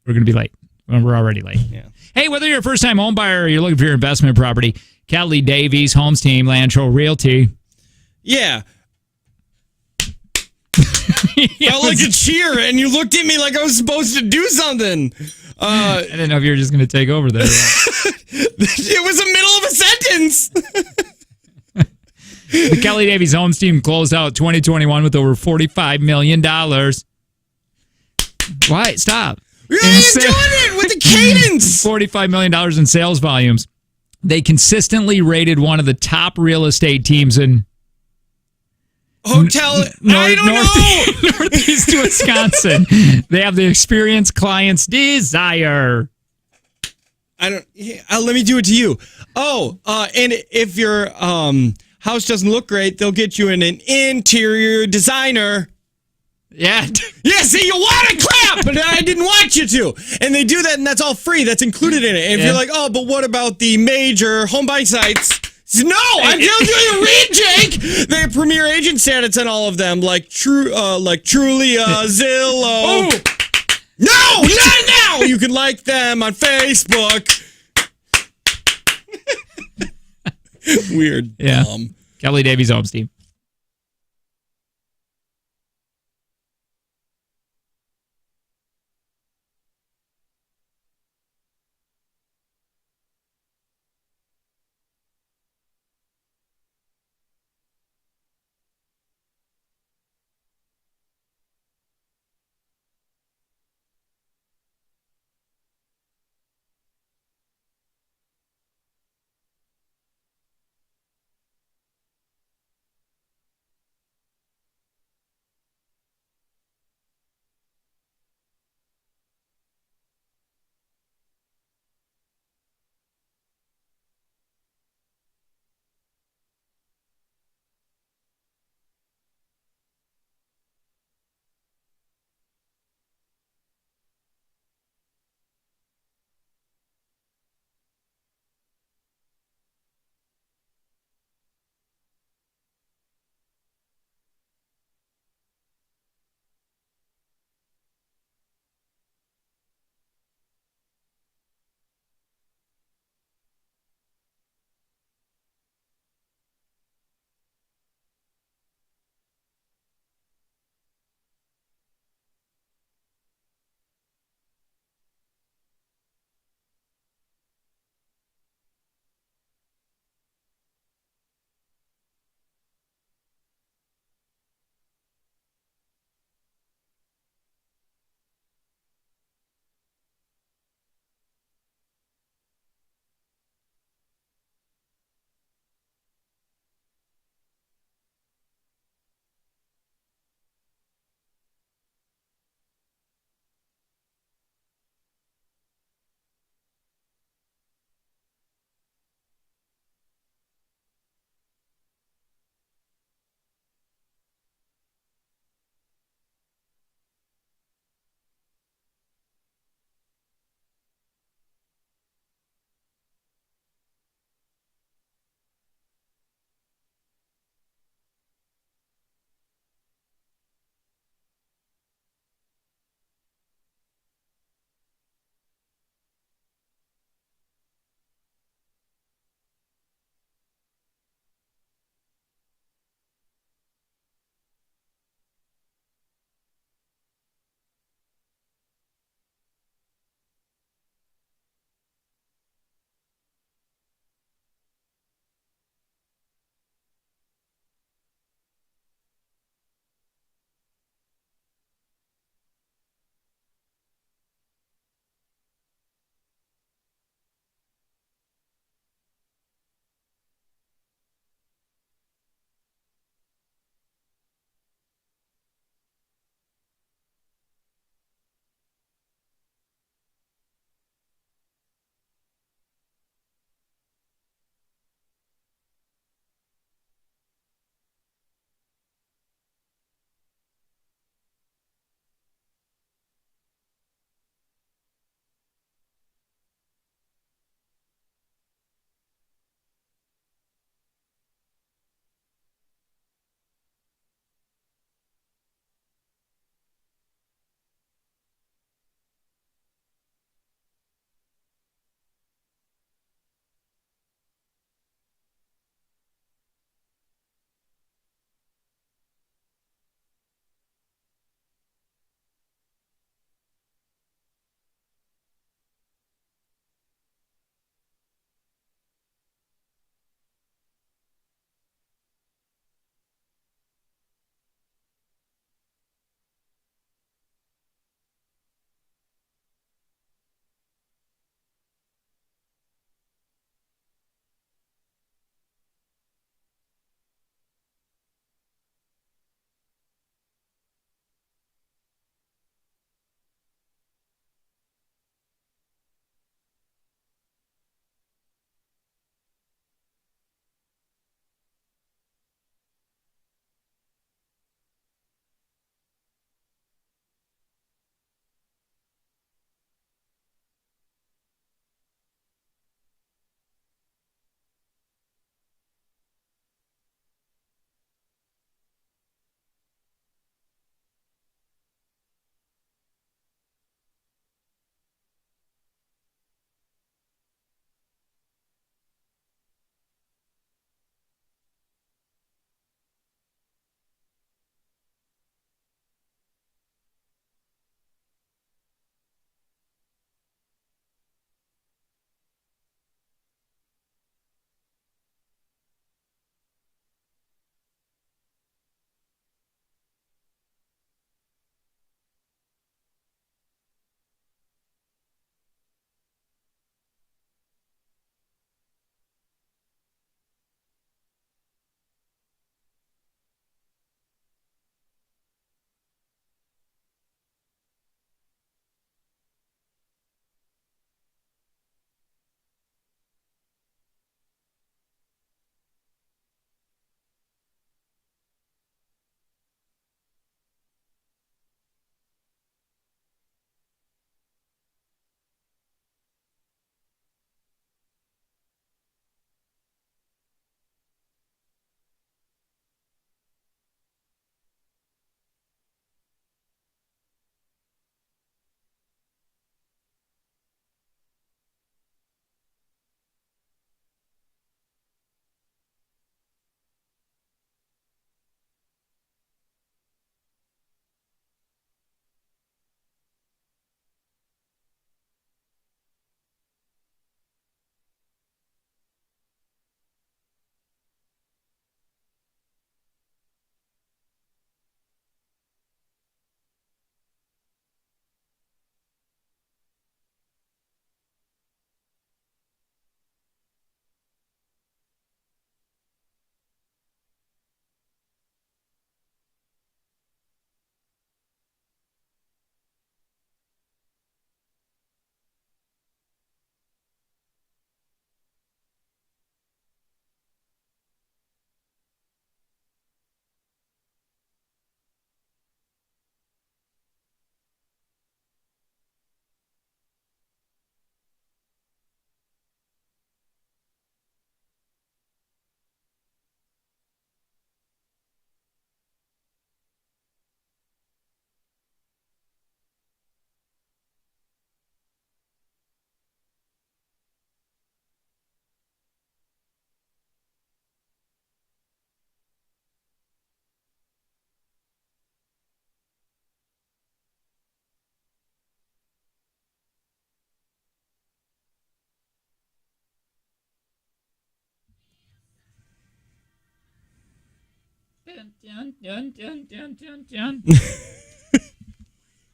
We're going to be late. We're already late. Yeah. Hey, whether you're a first-time home buyer or you're looking for your investment property, Kelly Davies, Holmes Team, Land Troll Realty. Yeah. Felt like a cheer, and you looked at me like I was supposed to do something. I didn't know if you were just going to take over there. It was the middle of a sentence. The Kelly Davies Holmes team closed out 2021 with over $45 million. Why? Stop. You're doing it with the cadence. $45 million in sales volumes. They consistently rated one of the top real estate teams in I don't know. Northeast Wisconsin. They have the experience clients desire. Let me do it to you. And if your house doesn't look great, they'll get you an interior designer. Yeah. Yeah, see, you want to clap, but I didn't want you to. And they do that, and that's all free. That's included in it. And if you're like, but what about the major home buying sites? No, I'm telling you, read, Jake. They have premier agent status on all of them, like Trulia, Zillow. No, not now. You can like them on Facebook. Weird. Yeah. Kelly Davies Holmes team.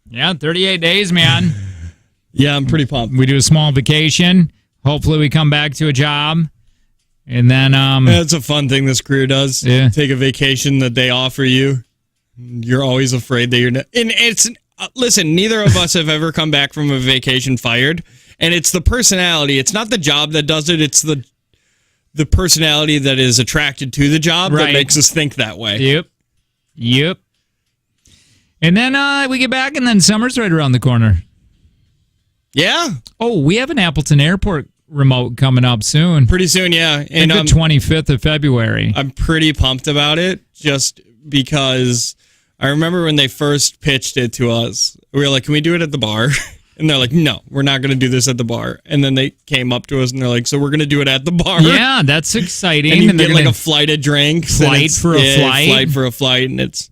Yeah, 38 days, man. Yeah, I'm pretty pumped. We do a small vacation. Hopefully we come back to a job. And then That's a fun thing this career does. Yeah. Take a vacation that they offer you. You're always afraid that you're not. And it's listen, neither of us have ever come back from a vacation fired. And it's the personality. It's not the job that does it. It's the personality that is attracted to the job that makes us think that way. Yep. And then we get back, and then summer's right around the corner. Yeah. Oh, we have an Appleton Airport remote coming up soon. Pretty soon, yeah. And the 25th of February. I'm pretty pumped about it just because I remember when they first pitched it to us, we were like, can we do it at the bar? And they're like, no, we're not going to do this at the bar. And then they came up to us and they're like, so we're going to do it at the bar. Yeah, that's exciting. And you get like a flight of drinks. Flight for a flight. And it's,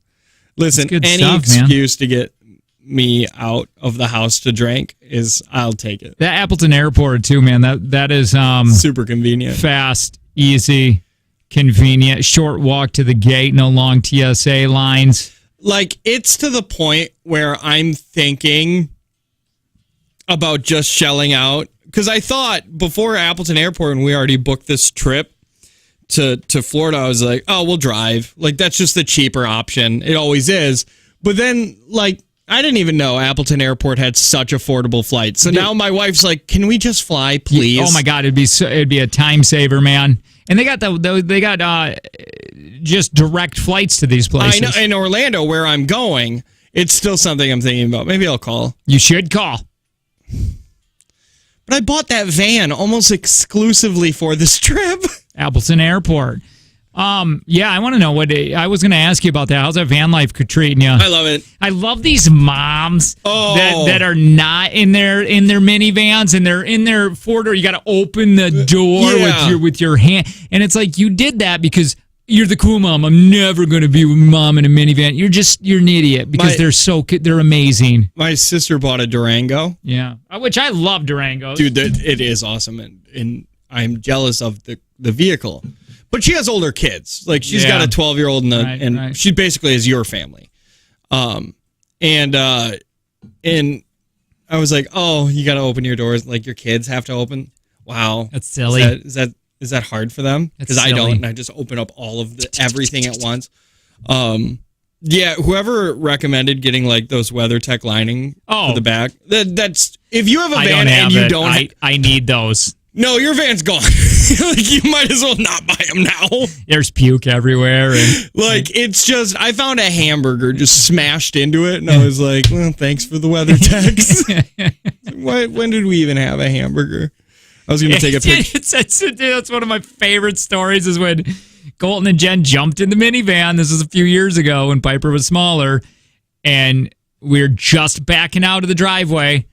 listen, any stuff, excuse to get me out of the house to drink is, I'll take it. That Appleton Airport too, man. That is super convenient. Fast, easy, convenient, short walk to the gate, no long TSA lines. Like, it's to the point where I'm thinking about just shelling out, because I thought before Appleton Airport, when we already booked this trip to Florida, I was like, oh, we'll drive. Like, that's just the cheaper option. It always is. But then, like, I didn't even know Appleton Airport had such affordable flights. So now my wife's like, can we just fly, please? Oh my God, it'd be a time saver, man. And they got just direct flights to these places. I know, in Orlando, where I'm going, it's still something I'm thinking about. Maybe I'll call. You should call. But I bought that van almost exclusively for this trip. Appleton Airport. Yeah, I want to know I was going to ask you about that. How's that van life treating you? I love it. I love these moms that are not in their minivans and they're in their four-door. You got to open the door with your hand, and it's like you did that because you're the cool mom. I'm never going to be with mom in a minivan. You're an idiot because they're amazing. My sister bought a Durango. Yeah, which I love Durangos. Dude, it is awesome, and I'm jealous of the vehicle. But she has older kids. Like, she's got a 12-year-old and she basically is your family. And I was like, oh, you got to open your doors. Like, your kids have to open. Wow. That's silly. Is that hard for them? Because I don't, and I just open up all of everything at once. Yeah, whoever recommended getting like those WeatherTech lining for the back. That's if you have a van and you don't. I need those. No, your van's gone. Like, you might as well not buy them now. There's puke everywhere. And like, it's just, I found a hamburger just smashed into it, and I was like, well, thanks for the WeatherTechs. When did we even have a hamburger? I was going to take a picture. That's one of my favorite stories is when Colton and Jen jumped in the minivan. This was a few years ago when Piper was smaller, and we were just backing out of the driveway.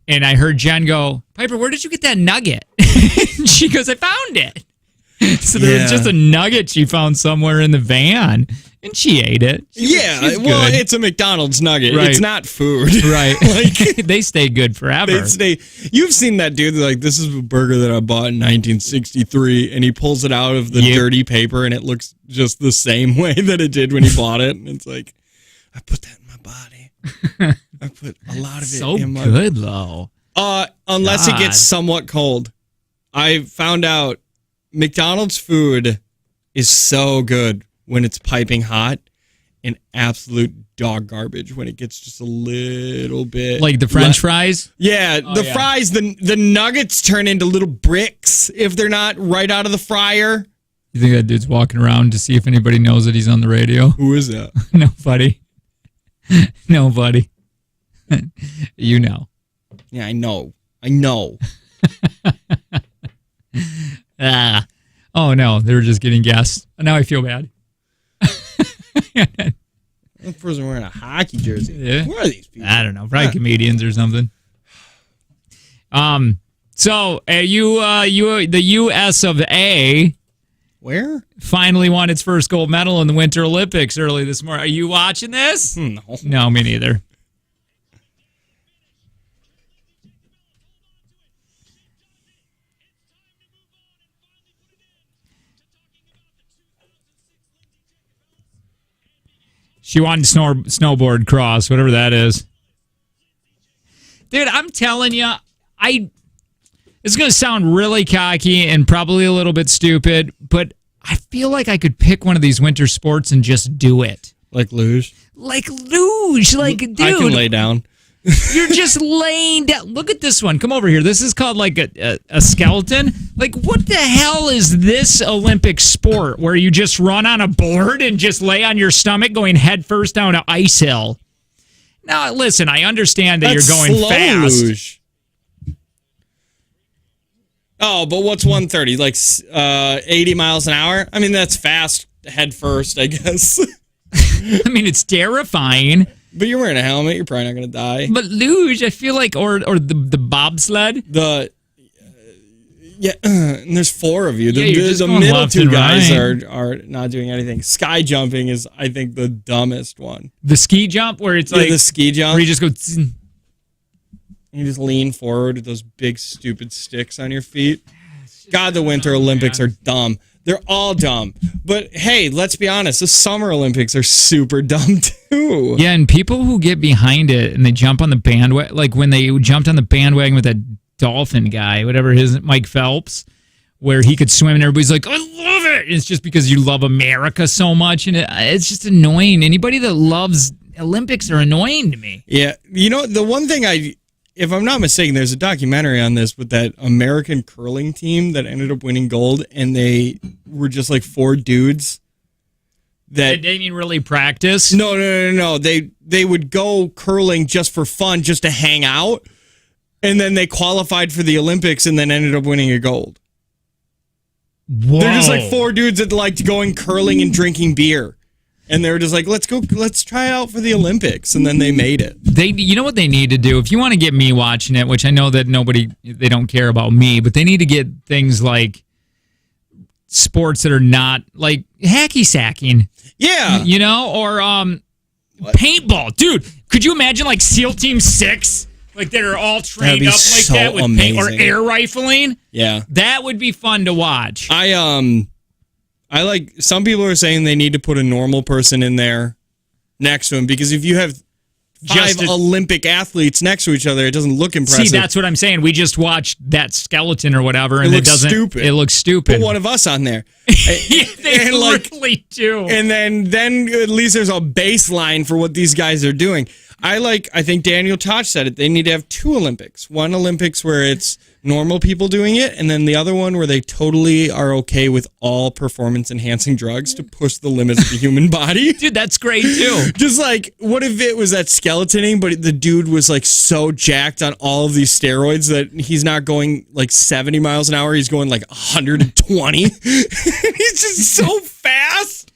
And I heard Jen go, Piper, where did you get that nugget? She goes, I found it. So there was just a nugget she found somewhere in the van, and she ate it. Well, it's a McDonald's nugget. Right. It's not food. Right. Like, they stay good forever. You've seen that dude, like, this is a burger that I bought in 1963, and he pulls it out of the dirty paper, and it looks just the same way that it did when he bought it. And it's like, I put that in my body. I put a lot of it in my... So good, though. Unless it gets somewhat cold. I found out McDonald's food is so good when it's piping hot and absolute dog garbage when it gets just a little bit... Like the French fries? Yeah, fries, the nuggets turn into little bricks if they're not right out of the fryer. You think that dude's walking around to see if anybody knows that he's on the radio? Who is that? Nobody. Nobody. You know. Yeah, I know. Oh, no. They were just getting guests. Now I feel bad. That person wearing a hockey jersey. Yeah. Who are these people? I don't know. Probably comedians or something. So, the U.S. of A. Where? Finally won its first gold medal in the Winter Olympics early this morning. Are you watching this? No. No, me neither. She wanted snowboard cross, whatever that is. Dude, I'm telling you, it's going to sound really cocky and probably a little bit stupid, but I feel like I could pick one of these winter sports and just do it. Like luge? Like luge. Like, dude. I can lay down. You're just laying down. Look at this one. Come over here. This is called like a skeleton. Like, what the hell is this Olympic sport where you just run on a board and just lay on your stomach going head first down an ice hill? Now, listen, I understand that That's you're going slow fast. Luge. Oh, but what's 130? Like 80 miles an hour? I mean, that's fast head first, I guess. I mean, it's terrifying. But you're wearing a helmet. You're probably not going to die. But luge, I feel like, or the bobsled. And there's 4 of you. The going middle left 2 and guys right. are not doing anything. Sky jumping is, I think, the dumbest one. The ski jump, where it's like the ski jump. where you just go. Tzz. You just lean forward with those big, stupid sticks on your feet. God, the Winter Olympics are dumb. They're all dumb. But hey, let's be honest, the Summer Olympics are super dumb too. Yeah, and people who get behind it and they jump on the bandwagon, like when they jumped on the bandwagon with that dolphin guy, whatever his, Mike Phelps, where he could swim and everybody's like, I love it. It's just because you love America so much, and it's just annoying. Anybody that loves Olympics are annoying to me. Yeah, you know, the one thing if I'm not mistaken, there's a documentary on this with that American curling team that ended up winning gold, and they were just like 4 dudes that They didn't even really practice. No. They would go curling just for fun, just to hang out, and then they qualified for the Olympics and then ended up winning a gold. Whoa. They're just like 4 dudes that liked going curling and drinking beer. And they were just like, let's try out for the Olympics. And then they made it. You know what they need to do? If you want to get me watching it, which I know that they don't care about me, but they need to get things like sports that are not like hacky sacking. Yeah. You know, or paintball. Dude, could you imagine like SEAL Team 6? Like that are all trained up like so that with paint, or air rifling? Yeah. That would be fun to watch. I like, some people are saying they need to put a normal person in there next to him, because if you have 5 Olympic athletes next to each other, it doesn't look impressive. See, that's what I'm saying. We just watched that skeleton or whatever, and it doesn't. Stupid. It looks stupid. Put one of us on there. They really do. And then at least there's a baseline for what these guys are doing. I think Daniel Tosh said it. They need to have 2 Olympics. One Olympics where it's normal people doing it, and then the other one where they totally are okay with all performance-enhancing drugs to push the limits of the human body. Dude, that's great, too. Just like, what if it was that skeletoning, but the dude was like so jacked on all of these steroids that he's not going like 70 miles an hour, he's going like 120. He's just so fast.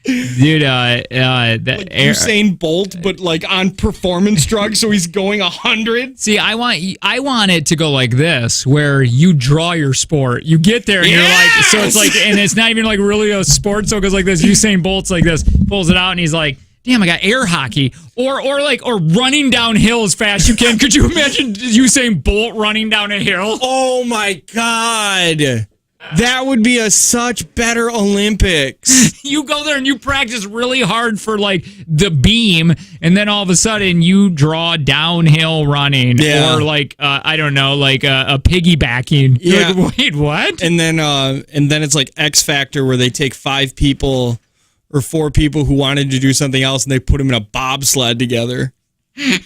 Dude, like Usain Bolt, but like on performance drugs, so he's going 100. See, I want it to go like this, where you draw your sport. You get there and you're like, so it's like, and it's not even like really a sport, so it goes like this. Usain Bolt's like this, pulls it out, and he's like, damn, I got air hockey. Or running downhill as fast as you can. Could you imagine Usain Bolt running down a hill? Oh my God. That would be a such better Olympics. You go there and you practice really hard for like the beam, and then all of a sudden you draw downhill running, or like I don't know, like a piggybacking. Yeah. You're like, wait, what? And then it's like X Factor, where they take 5 people or 4 people who wanted to do something else, and they put them in a bobsled together.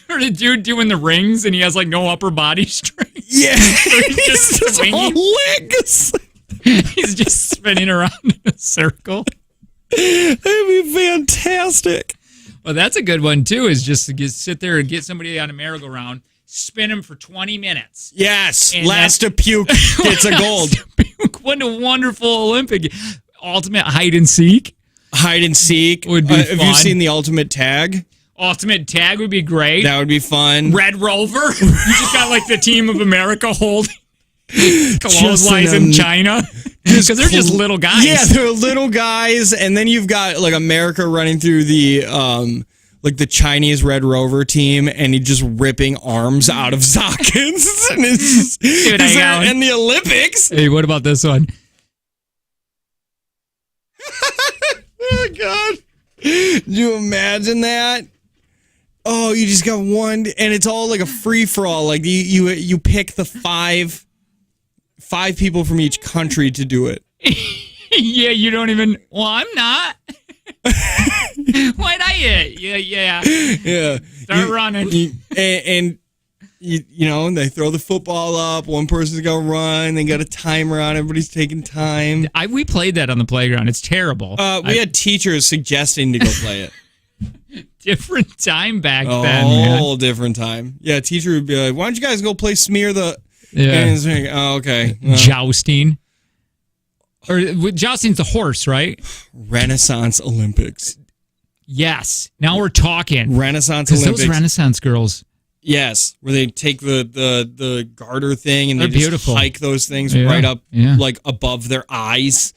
Or the dude doing the rings, and he has like no upper body strength. Yeah, So he's just swinging. all legs. He's just spinning around in a circle. That'd be fantastic. Well, that's a good one, too, is just to sit there and get somebody on a merry-go-round, spin him for 20 minutes. Yes, And last to puke gets a gold. What a wonderful Olympic. Ultimate hide and seek. Hide and seek. Would be Have you fun. seen the ultimate tag? Ultimate tag would be great. That would be fun. Red Rover. You just got like the Team of America holding clotheslines in China. Because they're just little guys. Yeah, they're little guys. And then you've got like America running through the like the Chinese Red Rover team, and he's just ripping arms out of sockets. And it's Dude, in the Olympics. Hey, what about this one? Oh God. you imagine that? Oh, you just got one, and it's all like a free for all. Like you pick the five people from each country to do it. Yeah, you don't even. Well, I'm not. Why'd I hit? Yeah. Start running. And they throw the football up. One person's gonna run. They got a timer on. Everybody's taking time. We played that on the playground. It's terrible. We had teachers suggesting to go play it. Different time back then. A whole different time. Yeah, teacher would be like, "Why don't you guys go play smear the?" Yeah. And it's like, oh, okay. Jousting. Or jousting's the horse, right? Renaissance Olympics. Yes. Now we're talking. Renaissance Olympics. Those Renaissance girls. Yes, where they take the garter thing and They're they just beautiful. hike those things right up like above their eyes.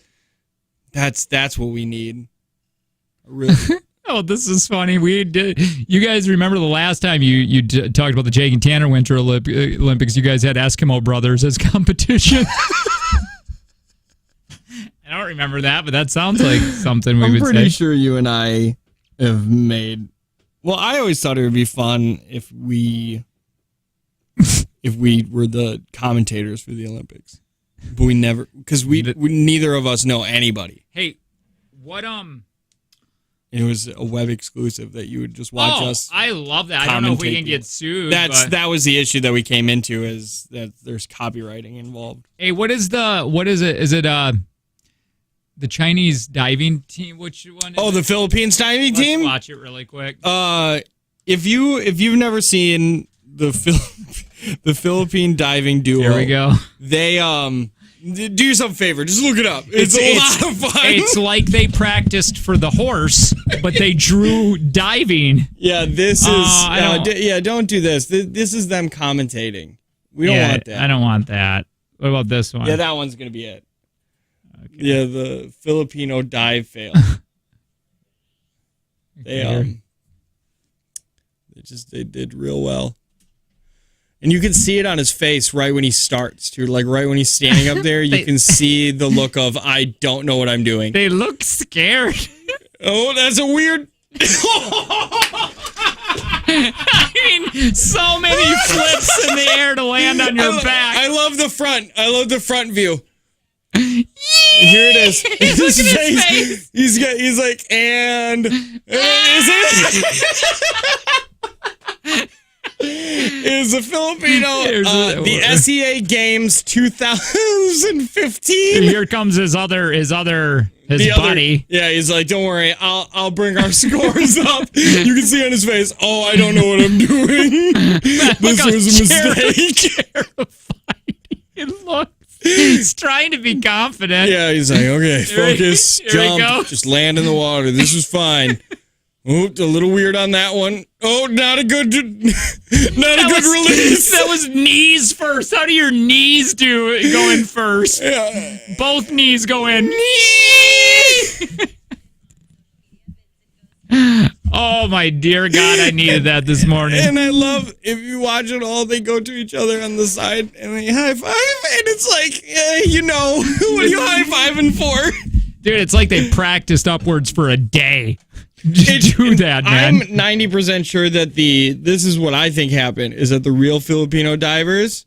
That's what we need. Really. Oh, this is funny. We did. You guys remember the last time you talked about the Jake and Tanner Winter Olympics? You guys had Eskimo Brothers as competition. I don't remember that, but that sounds like something we would say. I'm pretty sure you and I have made. Well, I always thought it would be fun if we were the commentators for the Olympics, but we never, because we neither of us know anybody. Hey, what It was a web exclusive that you would just watch us. I love that. I don't know if we can get sued. That was the issue that we came into, is that there's copywriting involved. Hey, what is it? Is it the Chinese diving team? Which one? The Philippines diving team? Let's watch it really quick. If you've never seen the Philippine diving duo, here we go. They do yourself a favor, just look it up. It's a lot of fun. It's like they practiced for the horse, but they drew diving. Yeah, this is don't do this. This is them commentating. We don't want that. I don't want that. What about this one? Yeah, that one's gonna be it. Okay. Yeah, the Filipino dive fail. They did real well. And you can see it on his face right when he starts, too. Like, right when he's standing up there, you can see the look of, I don't know what I'm doing. They look scared. Oh, that's a weird... I mean, so many flips in the air to land on your back. I love the front. I love the front view. Here it is. Look at his face. He's like, and... Is a Filipino, the SEA Games 2015. Here comes his buddy. Yeah, he's like, don't worry, I'll bring our scores up. You can see on his face, oh, I don't know what I'm doing. This was a mistake. Terrified. It looks. He's trying to be confident. Yeah, he's like, okay, focus, jump, just land in the water. This is fine. Oh, a little weird on that one. Oh, not a good release. That was knees first. How do your knees do going first? Yeah. Both knees go in. Oh, my dear God, I needed that this morning. And I love, if you watch it all, they go to each other on the side and they high five. And it's like, what are you high fiving for? Dude, it's like they practiced upwards for a day. Do that, man. I'm 90% sure that this is what I think happened, is that the real Filipino divers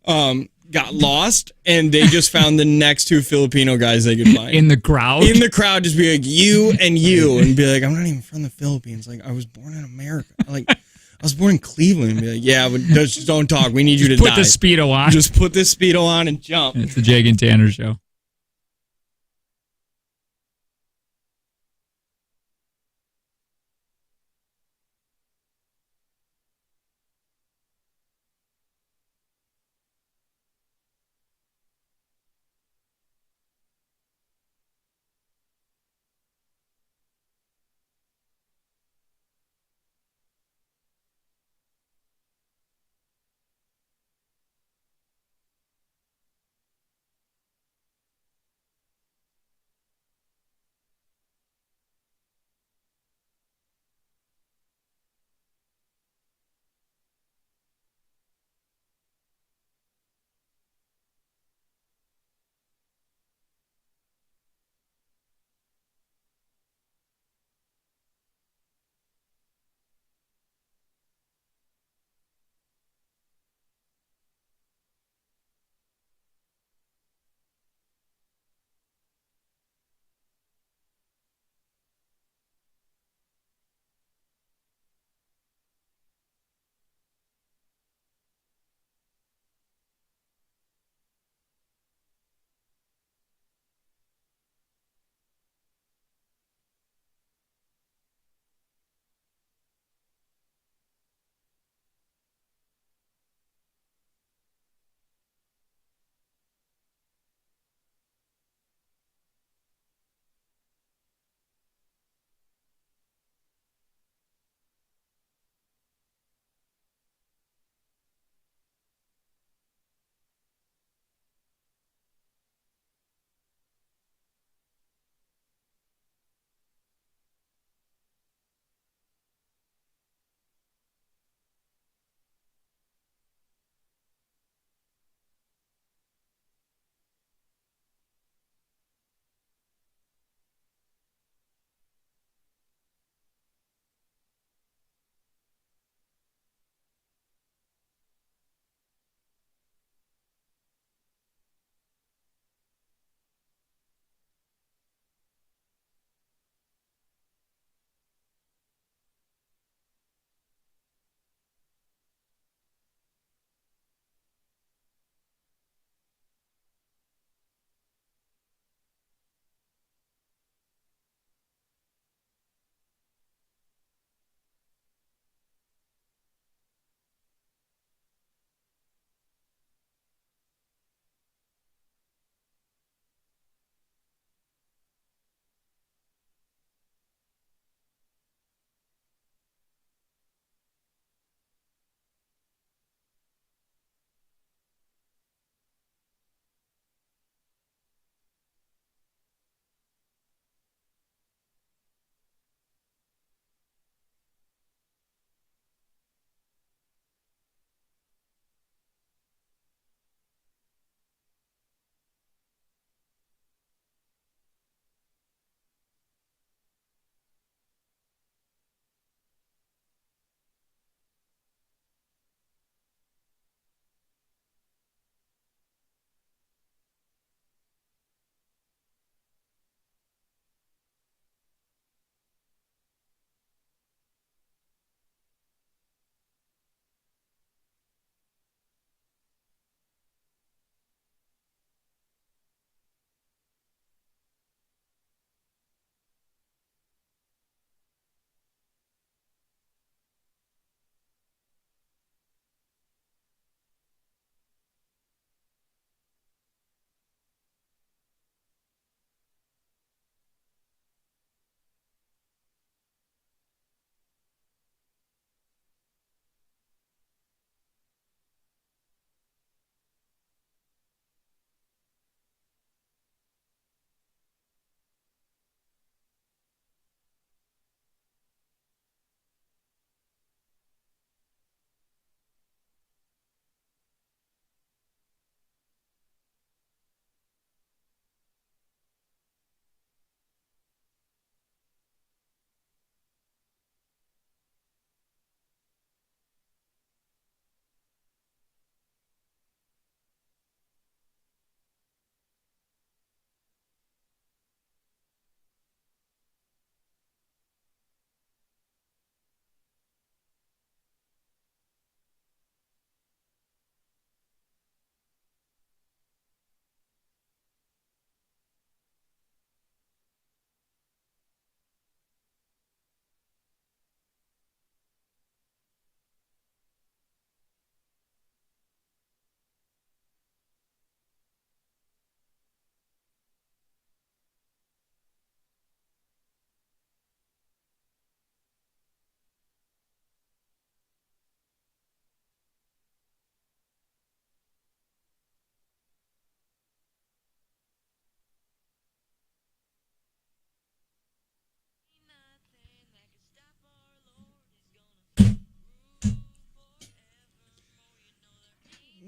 got lost and they just found the next two Filipino guys they could find. In the crowd? In the crowd, just be like, you, and be like, I'm not even from the Philippines. Like, I was born in America. Like, I was born in Cleveland. And be like, yeah, but just don't talk. We need you to put dive. The Speedo on. Just put this Speedo on and jump. It's the Jake and Tanner Show.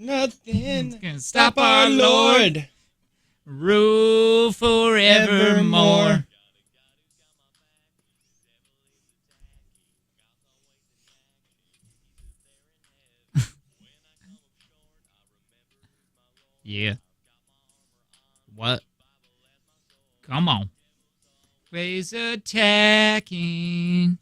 Nothing can stop our Lord. Rule forevermore. Yeah. What? Come on. Ways attacking.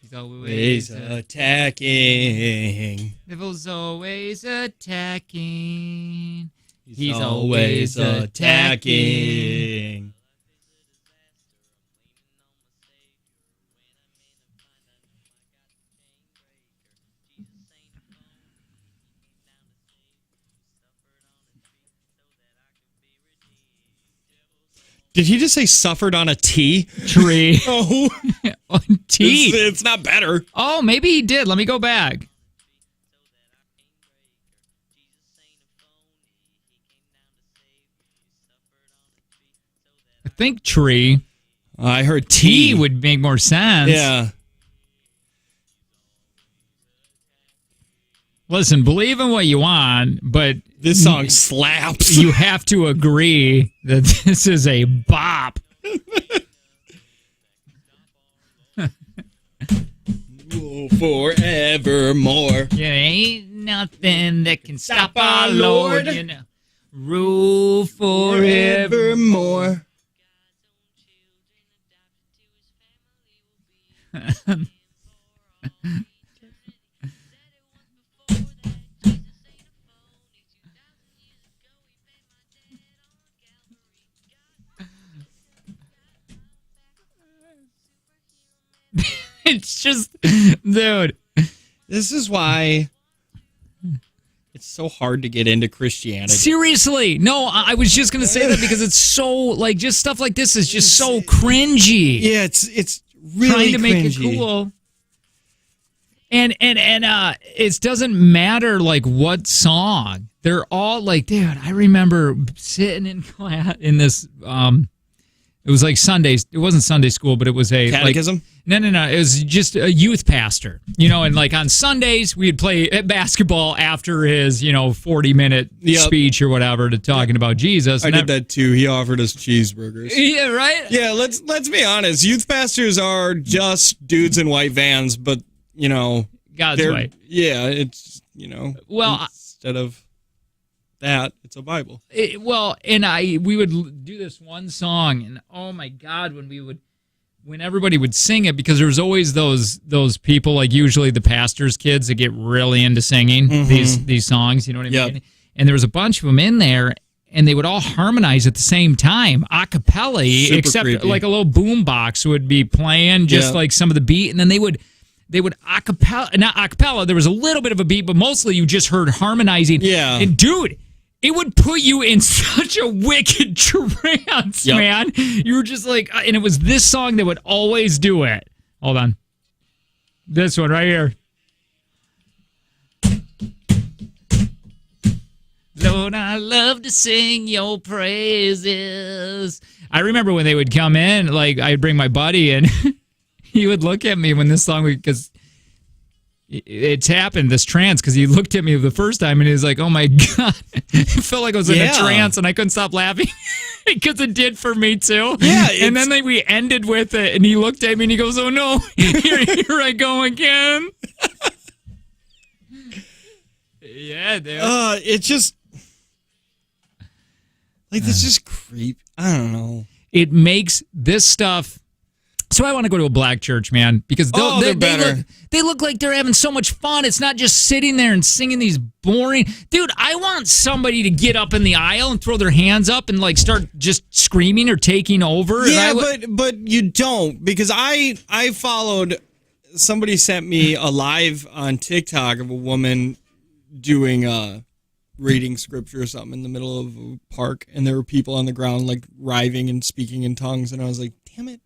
He's always attacking. Devil's always attacking. He's always attacking. Did he just say suffered on a T? Tree. Oh. On T. It's not better. Oh, maybe he did. Let me go back. I think tree. I heard T T. would make more sense. Yeah. Listen, believe in what you want, but This song slaps. you have to agree that this is a bop. Forevermore. There ain't nothing that can stop our Lord. You know. Rule forever. Forevermore. It's just, dude. This is why it's so hard to get into Christianity. Seriously, no, I was just gonna say that because it's so like just stuff like this is just so cringy. Yeah, it's really trying to make it cringy. cool. And it doesn't matter like what song. They're all like, dude, I remember sitting in class in this it was like Sundays. It wasn't Sunday school, but it was a Catechism? No. It was just a youth pastor, you know, and like on Sundays we'd play basketball after his, 40-minute speech or whatever to talking about Jesus. I did that too. He offered us cheeseburgers. Yeah, right? Yeah, let's be honest. Youth pastors are just dudes in white vans, but God's way. Yeah, it's Well, instead of that, it's a Bible. We would do this one song, and oh my God, when everybody would sing it, because there was always those people, like usually the pastor's kids, that get really into singing these songs. You know what I mean? And there was a bunch of them in there, and they would all harmonize at the same time, a cappella, except creepy. like a little boom box would be playing just like some of the beat, and then they would a cappella, not a cappella. There was a little bit of a beat, but mostly you just heard harmonizing. Yeah. And dude, it would put you in such a wicked trance, man. You were just like, and it was this song that would always do it. Hold on. This one right here. Lord, I love to sing your praises. I remember when they would come in, like I'd bring my buddy and he would look at me when this song, because it's happened, this trance, because he looked at me the first time and he was like, oh my God. It felt like I was in a trance and I couldn't stop laughing because it did for me too. Yeah. And then we ended with it and he looked at me and he goes, oh no, here I go again. Yeah, dude. It's just like, this is creep. I don't know. It makes this stuff. So I want to go to a black church, man, because they look like they're having so much fun. It's not just sitting there and singing these boring. Dude, I want somebody to get up in the aisle and throw their hands up and like start just screaming or taking over. Yeah, but you don't, because I followed, somebody sent me a live on TikTok of a woman doing reading scripture or something in the middle of a park, and there were people on the ground like writhing and speaking in tongues, and I was like, damn it.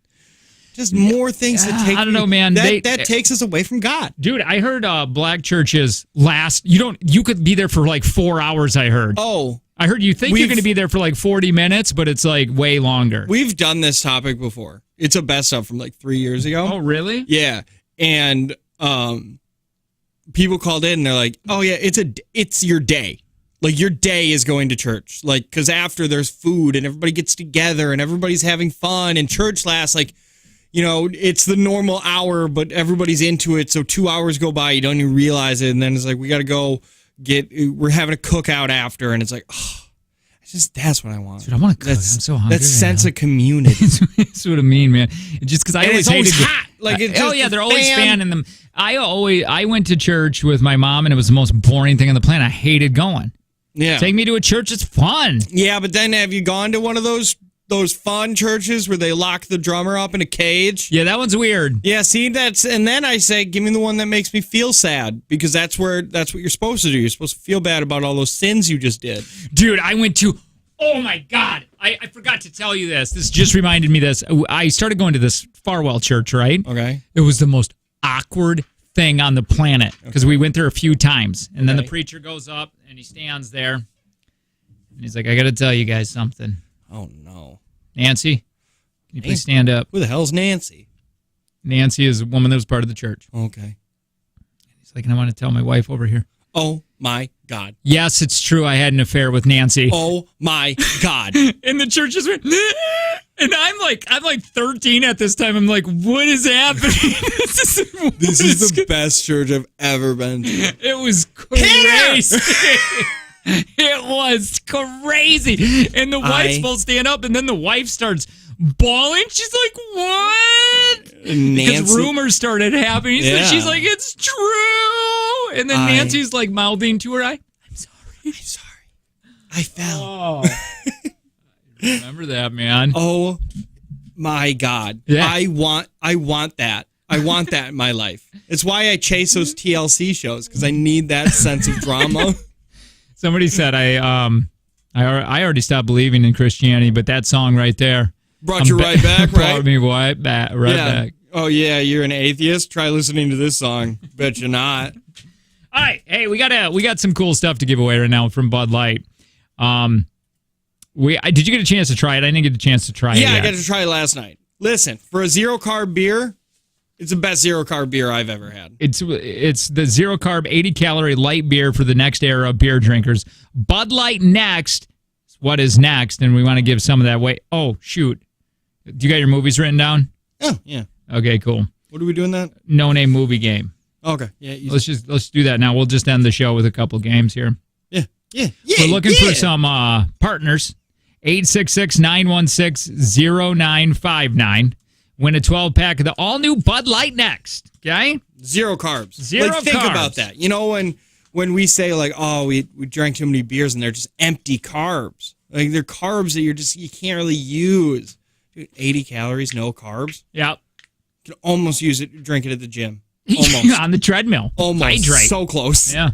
Just more things that take. I don't know, man. That takes us away from God, dude. I heard black churches last. You could be there for like 4 hours. I heard. Oh, I heard you think you're going to be there for like 40 minutes, but it's like way longer. We've done this topic before. It's a best of from like 3 years ago. Oh, really? Yeah, and people called in and they're like, "Oh yeah, it's your day. Like your day is going to church. Like, because after there's food and everybody gets together and everybody's having fun and church lasts like, it's the normal hour, but everybody's into it. So 2 hours go by, you don't even realize it. And then it's like, we got to go we're having a cookout after. And it's like, that's what I want. Dude, I want to cook. I'm so hungry. That sense of community. That's what I mean, man. Just because I always hated hot. Like it's they're always fanning them. I went to church with my mom, and it was the most boring thing on the planet. I hated going. Yeah. Take me to a church. It's fun. Yeah, but then have you gone to one of those fun churches where they lock the drummer up in a cage? Yeah, that one's weird. Yeah, see, and then I say, give me the one that makes me feel sad, because that's what you're supposed to do. You're supposed to feel bad about all those sins you just did. Dude, I went to, oh my God, I forgot to tell you this. This just reminded me of this. I started going to this Farwell church, right? Okay. It was the most awkward thing on the planet, because we went there a few times, and then the preacher goes up, and he stands there, and he's like, I got to tell you guys something. Oh, no. Nancy, can you please stand up? Who the hell's Nancy? Nancy is a woman that was part of the church. Okay. He's like, and I want to tell my wife over here. Oh, my God. Yes, it's true. I had an affair with Nancy. Oh, my God. And the church just went, and I'm like 13 at this time. I'm like, what is happening? This is the best church I've ever been to. It was crazy. It was crazy. And the wife's supposed to stand up, and then the wife starts bawling. She's like, what? Because rumors started happening. So she's like, it's true. And then Nancy's like mouthing to her eye, I'm sorry. I fell. Oh. Remember that, man. Oh, my God. Yeah. I want that. I want that in my life. It's why I chase those TLC shows, because I need that sense of drama. Somebody said I already stopped believing in Christianity, but that song right there brought you right back, right? Brought me right back. Oh yeah, you're an atheist? Try listening to this song. Bet you're not. All right, hey, we got some cool stuff to give away right now from Bud Light. Did you get a chance to try it? I didn't get a chance to try it. Yeah, I got to try it last night. Listen, for a 0-carb beer, it's the best 0-carb beer I've ever had. It's the 0-carb, 80-calorie light beer for the next era of beer drinkers. Bud Light Next. What is next? And we want to give some of that away. Oh, shoot. Do you got your movies written down? Oh, yeah. Okay, cool. What are we doing that? No name movie game. Okay. Yeah. Let's do that now. We'll just end the show with a couple games here. Yeah. We're looking for some partners. 866-916-0959. Win a 12-pack of the all-new Bud Light Next. Okay? 0 carbs. Think about that. When we say like, oh, we drank too many beers and they're just empty carbs. Like they're carbs that you can't really use. Dude, 80 calories, no carbs. Yep. You can almost drink it at the gym. Almost. On the treadmill. Almost. Hydrate. So close. Yeah.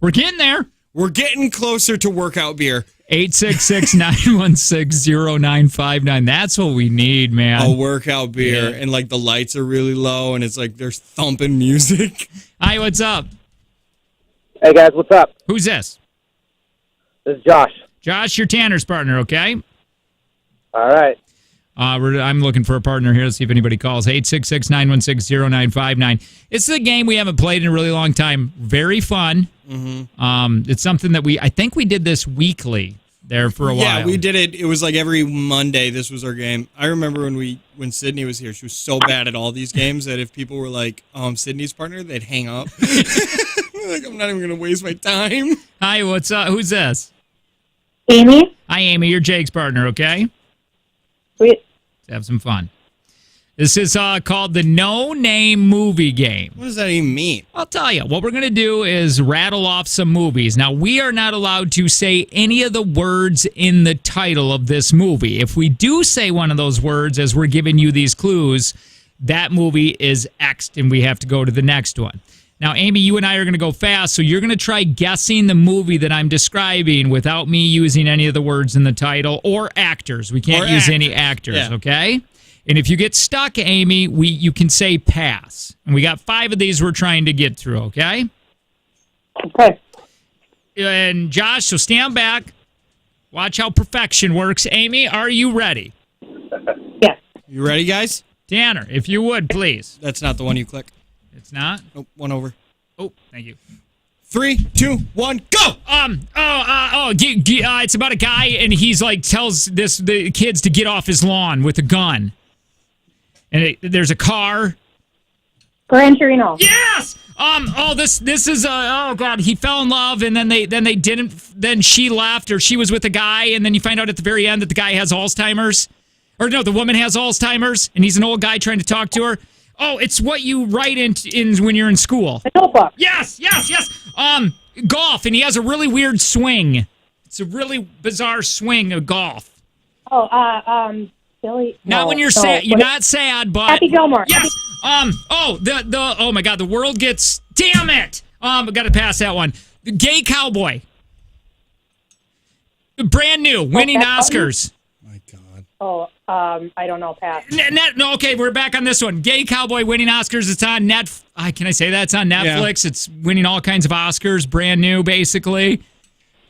We're getting there. We're getting closer to workout beer. 866-916-0959. That's what we need, man. A workout beer. Yeah. And like the lights are really low and it's like there's thumping music. Hi, what's up? Hey, guys, what's up? Who's this? This is Josh. Josh, you're Tanner's partner, okay? All right. I'm looking for a partner here. Let's see if anybody calls. 866-916-0959. It's a game we haven't played in a really long time. Very fun. Mm-hmm. It's something that I think we did this weekly there for a while. Yeah, we did it. It was like every Monday. This was our game. I remember when Sydney was here, she was so bad at all these games that if people were like, Sydney's partner, they'd hang up. Like, I'm not even going to waste my time. Hi, what's up? Who's this? Amy? Hi, Amy. You're Jake's partner, okay? Sweet. Let's have some fun. This is called the No Name Movie Game. What does that even mean? I'll tell you. What we're going to do is rattle off some movies. Now, we are not allowed to say any of the words in the title of this movie. If we do say one of those words as we're giving you these clues, that movie is X'd and we have to go to the next one. Now, Amy, you and I are going to go fast, so you're going to try guessing the movie that I'm describing without me using any of the words in the title or actors. We can't use any actors, okay? And if you get stuck, Amy, you can say pass. And we got 5 of these we're trying to get through, okay? Okay. And Josh, so stand back. Watch how perfection works. Amy, are you ready? Yes. You ready, guys? Tanner, if you would, please. That's not the one you click. It's not? Nope, one over. Oh, thank you. 3, 2, 1, go! It's about a guy, and he's like tells the kids to get off his lawn with a gun. And there's a car. Gran Torino. Yes. This is oh god, he fell in love, and then they didn't. Then she left, or she was with a guy, and then you find out at the very end that the guy has Alzheimer's, or no, the woman has Alzheimer's, and he's an old guy trying to talk to her. Oh, it's what you write in when you're in school. A notebook. Yes. Golf, and he has a really weird swing. It's a really bizarre swing of golf. Billy. Not when you're sad. You're not sad, but Happy Gilmore. Yes. Oh my god, the world gets. Damn it. I got to pass that one. The Gay Cowboy. Brand new, winning Oscars. My God. I don't know, Pat. No, okay, we're back on this one. Gay Cowboy winning Oscars. It's on can I say that? It's on Netflix. Yeah. It's winning all kinds of Oscars. Brand new, basically.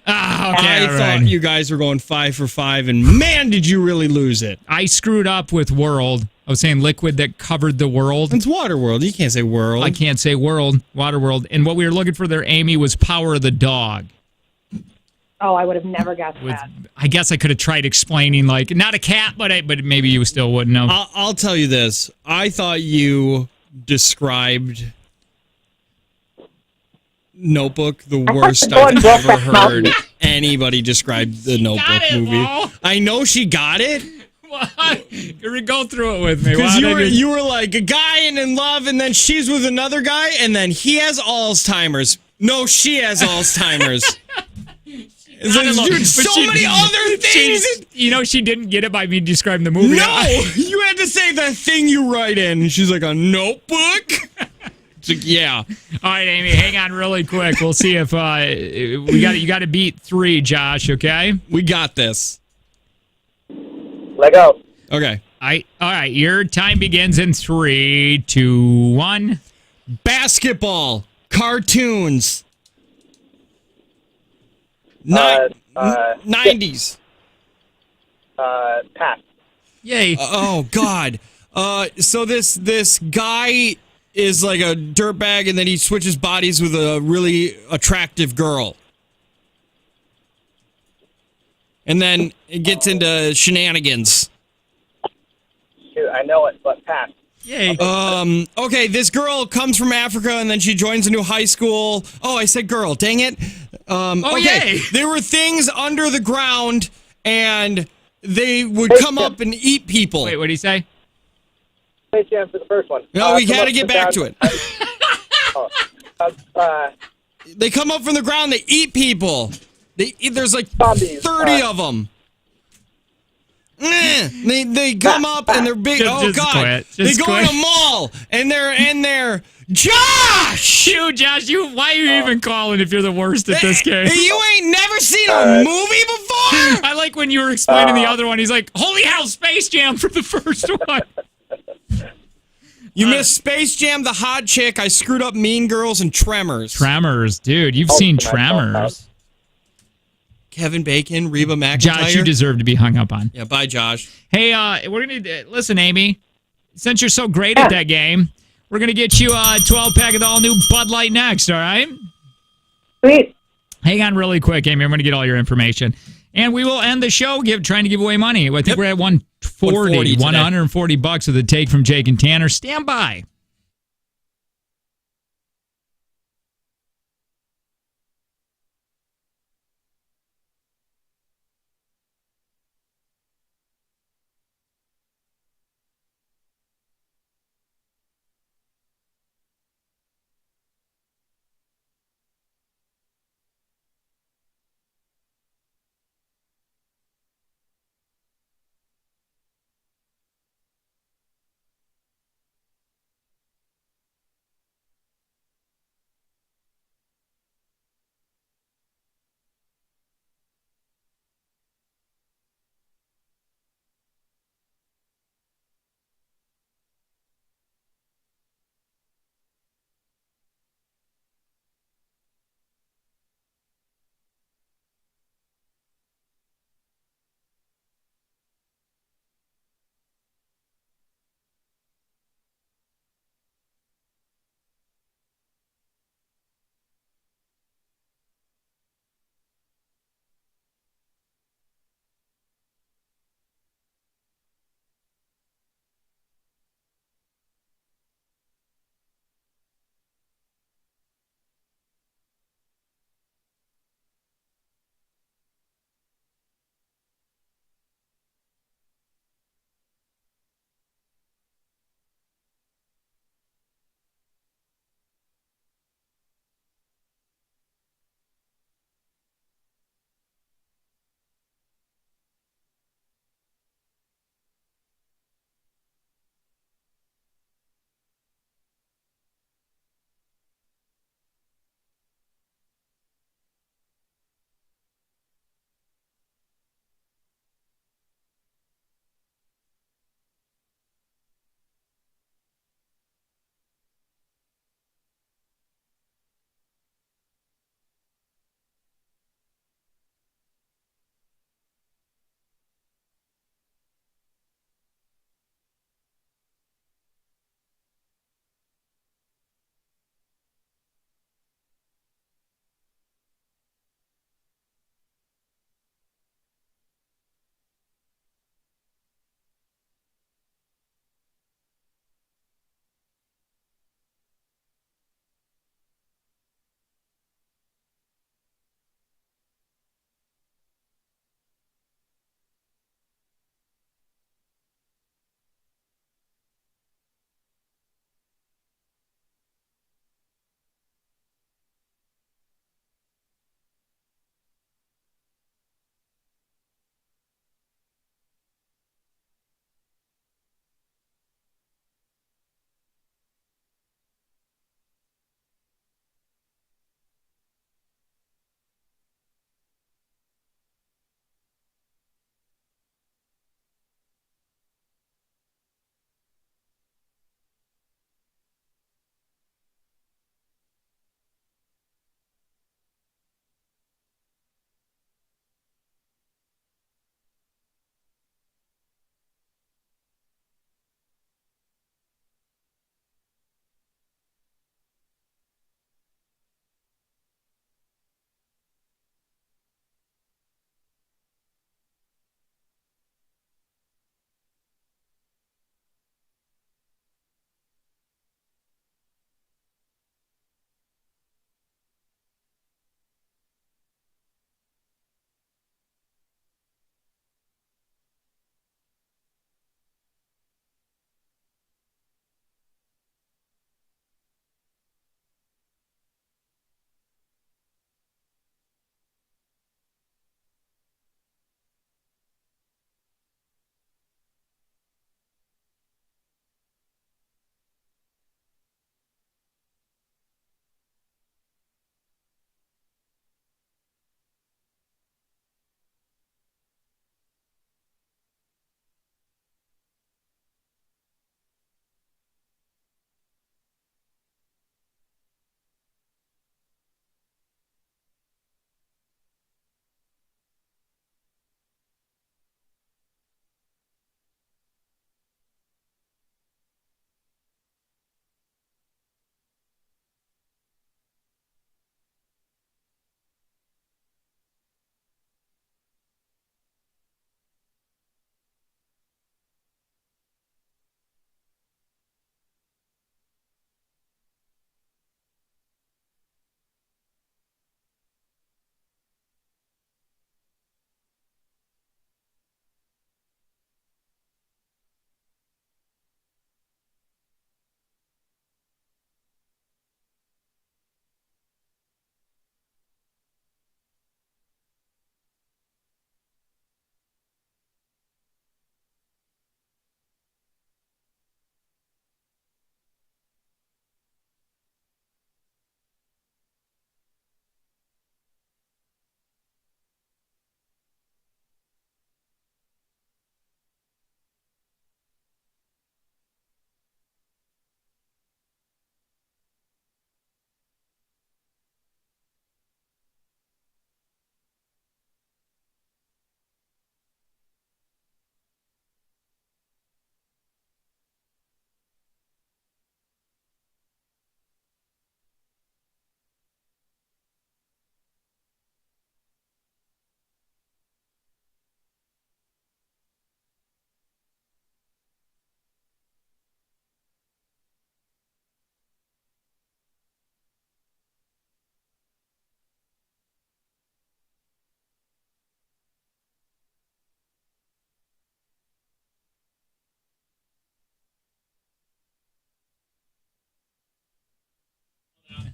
I thought you guys were going 5 for 5, and man, did you really lose it. I screwed up with World. I was saying liquid that covered the world. It's Waterworld. You can't say world. I can't say world. Waterworld. And what we were looking for there, Amy, was Power of the Dog. Oh, I would have never guessed that. I guess I could have tried explaining, like, not a cat, but maybe you still wouldn't know. I'll tell you this. I thought you described Notebook the worst I've ever heard anybody describe the Notebook movie. Mo. I know she got it. Go through it with me. Because you were like a guy and in love, and then she's with another guy, and then he has Alzheimer's. No, she has Alzheimer's. Dude, so many other things. She didn't get it by me describing the movie. No, you had to say the thing you write in. And she's like, a notebook? It's like, yeah. All right, Amy, hang on really quick. We'll see if you got to beat 3, Josh, okay? We got this. Let go. Okay. All right, your time begins in 3, 2, 1. Basketball. Cartoons. 90s. Pass. Yay. Oh, God. So this guy is like a dirtbag, and then he switches bodies with a really attractive girl. And then it gets into shenanigans. Shoot, I know it, but pass. Yay. Okay, this girl comes from Africa, and then she joins a new high school. Oh, I said girl. Dang it. Okay. Yay. There were things under the ground, and they would come up and eat people. Wait, what did he say? Space Jam for the first one. No, we got to get back to it. They come up from the ground, they eat people. There's like Zombies. 30 of them. They come up and they're big. Just God. quit. They go in a mall and they're Josh! Shoot, Josh, why are you even calling if you're the worst at this game? You ain't never seen a movie before? I like when you were explaining the other one. He's like, holy hell, Space Jam for the first one. You missed Space Jam, The Hot Chick, I screwed up Mean Girls, and Tremors. Tremors, dude. You've seen Tremors. Kevin Bacon, Reba McEntire. Josh, you deserve to be hung up on. Yeah, bye, Josh. Hey, we're going to... listen, Amy. Since you're so great at that game, we're going to get you a 12-pack of the all-new Bud Light next, all right? Sweet. Hang on really quick, Amy. I'm going to get all your information. And we will end the show trying to give away money. I think we're at 140 $140 with a take from Jake and Tanner. Stand by.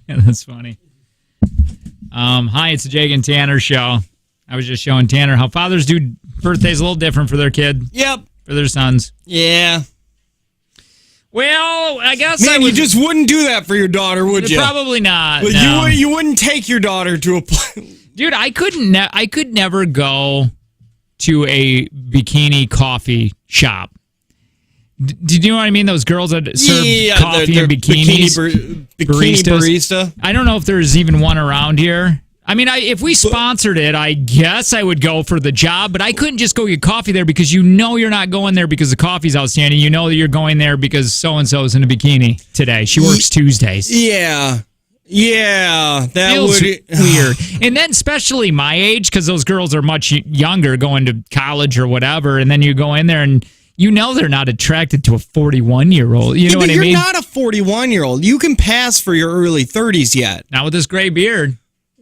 Yeah, that's funny. Hi, it's the Jake and Tanner show. I was just showing Tanner how fathers do birthdays a little different for their kid. Yep. For their sons. Yeah. Well, I guess Man, you just wouldn't do that for your daughter, would you? Probably not. Well, no. you wouldn't take your daughter to a place. Dude, I could never go to a bikini coffee shop. Did you know what I mean? Those girls that serve coffee in bikinis. Bikini barista. I don't know if there's even one around here. I mean, if we sponsored it, I guess I would go for the job, but I couldn't just go get coffee there because you know you're not going there because the coffee's outstanding. You know that you're going there because so-and-so's in a bikini today. She works Tuesdays. Yeah. Yeah. That feels would... weird. And then especially my age, because those girls are much younger going to college or whatever, and then you go in there and you know they're not attracted to a 41-year-old. You know what I mean? You're not a 41-year-old. You can pass for your early 30s yet. Not with this gray beard.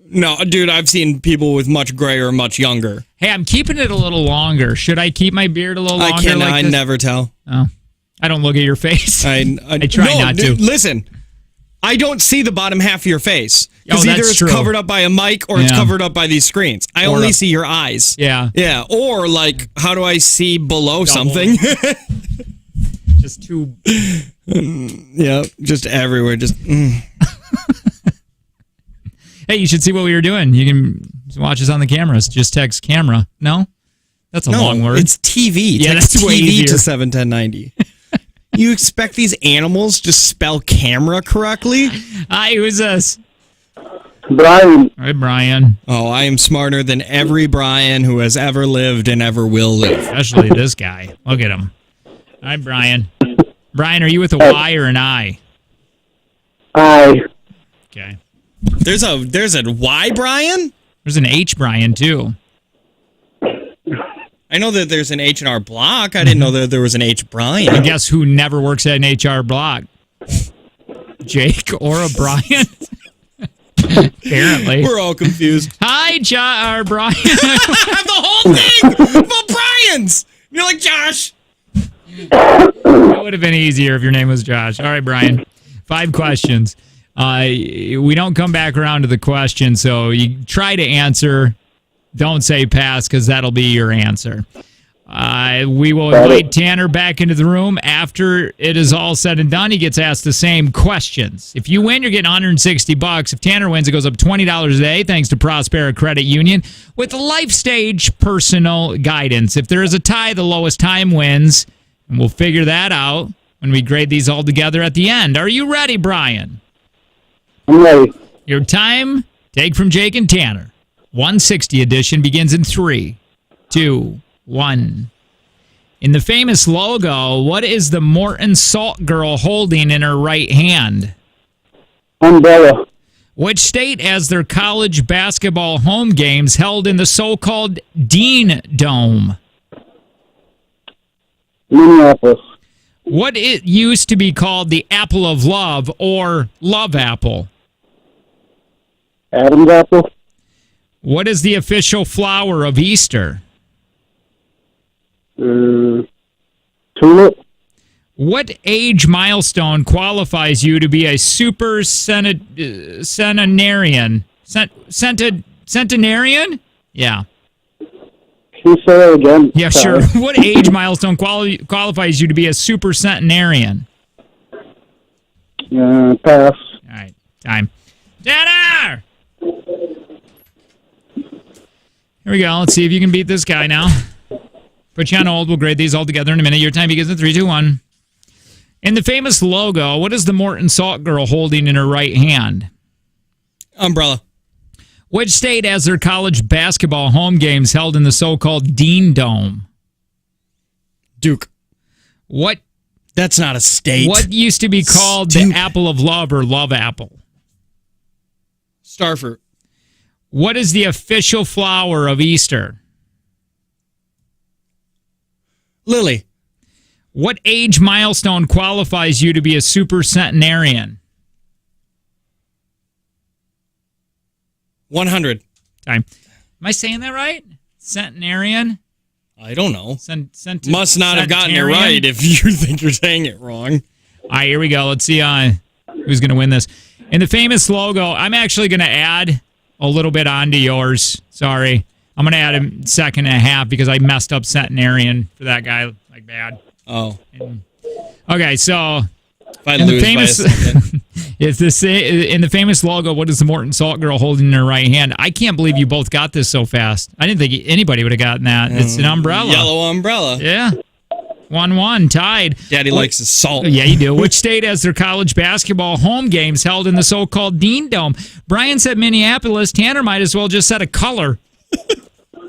No, dude, I've seen people with much grayer, much younger. Hey, I'm keeping it a little longer. Should I keep my beard a little longer? I can't. Like I this? never tell. Oh, I don't look at your face. I try no, not to. Listen, I don't see the bottom half of your face. Because either it's true. Covered up by a mic or it's covered up by these screens. I only see your eyes. Yeah. Yeah. Or, like, how do I see below something? Just too. Yeah, just everywhere. Just. Hey, you should see what we were doing. You can watch us on the cameras. Just text camera. No? That's a long word. It's TV. Yeah, text that's way TV easier. to 71090. You expect these animals to spell camera correctly? Hi, who's this? Brian. Hi, Brian. Oh, I am smarter than every Brian who has ever lived and ever will live. Especially this guy. Look at him. Hi, Brian. Brian, are you with a Y or an I? I. Okay. There's a Y Brian? There's an H Brian, too. I know that there's an H&R Block. I didn't know that there was an H Brian. And guess who never works at an HR Block? Jake or a Brian? Apparently. We're all confused. Hi, Brian. The whole thing about Brian's. You're like, Josh. It would have been easier if your name was Josh. All right, Brian. 5 questions. We don't come back around to the question, so you try to answer. Don't say pass, because that'll be your answer. We will invite Tanner back into the room. After it is all said and done, he gets asked the same questions. If you win, you're getting $160. If Tanner wins, it goes up $20 a day, thanks to Prospera Credit Union, with life stage personal guidance. If there is a tie, the lowest time wins, and we'll figure that out when we grade these all together at the end. Are you ready, Brian? I'm ready. Your time, take from Jake and Tanner. 160 edition begins in 3, 2, 1. In the famous logo, what is the Morton Salt Girl holding in her right hand? Umbrella. Which state has their college basketball home games held in the so-called Dean Dome? Minneapolis. What it used to be called the Apple of Love or Love Apple? Adam's apple. What is the official flower of Easter? Tulip. What age milestone qualifies you to be a super centenarian? Centenarian? Yeah. Can you say that again? Yeah, sure. What age milestone qualifies you to be a super centenarian? Pass. All right, time. Tanner! Here we go. Let's see if you can beat this guy now. Put you on hold. We'll grade these all together in a minute. Your time begins in 3, 2, 1. In the famous logo, what is the Morton Salt Girl holding in her right hand? Umbrella. Which state has their college basketball home games held in the so-called Dean Dome? Duke. What? That's not a state. What used to be called the Apple of Love or Love Apple? Starfruit. What is the official flower of Easter? Lily. What age milestone qualifies you to be a super centenarian? 100. Time. Am I saying that right? Centenarian? I don't know. Must not have gotten it right if you think you're saying it wrong. All right, here we go. Let's see who's going to win this. In the famous logo, I'm actually going to add a little bit onto yours. Sorry. I'm going to add a second and a half because I messed up centenarian for that guy like bad. Oh. Okay, so If I in the lose famous, by a second. in the famous logo, what is the Morton Salt Girl holding in her right hand? I can't believe you both got this so fast. I didn't think anybody would have gotten that. It's an umbrella. Yellow umbrella. Yeah. 1-1, tied. Daddy likes his salt. Yeah, you do. Which state has their college basketball home games held in the so-called Dean Dome? Brian said Minneapolis. Tanner might as well just said a color.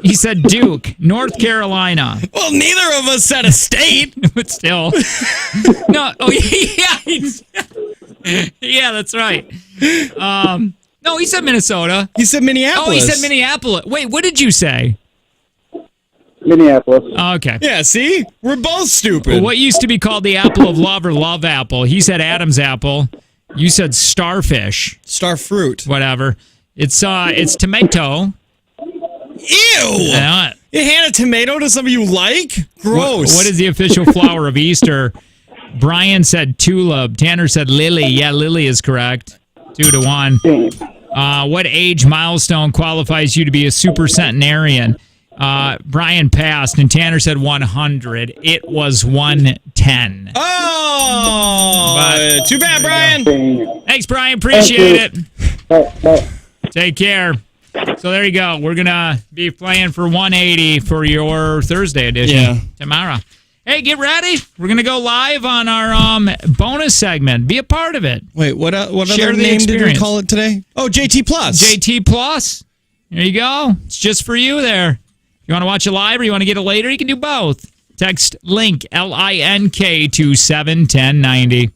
He said Duke, North Carolina. Well, neither of us said a state. But still. No. Oh, yeah. Yeah, that's right. No, he said Minnesota. He said Minneapolis. Oh, he said Minneapolis. Wait, what did you say? Minneapolis. Okay. Yeah, see? We're both stupid. Well, what used to be called the apple of love or love apple? He said Adam's apple. You said starfish. Star fruit. Whatever. It's tomato. Ew! Uh, You hand a tomato to somebody you like? Gross. What is the official flower of Easter? Brian said tulip. Tanner said lily. Yeah, lily is correct. 2-1. What age milestone qualifies you to be a super centenarian? Brian passed, and Tanner said 100. It was 110. Oh! Too bad, Brian. Thanks, Brian. Appreciate it. Bye. Take care. So there you go. We're going to be playing for 180 for your Thursday edition tomorrow. Hey, get ready. We're going to go live on our bonus segment. Be a part of it. Wait, what Share other the name did we experience. call it today? Oh, JT Plus. JT Plus. There you go. It's just for you there. You want to watch it live or you want to get it later? You can do both. Text LINK, LINK, to 71090.